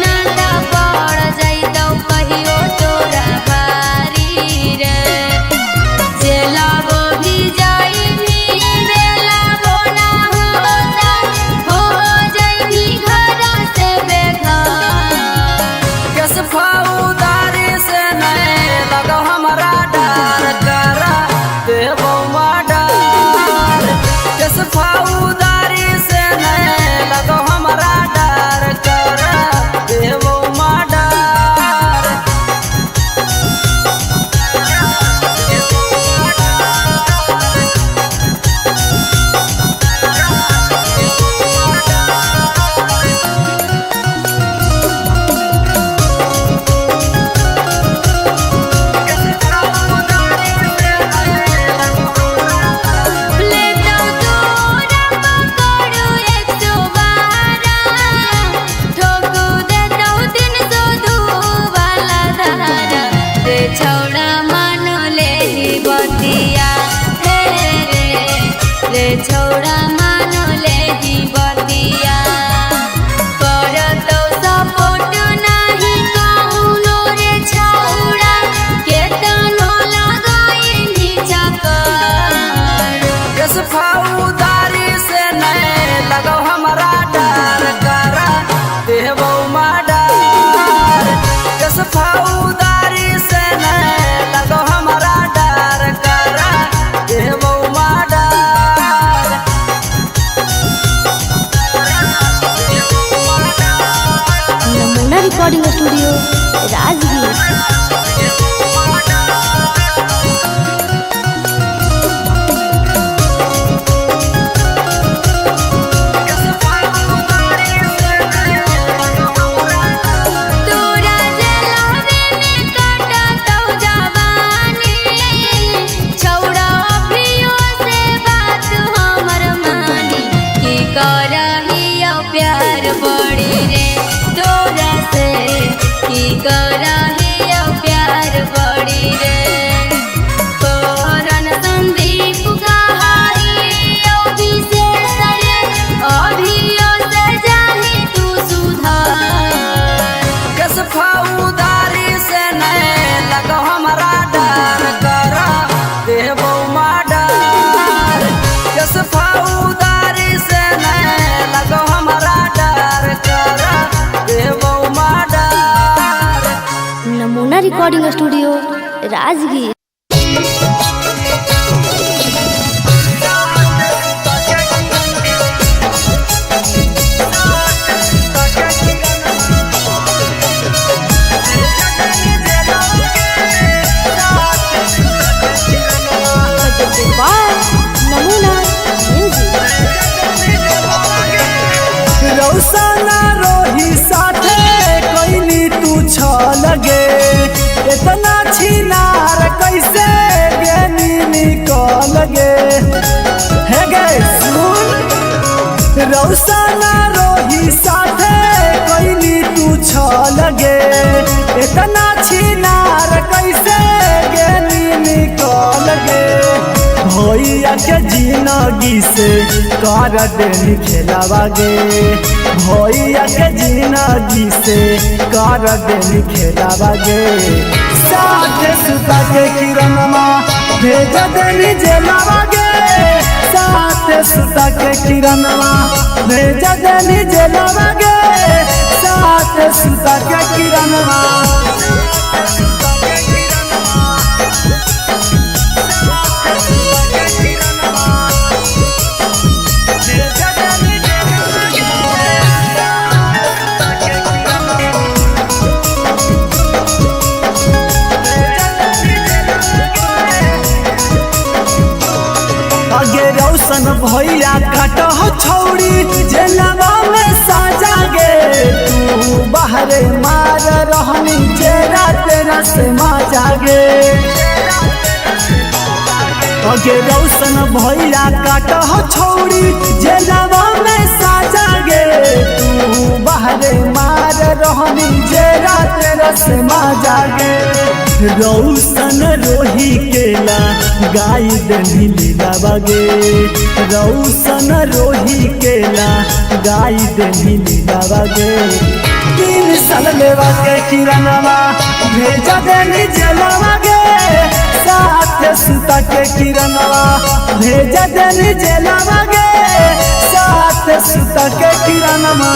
नाटा पड़ जइतौ कहियो तोरा भारी रे। जेला वो भी जाई भी बेला बोना होता, हो जाई घर से बेघर। किस फौदारी से नहीं लगो हमारा डर करा देवो मर्डर। किस फौदारी से नहीं लगो हमारा डर करा देवो मर्डर। लेतौ तोरा पकड़ू 112, ठोकू देतौ 302 वाला धारा। रे छौड़ा मान लेही बतिया, रे छौड़ा मान लेही बतिया। करतौ सपोर्ट नाही कौनो रे छौड़ा, केतनो लगाई चक्कर। किस फौदारी से नहीं लगो हमारा डर करा देवो मर्डर। किस फौदारी से नहीं लगो हमारा डर करा देवो मर्डर। नमूना रिकॉर्डिंग स्टूडियो राजगीर। तोरा जेलवे में काटतौ जवानी, छौड़ा अभियो से बात हमर मानी। की करहियो प्यार बड़ी रे तोरा से, की करहियो प्यार बड़ी रे। करन संदीप कहाइयो विशेष रे, अभियो से जाही तू सुधार। किस फौदारी से नहीं लगो हमारा डर करा देवो मर्डर। किस फौदारी से नहीं लगो हमारा डर करा देवो मर्डर। नमूना रिकॉर्डिंग स्टूडियो राजगीर। रे भैया के जिंदगी से कर देनी खेलावा गे भैया के जिंदगी से कर देनी खेलावा गे साथे सुता के किरणवा भेज देनी जेलावा गे साथे सुता के किरणवा भेज देनी जेलावा गे साथे सुता के किरणवा आगे रौशन भैया काट हो छौड़ी जेलवा में साजा गे तू बाहरे मार रहनी जेरा तेरा से माजा गे आगे रौशन भैया काट हो छौड़ी जेलवा में साजा गे तू बाहरे मार रहनी जेरा तेरा से माजा गे रौशन रोही केला गाय दही लीलावा गे रौशन रोही केला गाय दही लीलावा गे 3 साल लेवा के किरणवा भेजा देनी जेलवा गे साथे सुता के किरणवा भेजा देनी जेलवा गे साथे सुता के किरणवा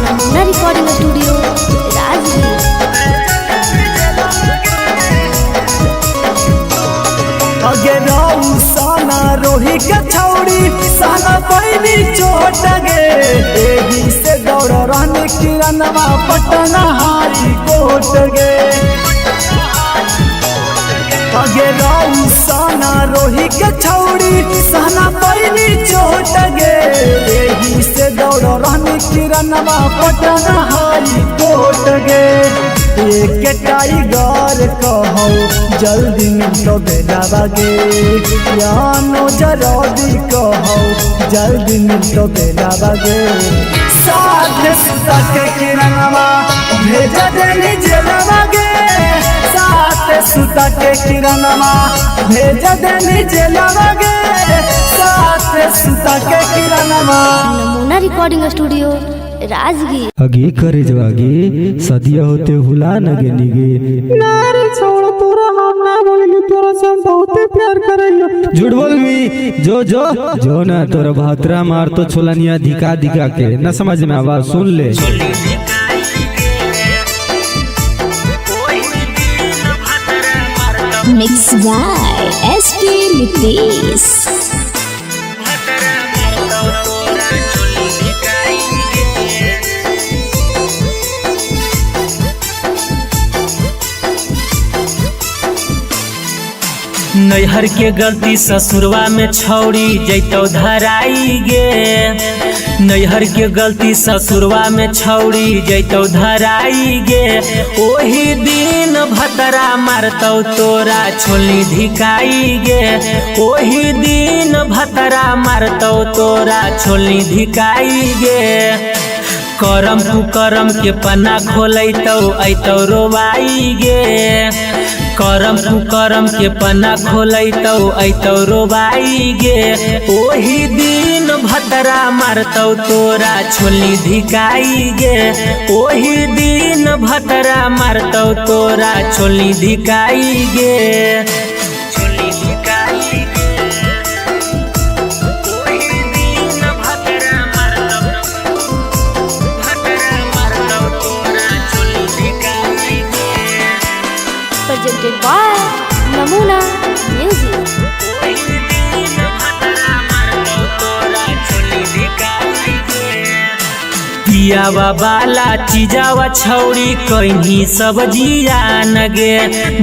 नमूना रिकॉर्डिंग स्टूडियो राजगीर। अगे रौशन रोही के छौड़ी साला पैनी चोट गे एही से दौड़ रहने किरणवा पटना हाई कोट गे अगे रौशन रोही के छौड़ी साला पैनी चोट गे एही से दौड़ रहने किरणवा पटना हाई कोट गे एक टाइगर कहो जल्दी मिलो बेलावा गे यानो जल्दी कहो जल्दी मिलो बेलावा गे साथे सुता के किरणवा भेज देनी जेलवा गे साथे सुता के किरणवा भेज देनी जेलवा गे साथे सुता के किरणवा नमूना रिकॉर्डिंग स्टूडियो राजगीर। अगे करे जवागे सदिया होते हुला न गे निगे नारे छोड़ तोरा हम ना बोलेंगे तोरा से हम बहुत प्यार करेंगे। झूठ बोल भी जो ना तोरा भातरा मार तो छोलनिया दिखा दिखा के न समझ में आवाज सुन ले मिक्स बाय एसपी नितेश। नैहर के गलती ससुरवा में छौड़ी जैतो धराई गे नैहर के गलती ससुरवा में छौड़ी जैतो धराई गे ओही दिन भतरा मारतौ तोरा छोली धिकाई गे ओही दिन भतरा मारतौ तोरा छोली धिकाई गे करम कुकरम के पन्ना खोलैतौ ऐतौ रोवाई गे करम कुकरम के पन्ना खोलैतौ ऐतौ रोवाई गे ओही दिन भतरा मारतौ तोरा छोली धिकाई गे ओही दिन भतरा मारतौ तोरा छोली धिकाई गे छोली धिकाई presented by नमूना म्यूजिक। पियावा बाला चीजावा छौड़ी कहीं सब्जिया नगे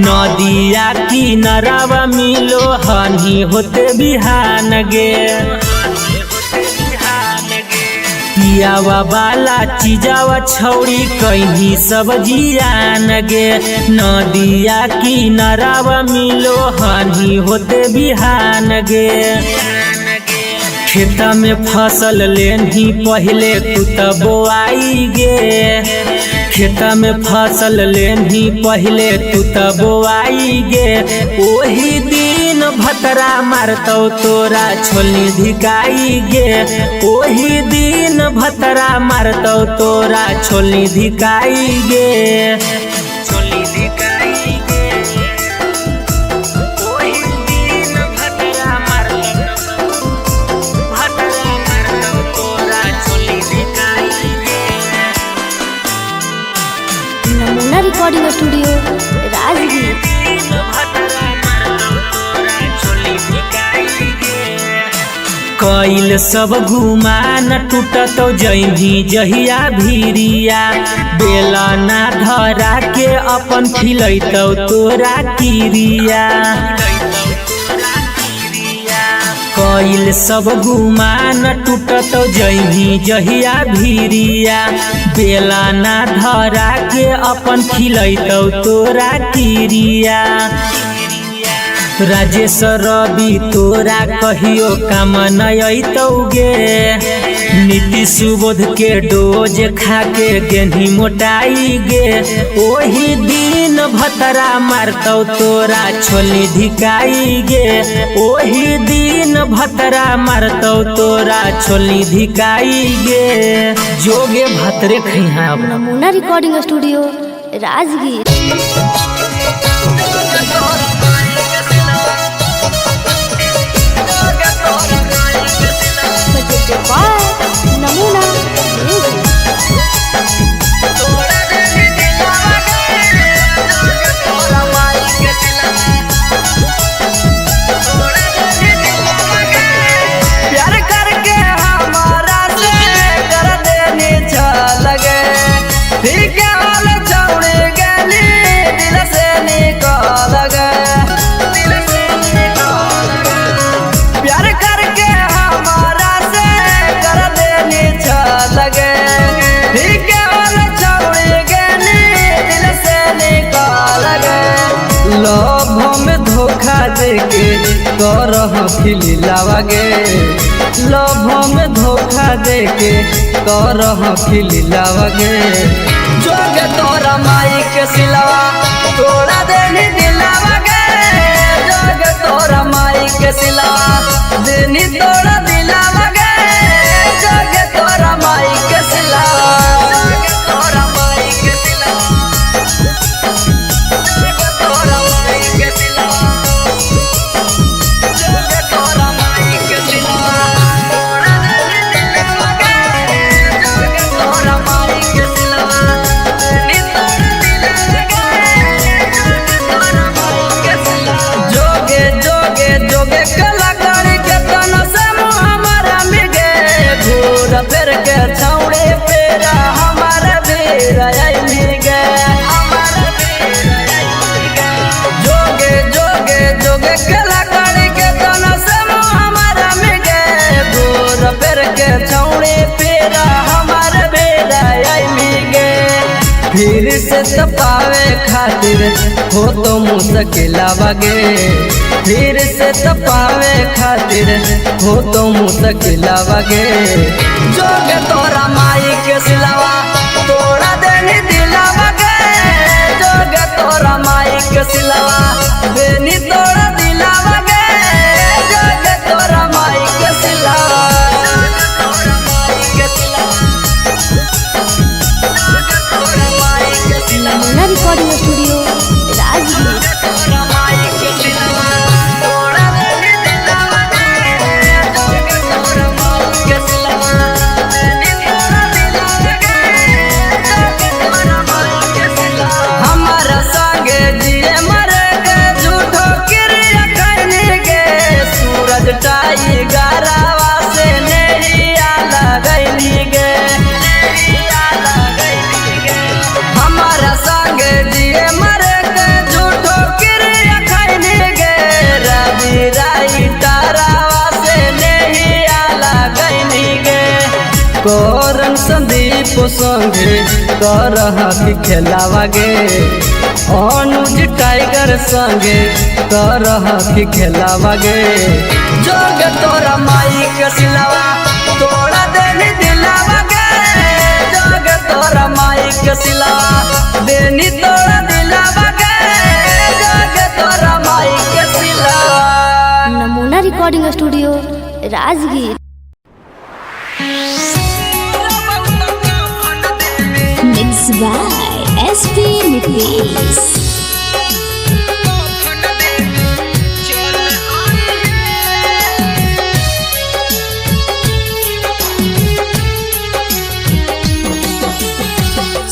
नदिया किनारावा मिलो हनी होते बिहान गे पियावा बाला चीजावा छौड़ी कहीं सब्जिया नगे नदिया किनारावा मिलो हनी होते बिहान गे खेता में फसल लेनी पहले तू त बोआई गे खेता में फसल लेनी पहले तू त बोआई गे ओही दिन भतरा मारतौ तोरा छोलनी धिकाई गे ओही दिन भतरा मारतौ तोरा छोलनी धिकाई गे छोलनी धिकाई गे ओही दिन भतरा मारतौ तोरा छोलनी धिकाई गे। नमूना रिकॉर्डिंग स्टूडियो राजगीर। कइल सब गुमान टूटत जही जहिया भीरिया बेला ना धरा के अपन खिलैतौ तोरा किरिया कइल सब गुमान टूटत जही जहिया भीरिया बेला ना धरा के अपन खिलैतौ तोरा किरिया राजेश रवि तोरा कहियो काम नयतौ गे नीति सुबोध के डोज खा के गेंधी मोटाई गे ओही दिन भतरा मारतौ तोरा छोलनी धिकाई गे ओही दिन भतरा मारतौ तोरा छोलनी धिकाई गे जोगे भतरे खैहा। नमूना रिकॉर्डिंग स्टूडियो राजगीर। नमूना प्यार करके हमारा से कर देने लगे ठीक है वाले छौड़े गली दिल से निकल गए प्यार करके हमारा से कर देने लगे ठीक है वाले छौड़े गली दिल से निकल गए लोभ में धोखा देके करह खिलावा गे लोभ में धोखा देके करह खिलावा गे जोगे तोरा माई के सिलावा तोड़ा देनी दिलावा गे जोगे तोरा माई के सिलावा देनी तोड़ा दिलावा गे जोगे तोरा माई के सिलावा जोगे तोरा माई के सिलावा जोगे तोरा माई के सिलावा जोगे जोगे जोगे कलाकारी के तना से हमारा मिगे घूर फिर के छौड़े पेरा हमारा भीड़ आई मिगे जोगे जोगे जोगे कलाकारी के तना से हमारा मिगे घूर फिर के छौड़े पेरा हमारा भीड़ आई मिगे फिर से तपावे खातिर हो तो मुश्किला बगे फिर से तपावे खातिर हो तो मुश्किला बगे जोगे तोरा माई के सिलावा तोड़ा देनी दिलावा गे जोगे तोरा माई के सिलावा देनी तोड़ा दिलावा गे जोगे तोरा माई के सिलावा तोरा माई के सिलावा नमूना रिकॉर्डिंग स्टूडियो राजगीर। हमारा संगे जिए मरे के झूठो क्रिया करने के सूरज टाई गरावा से नेहिया लगैली गे हमारा संगे जिए मरे संगे करह की खेलावा गे अनुज टाइगर संगे करह की खेलावा गे जोग तोरा माई के सिलावा तोड़ा देनी दिलावा गे जोग तोरा माई के सिलावा देनी तोड़ा दिलावा गे जोग तोरा माई के सिलावा। नमूना recording studio Rajgir. Mixed by SP Nitish.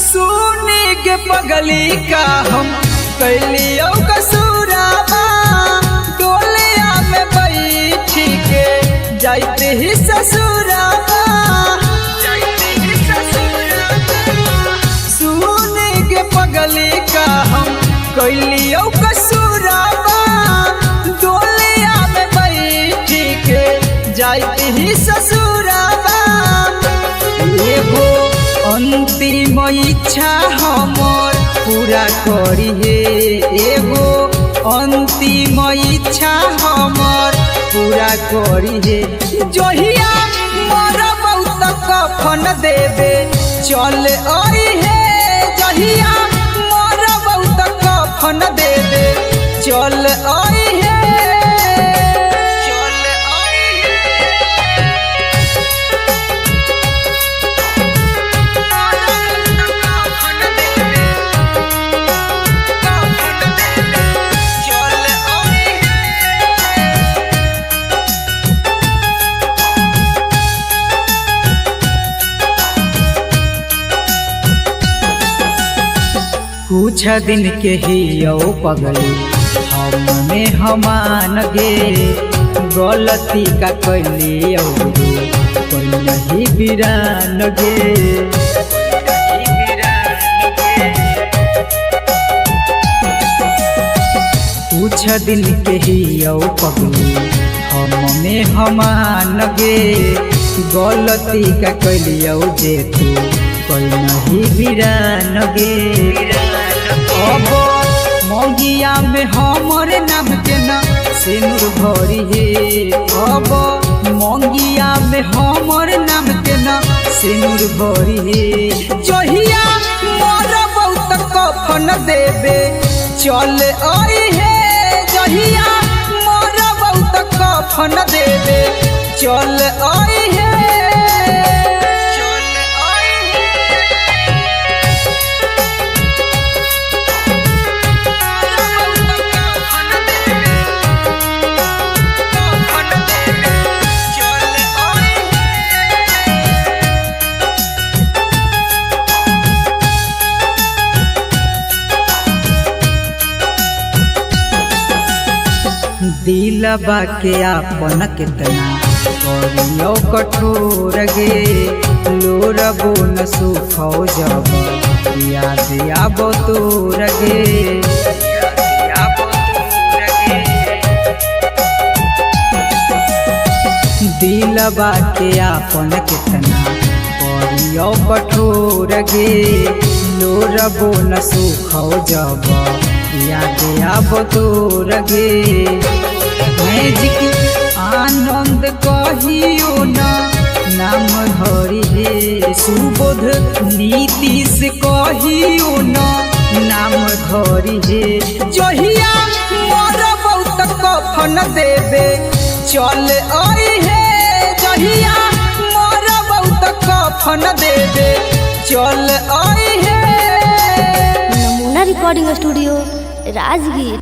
सुनी के पगली का हम कैलियो कसूराबा डोलिया में बैठी के जाते ही ससुराबा सुनी के पगली का हम कैलियो कसूराबा डोलिया में बैठी के जाते ही ससुराबा एगो अंतिम इच्छा हमर पूरा करी हे एगो अंतिम इच्छा हमर पूरा करी हे जहिया मोर बहुत कफन देवे चल आई हे जहिया मोर बहुत कफन देवे चल आई हे कुछ दिन के ही यो पगली हमने हमान गे गलती का कैली कोई नहीं बिरान गे कुछ दिन के ही यो पगली हमने हमान गे गलती का कैली जे तू कोई नहीं बिरान गे अब मौगिया में हमर नाम के ना सिनुर भरी हे अब मौगिया में हमर नाम के ना सिनुर भरी हे जहिया मोर बहुत कफन देवे चल आई हे जहिया मोर बहुत कफन देवे चल आई हे दिलबा के आपन कितना करियो कठोर गे लोरबो न सुखो जब याद आबो तोर गे दिलबा के आपन कितना करियो कठोर गे लोरबो न सुखो जब याद आबो तोर गे मैजिक आनंद कहियो ना नाम धरी हे सुबोध नीतीश कहियो ना नाम धरी हे जहिया मोर बहुत कफन देवे चल आई हे जहिया मोर बहुत कफन देवे चल आई हे। नमूना रिकॉर्डिंग स्टूडियो राजगीर।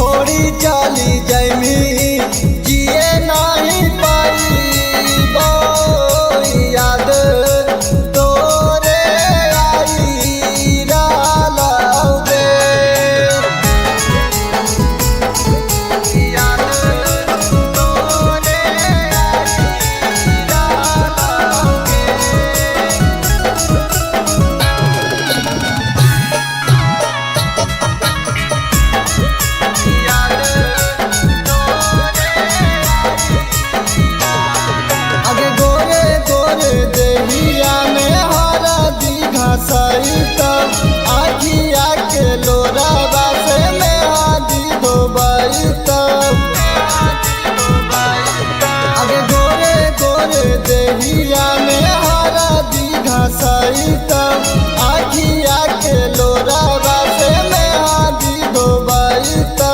छोड़ी चली जैमी जिए नहीं पाई याद तोरे आई लागे याद तोरे आई लागे आगे गोरे गोरे देहिया में हरा दीघा सहिता आखिया के लोरा बासे में आदि धोबाइता आगे गोरे गोरे देहिया में हरा दीघा सहिता आखिया के लोरा बासे में आदि धोबाइता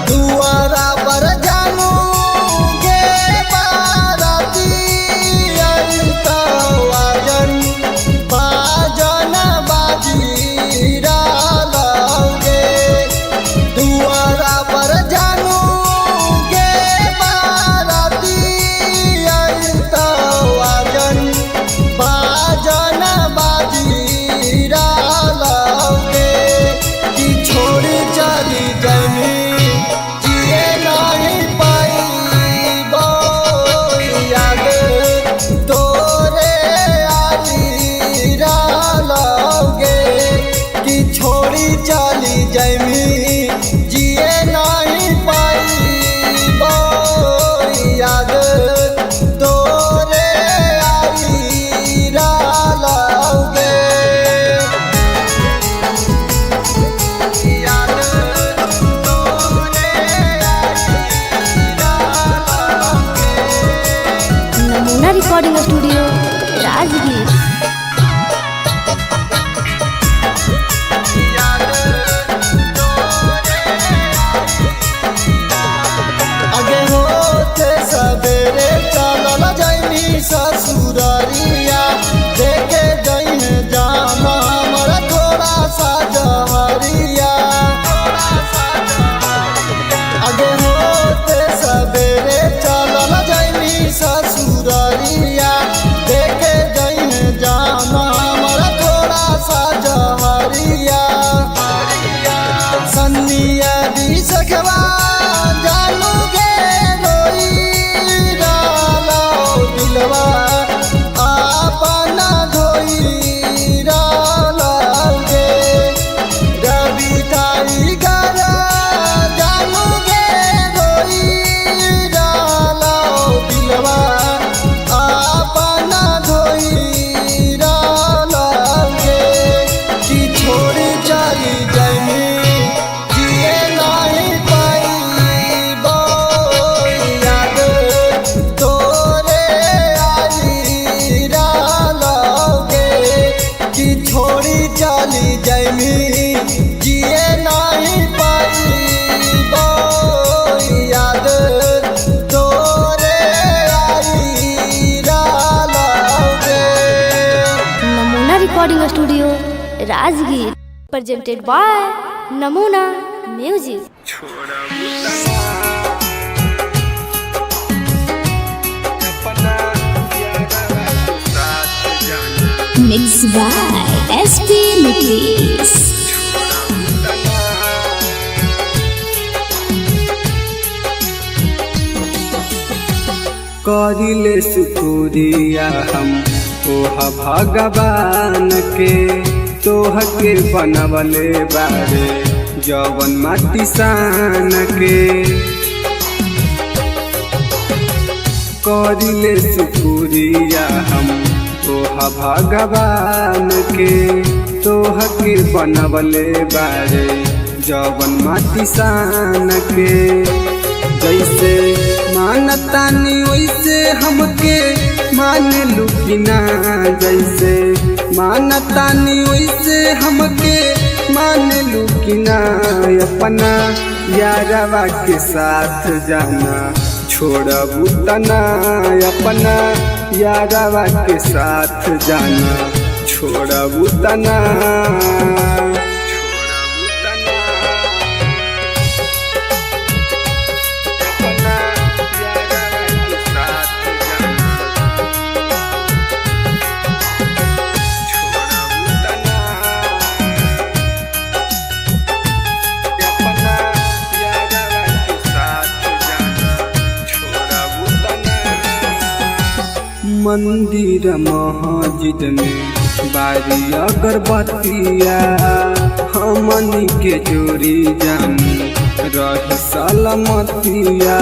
दुआरा पर जानू गे बाराती अइता वाजन बाजन बाजीरा लागे दुआरा पर जानू गे बाराती अइता वाजन बाजन बाजीरा लागे कि छोड़ी चली जमी जिए नहीं पाई याद तोरे आई लागे कि छोड़ी चली जमी जिए नहीं पाई याद तोरे आई लागे याद तोरे नमूना रिकॉर्डिंग स्टूडियो राजगीर। आगे होते सवेरे चलल जैनी ससुरारिया देखे जैने जामा हमारा थोड़ा सा जहरिया आगे होते सवेरे चलल जैनी ससुरारिया देखे जैने जामा हमारा थोड़ा सा जहरिया सन्निया दी सखवा जानू गे रोई डालो दिलवा आपना धोई डालोगे रवि ताई गरा जानू गे रोई डालो दिलवा आपना धोई डालोगे कि छोड़ी चली जमी जिए नहीं पाई याद तोरे आई लागे कि छोड़ी चली जमी जिए नहीं पाई याद तोरे आई लागे Namuna recording studio Rajgir presented by Namuna music. Mixed by SP Nikis. करिले शुक्रिया हम तोहा भगवान के तोह के बनवले बारे जवन माटी सान के करिले शुक्रिया हम तोहा भगवान के तोह के बनवले बारे जवन माटी सान के जैसे मानतानी वैसे हमके मान लुकिना जैसे मानतानी वैसे हमके मान लुकिना अपना यारवा के साथ जाना छोड़बू तना अपना यारवा के साथ जाना छोड़बू तना मंदिर मस्जिद में बारी अगरबत्तिया हमनी के जोड़ी जान रह सलामतिया।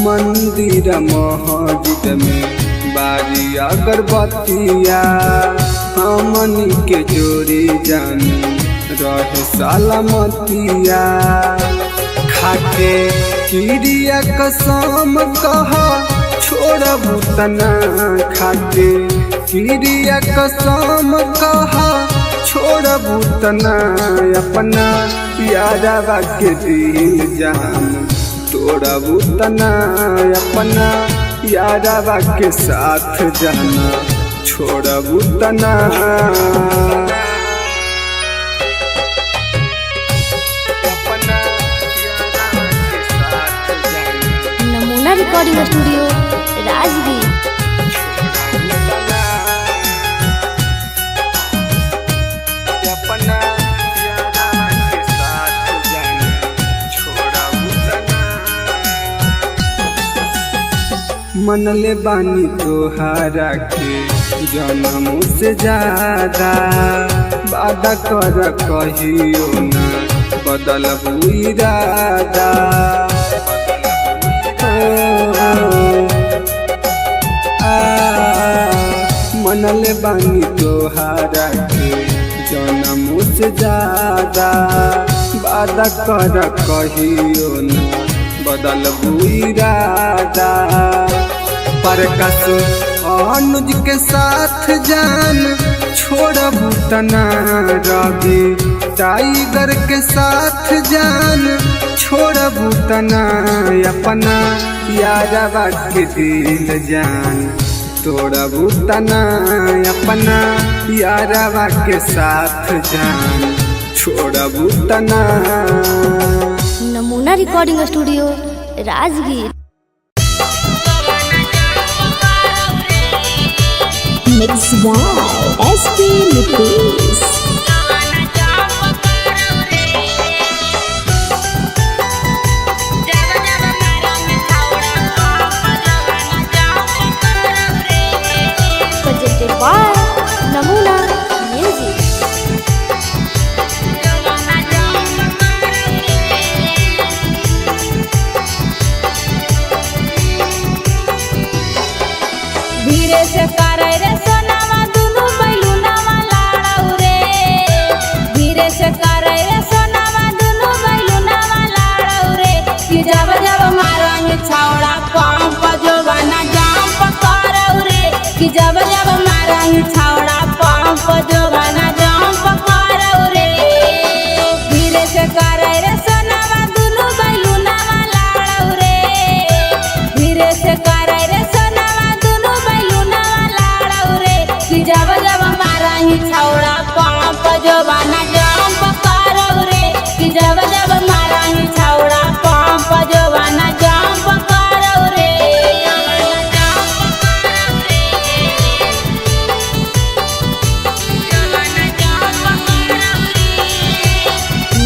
मंदिर मस्जिद में बारी अगरबत्तिया हमनी के जोड़ी जान रह सलामतिया। खाके किरिया कसम कहा छोड़बू तना, खाके किरिया कसम कहा छोड़बू तना, अपना यारवा के दिल जान तोड़बू तना, अपना यारवा के साथ जाना छोड़बू तना। Namuna recording studio Rajgir. मनले बानी तोहारा के जन्म से ज्यादा, वादा कर कहियो ना बदलबू इरादा। मनले बानी तोहारा के जन्म से ज्यादा, वादा कर कहियो ना बदलबू इरादा। प्रकाश अनुज के साथ जान छोड़बू तना, रवि टाइगर के साथ जान छोड़बू तना, अपना यारवा के दिल जान तोड़बू तना, अपना यारवा के साथ जान छोड़बू तना। Namuna recording studio Rajgir. Mixed by SP Nickies. Presented by Namuna music. धीरे से करे रे सोनावा दुनु बैलुनावा लाड़ाऊ रे, धीरे से करे रे सोनावा दुनु बैलुनावा लाड़ाऊ रे। कि जब जब मारंग छावड़ा पंप जोबाना जंप करऊ रे, कि जब जब मारंग छावड़ा पंप जोबाना जंप करऊ रे। धीरे से करे रे सोनावा दुनु बैलुनावा लाड़ाऊ रे, धीरे से करे रे सोनावा दुनु बैलुनावा लाड़ाऊ रे। कि जब जब मारंग छावड़ा पंप जोबाना जंप करऊ रे, कि जब जब मारंग छावड़ा पंप जोबाना जंप करऊ रे।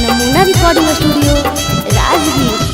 नमूना recording studio Rajgir.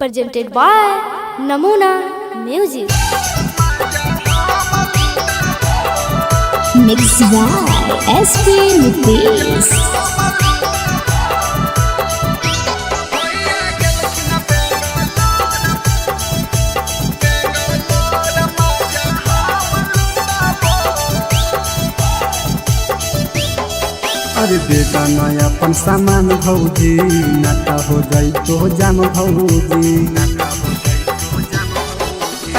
presented by Namuna Music. Mixed by SP Nitish. अरे बेटा नया अपन सामान भौजी नाता हो जाई तो जाम भौजी।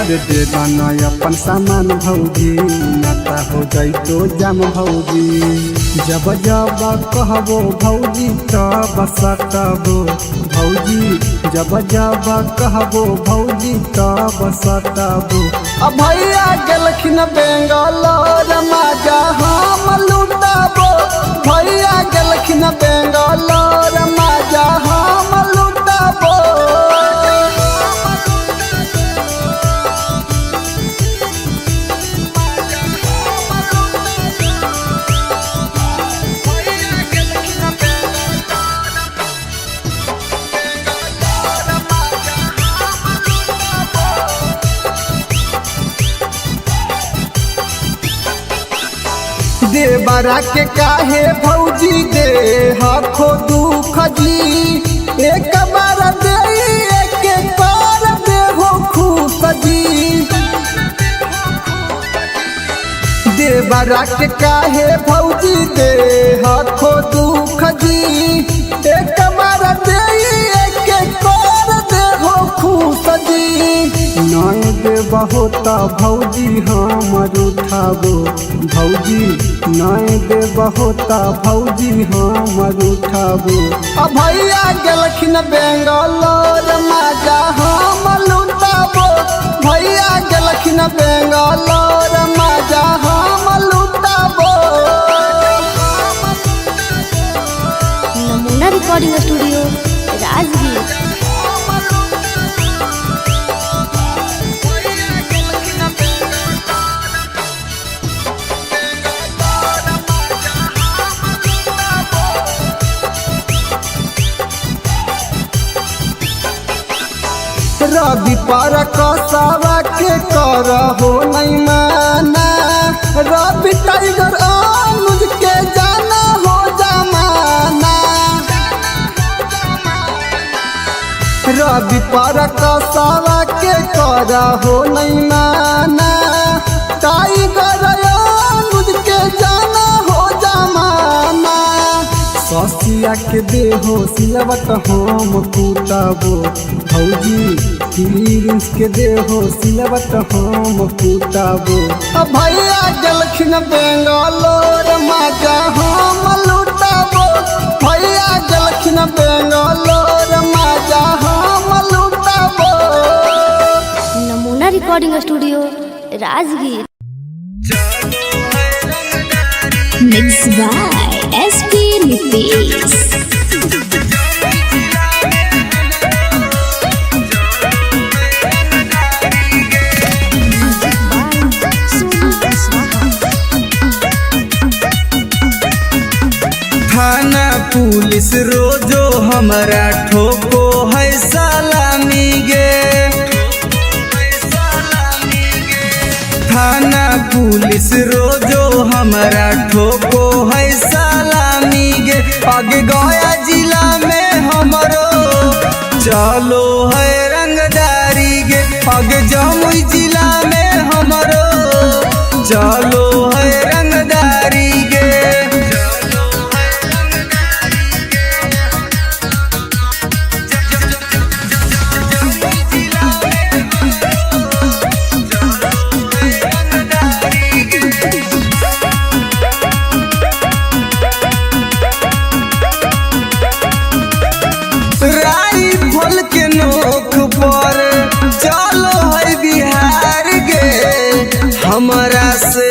अरे बेटा नया अपन सामान भौजी नाता हो जाई तो जाम भौजी। जब जब कहबो भौजी तब सटबो भौजी। जब जब कहबो भौजी तब सटबो। अब भैया गेलखिन बेंगलोर मजा हम लुटाबो। भैया गेलखिन बेंगलोर मजा हम लुटाबो। देवरा के काहे भौजी दे हखो दुख जी। एक बार दे एक बार दे हो खुश जी। देवरा के काहे भौजी दे हखो दुख जी। एक बार दे एक बार दे हो खुश जी। नय दे बहुत भौजी हमर उठाबो भौजी। नय दे बहुत भौजी हमर उठाबो। अब भैया गेलखिन बेंगलोर मजा हम लुटाबो। भैया गेलखिन बेंगलोर मजा हम लुटाबो। नमूना रिकॉर्डिंग स्टूडियो राजगीर। रवि पर कसावा के कर हो नहीं माना। रवि टाइगर अनुज के जाना हो जमाना। रवि पर कसावा के कर हो नहीं माना। टाइगर अनुज के जाना हो जमाना। ससिया के देहो सिलवट हम कुटाबो भौजी। प्रिंस के देहो सिलवट हम कुटाबो। अब भैया गेलखिन बेंगलोर मजा हम लुटाबो। भैया गेलखिन बेंगलोर मजा हम लुटाबो। नमूना recording studio Rajgir. Mixed by SP Nitish. थाना पुलिस रोजो हमरा ठोको है सलामी गे। थाना पुलिस रोजो हमरा ठोको है सलामी गे। आगे गया जिला में हमरो चलो है रंगदारी गे। आगे जमुई जिला में हमरो चलो है रंगदारी गे। राइफल के नोक पर चलो है बिहार गे। हमरा से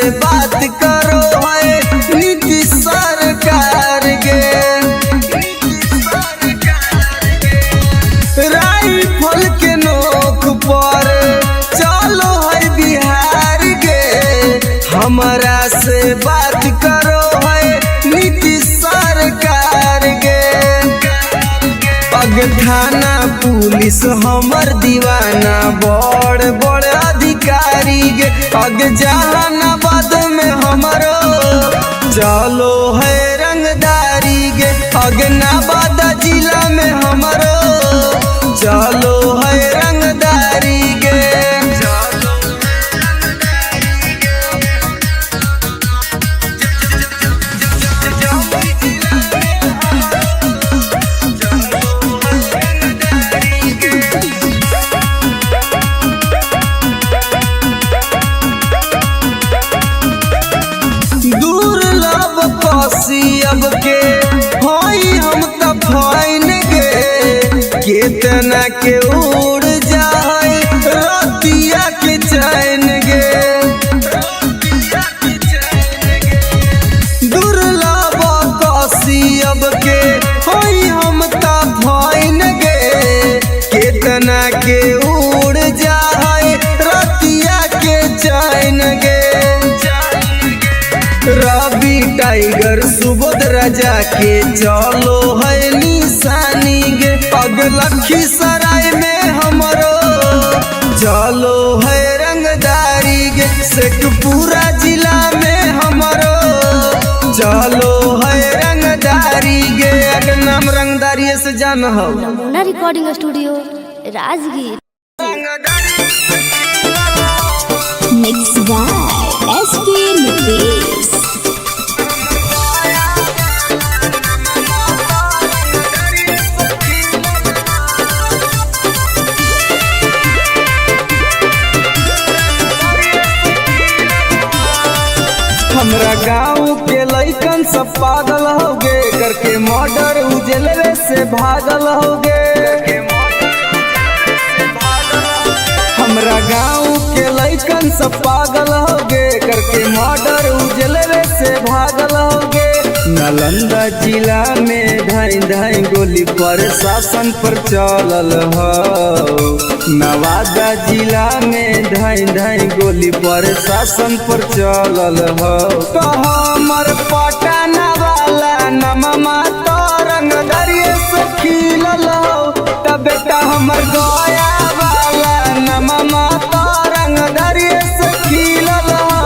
पुलिस हमर दीवाना बड़ बड़ अधिकारी गे आगे जहानाबाद में हमरो चलो है रंगदारी गे अगनाबाद जिला में हमरो चलो है रंगदारी गे दुर्लभ कसियब के हई हम त फाइन गे केतना के उड़ जाए रतिया के चैन गे दुर्लभ कसियब के हई हम त फाइन गे केतना के उड़ जाए रतिया के चैन गे रवि टाइगर सुबोध राजा के चलो है निशानी गे पग लखीसराय में हमरो चलो है रंगदारी गे शेखपुरा जिला में हमरो चलो है रंगदारी गे अगर नाम रंगदारी से जान हो नमूना recording studio Rajgir. Mixed by SP Nitish. हमरा गाँव के लइकन सब पागल हो गे करके मर्डर उजलवे से भागल हो गे हमरा गाँव के लइकन सब पागल हो गे करके मर्डर उजलवे से भागल हो गे नालंदा जिला में धाई धाई गोली प्रशासन पर चलल हो नवादा जिला में धाई धाई गोली प्रशासन पर चलल हो तो हमर पटना वाला नममा तो रंगदरिये से खिलल हो तब बेटा हमर गया वाला नममा तो रंगदरिये से खिलल हो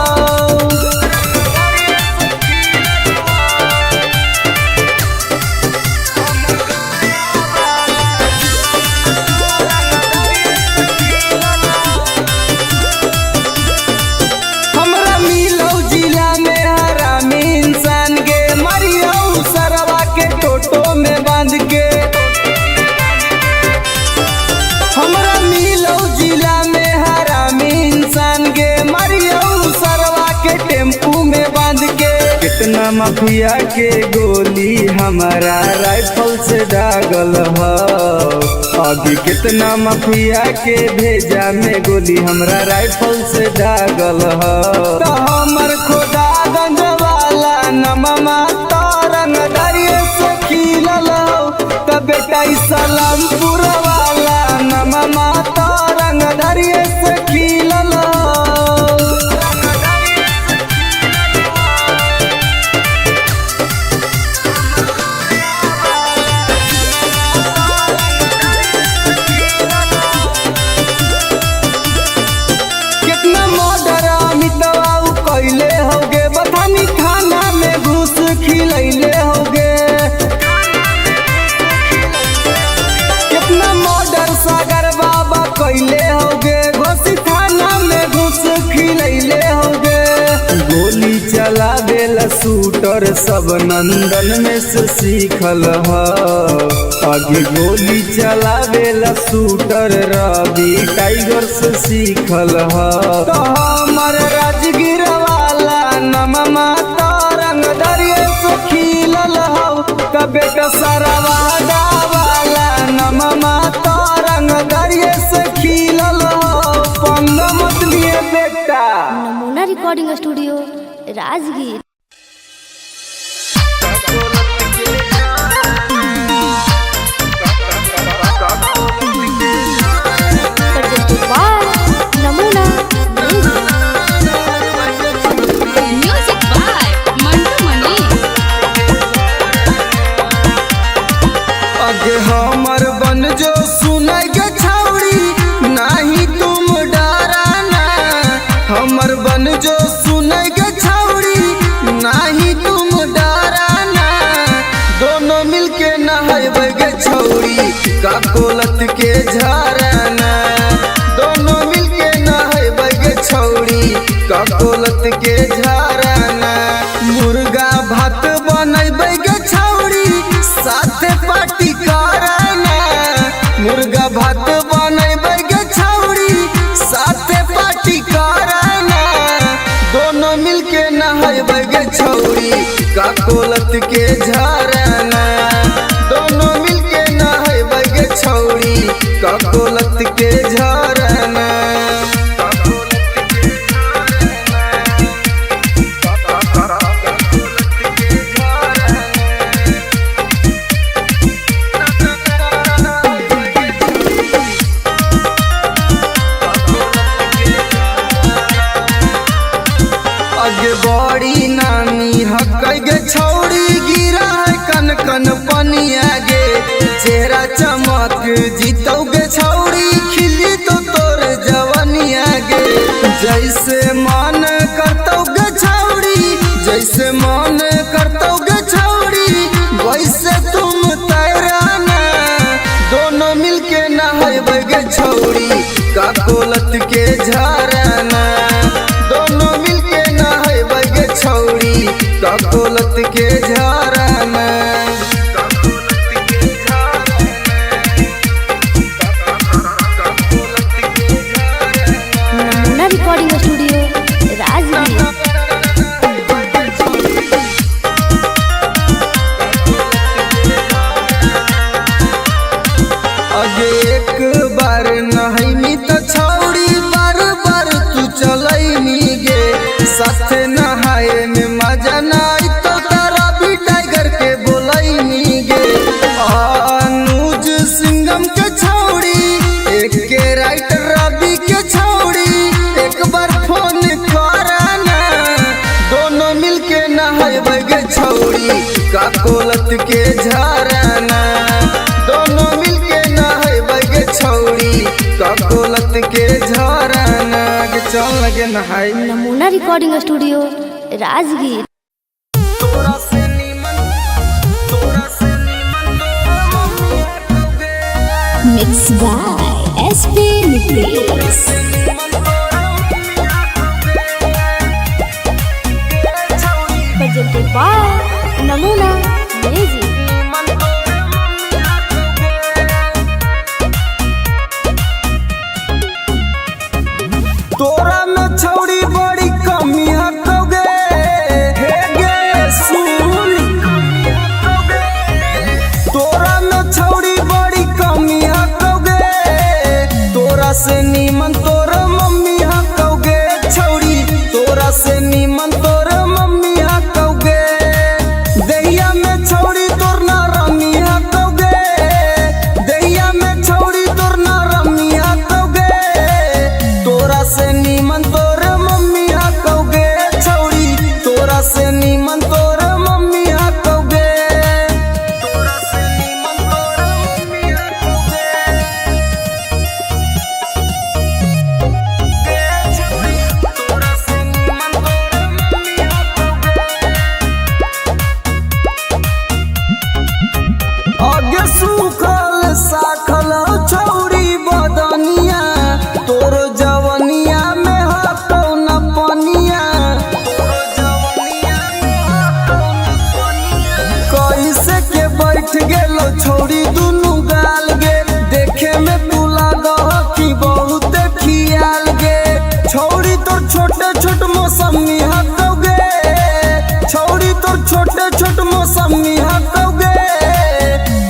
टोटो में बांध के हमरा मिलो जिला में हरामी इंसान गे मरियो सरवा के टेम्पू में बांध के कितना माफिया के गोली हमारा राइफल से दागल हो अभी कितना माफिया के भेजा में गोली हमरा राइफल से दागल हो तो हमर खोदा गंज वाला नममा तो रंगदरिये से खिलल हो तब बेटा सलामपुर वाला नममा तो रंगदरिये से खिलल हो कितना मर्डर अमितवा कैले होगे बथानी थाना में घुस खिलैले होगे कितना मर्डर सागर बाबा कैले होगे घोसी थाना में घुस खिलैले होगे गोली चलावेला शूटर सब नंदन में से सीखल हो आगे गोली चलावेला शूटर रवि टाइगर से सीखल हो तो हमर राजगीर वाला नममा तो रंगदरिये से खिलल हो कबे का सरवादा वाला नममा तो रंगदरिये से खिलल हो पंग मत लिए बेटा। नमूना रिकॉर्डिंग स्टूडियो राजगीर। नमूना म्यूजिक बाय मंटू मनी। आगे हमर बन जो सुना काकोलत के झरना दोनों मिलके नहैबै गे छौड़ी काकोलत के झरना मुर्गा भात बनैबै गे छौड़ी साथे पार्टी करना मुर्गा भात बनैबै गे छौड़ी साथे पार्टी करना दोनों मिलके नहैबै गे छौड़ी काकोलत के झरना दोनों मिलके नहैबै गे छौड़ी काकोलत के झरना आगे बड़ी नामी हकै गे छौड़ी गिरा है कन कन पनिया गे चेहरा चमक जीतौ गे छौड़ी खिली तो तोर जवनिया गे जैसे मन करतौ गे छौड़ी जैसे मन करतौ गे छौड़ी वैसे तुम तैराना दोनों मिलके नहैबै गे छौड़ी काकोलत के झरना दोनों मिलके नहैबै गे छौड़ी काकोलत के झरना नमूना रिकॉर्डिंग स्टूडियो राजगीर। अगे एक बार नहैमी त छौड़ी बार बार तू चलैनी गे साथे नहाए में मजा नाई तो तारा भी टाइगर के बोलैनी गे अनुज सिंघम के छौड़ी एक के राइटर रवि के छौड़ी एक बार फोन कराना दोनों मिलके नहैबै गे छौड़ी काकोलत के झरना दोनों मिलके नहैबै गे छौड़ी काकोलत के झरना के चल लगे नहाई Namuna recording studio Rajgir. Mixed by SP Nucleus. presented by Namuna music. तोरा में छौड़ी बड़ी कमी हकोगे हे गे सुन तोरा में छौड़ी बड़ी कमी हकोगे तोरा से नीमन तोर मम्मी हकोगे छौड़ी तोरा से नीमन तोर मम्मी हकोगे दहिया में छौड़ी तोर ना रमी हकोगे दहिया में छौड़ी तोर ना रमी हकोगे तोरा से नीमन तोर मम्मी हकोगे छौड़ी तोरा से नीमन तोर मम्मी हकोगे तोरा से नीमन तोर मम्मी हकोगे छौड़ी तोरा से नीमन तोर मम्मी हकोगे आगे सूखल साखल छौड़ी बदनिया तोर जवनिया में हटौ न पनिया कैसे के बैठ गेलो छौड़ी दुनू गाल गे देखे में तू लागह कि बहुत खियाल गे छौड़ी तोर छोटे छोट मौसमी हटौगे छौड़ी तोर छोटे छोट मौसमी हटौगे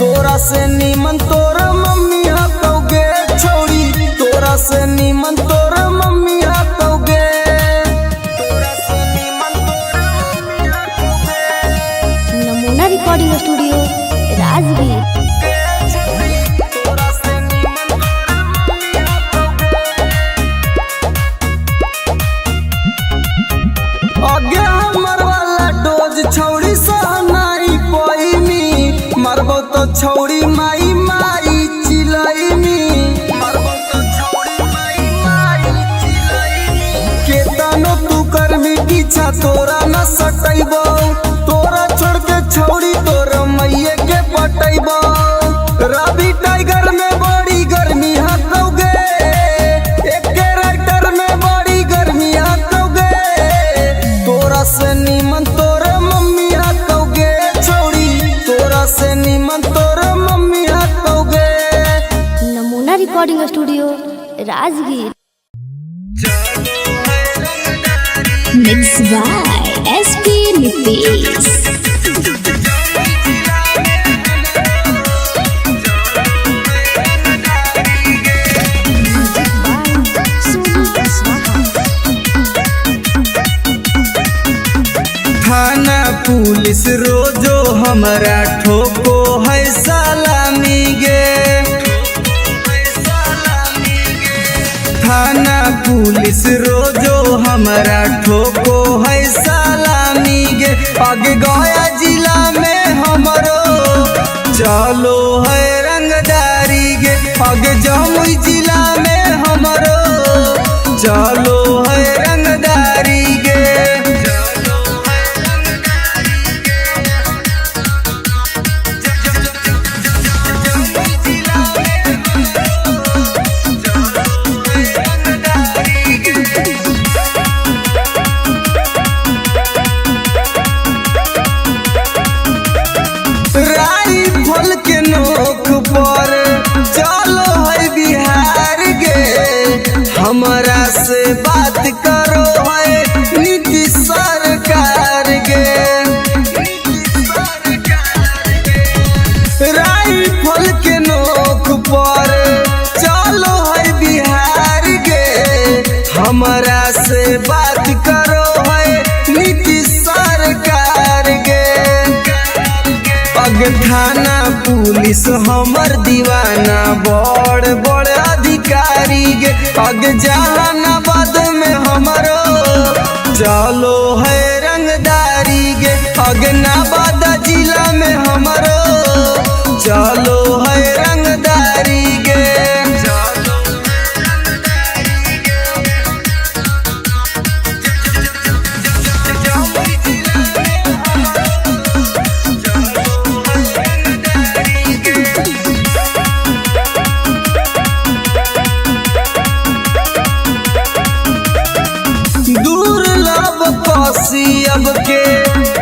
तोरा से नीमन तोर मम्मी हटौगे छौड़ी तोरा से नीमन तोर मम्मी हटौगे तोरा से नीमन तोर मम्मी हटौगे नमूना रिकॉर्डिंग स्टूडियो राजगीर। तोरा से नीमन तोर मम्मी हटौगे आगे हमर वाला डोज छौड़ी सहनाई पैनी मरबो तो छौड़ी माई माई चिलैनी मरबो तो छौड़ी माई माई चिलैनी केतनो तू करमी पीछा तोरा न सटैबो तोरा छोड़ के छौड़ी तोर मैये के पटैबो Ravi tiger studio Rajgir. Mixed by SP Nitish. थाना पुलिस रोजो हमारा ठोको है सलामी गे। थाना पुलिस रोजो हमारा ठोको है सलामी गे। आगे गया जिला में हमरो चलो है रंगदारी गे। आगे जमुई जिला में हमरो चलो है रंगदारी गे। राइफल के नोक पर चलो है बिहार गे। हमारा से बात करो है नीतीश सरकार गे। राइफल के नोक पर चलो है बिहार गे। हमारा से बात करो है नीतीश सरकार गे। अग थाना पुलिस हमर दीवाना बड़ बड़ अधिकारी गे। अग जहानाबाद में हमरो चलो है रंगदारी गे। अग नवादा जिला में हमरो चलो है रंगदारी गे। दुर्लभ कसियब के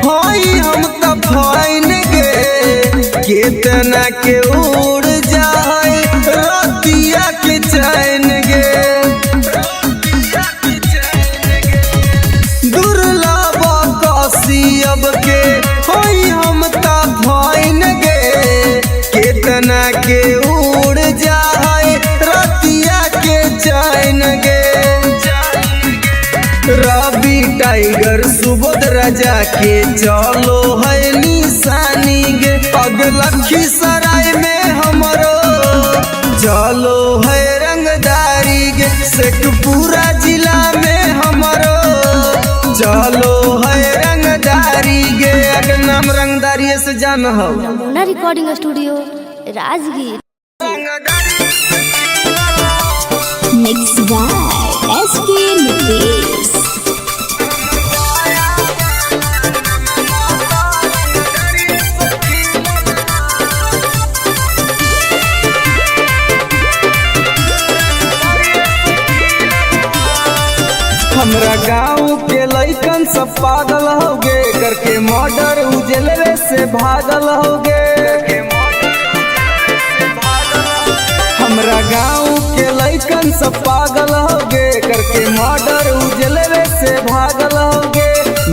हई हम त फाइन गे। केतना के उड़ जाए रतिया के चैन गे। दुर्लभ कसियब के हई हम त फाइन गे। केतना के उड़ जाए रतिया के चैन गे। रवि टाइगर सुबोध राजा के चलो है निशानी गे। अग लखीसराय में हमरो चलो है रंगदारी गे। शेखपुरा जिला में हमरो चलो है रंगदारी गे। अगर नाम रंगदारी से जान हो। नमूना recording studio Rajgir. Mixed by SP Nitish. हमरा गाँव के लइकन सब पागल होगे। करके मर्डर उजलवे से भागल होगे। हमरा गाँव के लइकन सब पागल होगे। करके मर्डर उजलवे से भागल होगे।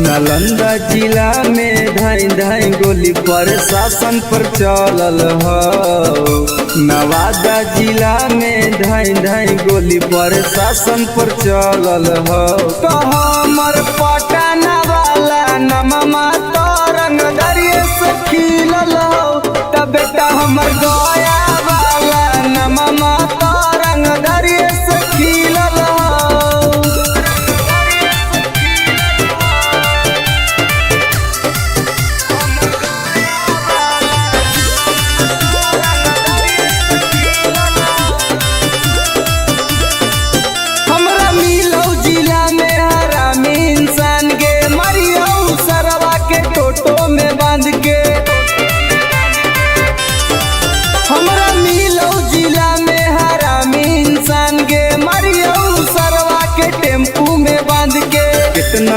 नालंदा जिला में धाई धाई गोली प्रशासन पर चलल हो। नवादा जिला में धाई धाई गोली प्रशासन पर चलल हो। तो हमर पटना वाला नममा तो रंगदरिये से खिलल हो। तब बेटा हमर गया वाला नममा तो रंगदरिये से खिलल हो। हमरा मिलौ जिला में हरामी इंसान गे। मरियौ सरवा के टोटो में बांध के। हमरा मिलौ जिला में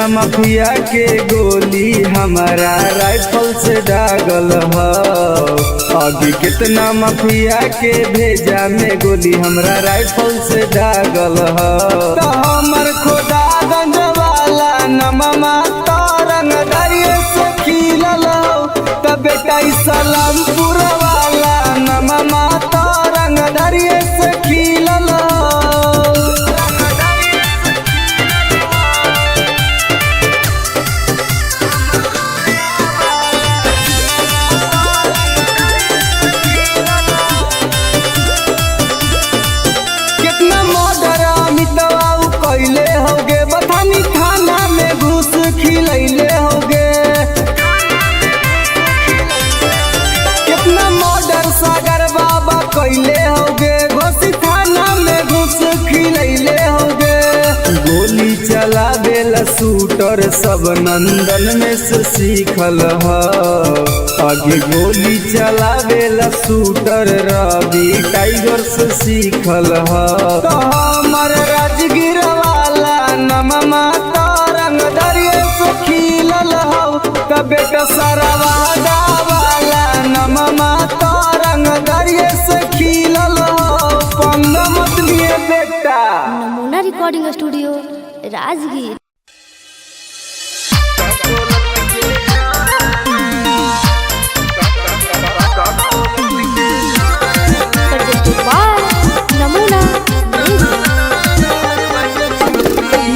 कितना माफिया के गोली हमारा राइफल से दागल ह। अभी कितना माफिया के भेजा में गोली हमरा राइफल से दागल ह। तो हमर खोदा गंज वाला नममा तरंग दरिये से खिलल त बेटा सलामपुर वाला नममा तरंग दरिये से खिलल। कितना मर्डर अमितवा कैले होगे बथानी थाना में घुस खिलैले होगे। कितना मर्डर सागर बाबा कैले होगे घोसी थाना में घुस खिलैले होगे। गोली चलावेला शूटर सब नंदन में से सीखल ह। आगे गोली चलावेला शूटर रवि टाइगर से सीखल ह। तो हमर राजगीर वाला नममा तरंग दरिये से खिलल हो त बेटा सरवादा वाला नममा तरंग दरिये से खिलल हो। पंग मत लिए बेटा। नमूना रिकॉर्डिंग स्टूडियो राजगीर। नमूना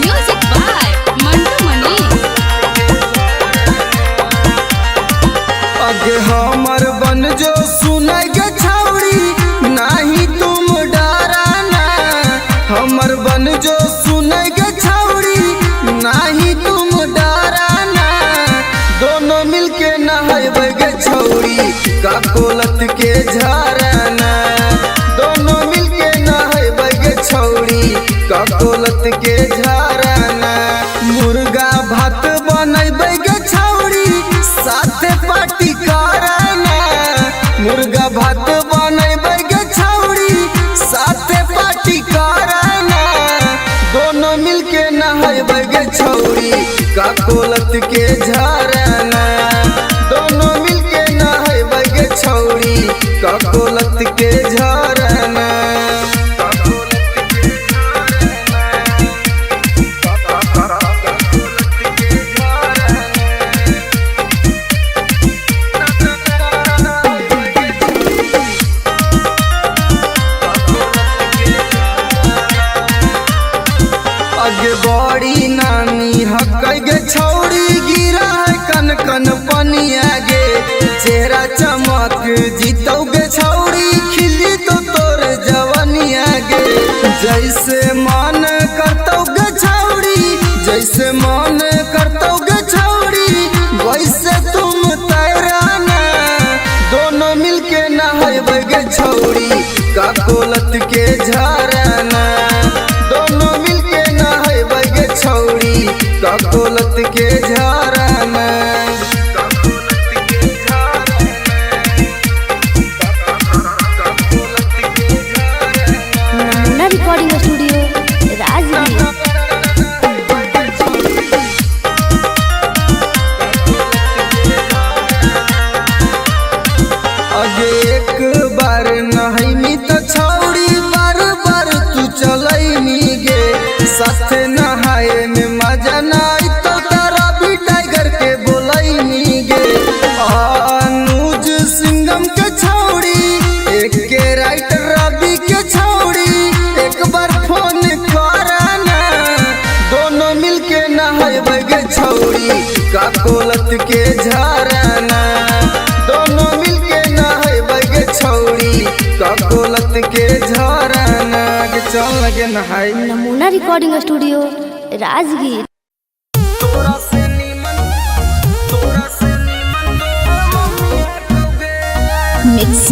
म्यूजिक बाय मंटू मनी। आगे हमर बन जो सुनाई गे छौड़ी नहीं तुम डराना। हमर बन जो सुनाई गे छौड़ी नहीं तुम डराना। दोनों मिलके नहाइबे गे छौड़ी का कोलत के झरना। दोनों मिलके नहाइबे गे छौड़ी का कोलत के झरना। मुर्गा भात बनैबे गे छौड़ी साथे पार्टी कराना। मुर्गा भात बनैबे गे छौड़ी साथे पार्टी कराना। दोनों मिलके नहाइबे गे छौड़ी का कोलत के झरना। दोनों मिलके नहाइबे गे छौड़ी का कोलत के झरना। आगे बड़ी नामी हकै गे छौड़ी गिरा है कन कन पनिया गे। चेहरा चमक जीतौ गे छौड़ी खिली तो तोर जवनिया गे। जैसे मन करतौ गे छौड़ी जैसे मन करतौ गे छौड़ी वैसे तुम तैराना। दोनों मिलके नहाइबे गे छौड़ी का कोलत के झरना। दोनों मिलके नहाइबे गे छौड़ी का कोलत के झरना। नमूना रिकॉर्डिंग स्टूडियो राजगीर। आगे एक बार नहाइमी तो छौड़ी बार बार तू चलैमी गे। साथे नहाए में मजा नाई तो तारा भी टाइगर के बोलैमी गे। अनुज सिंघम के छौड़ी एक के राइटर रवि के छौड़ी एक बार फोन कराना। दोनों मिलके नहाइबे गे छौड़ी का कोलत के झरना। दोनों मिलके नहाइबे गे छौड़ी का कोलत के झरना। चल लगे नहाई। Namuna recording studio Rajgir. Mix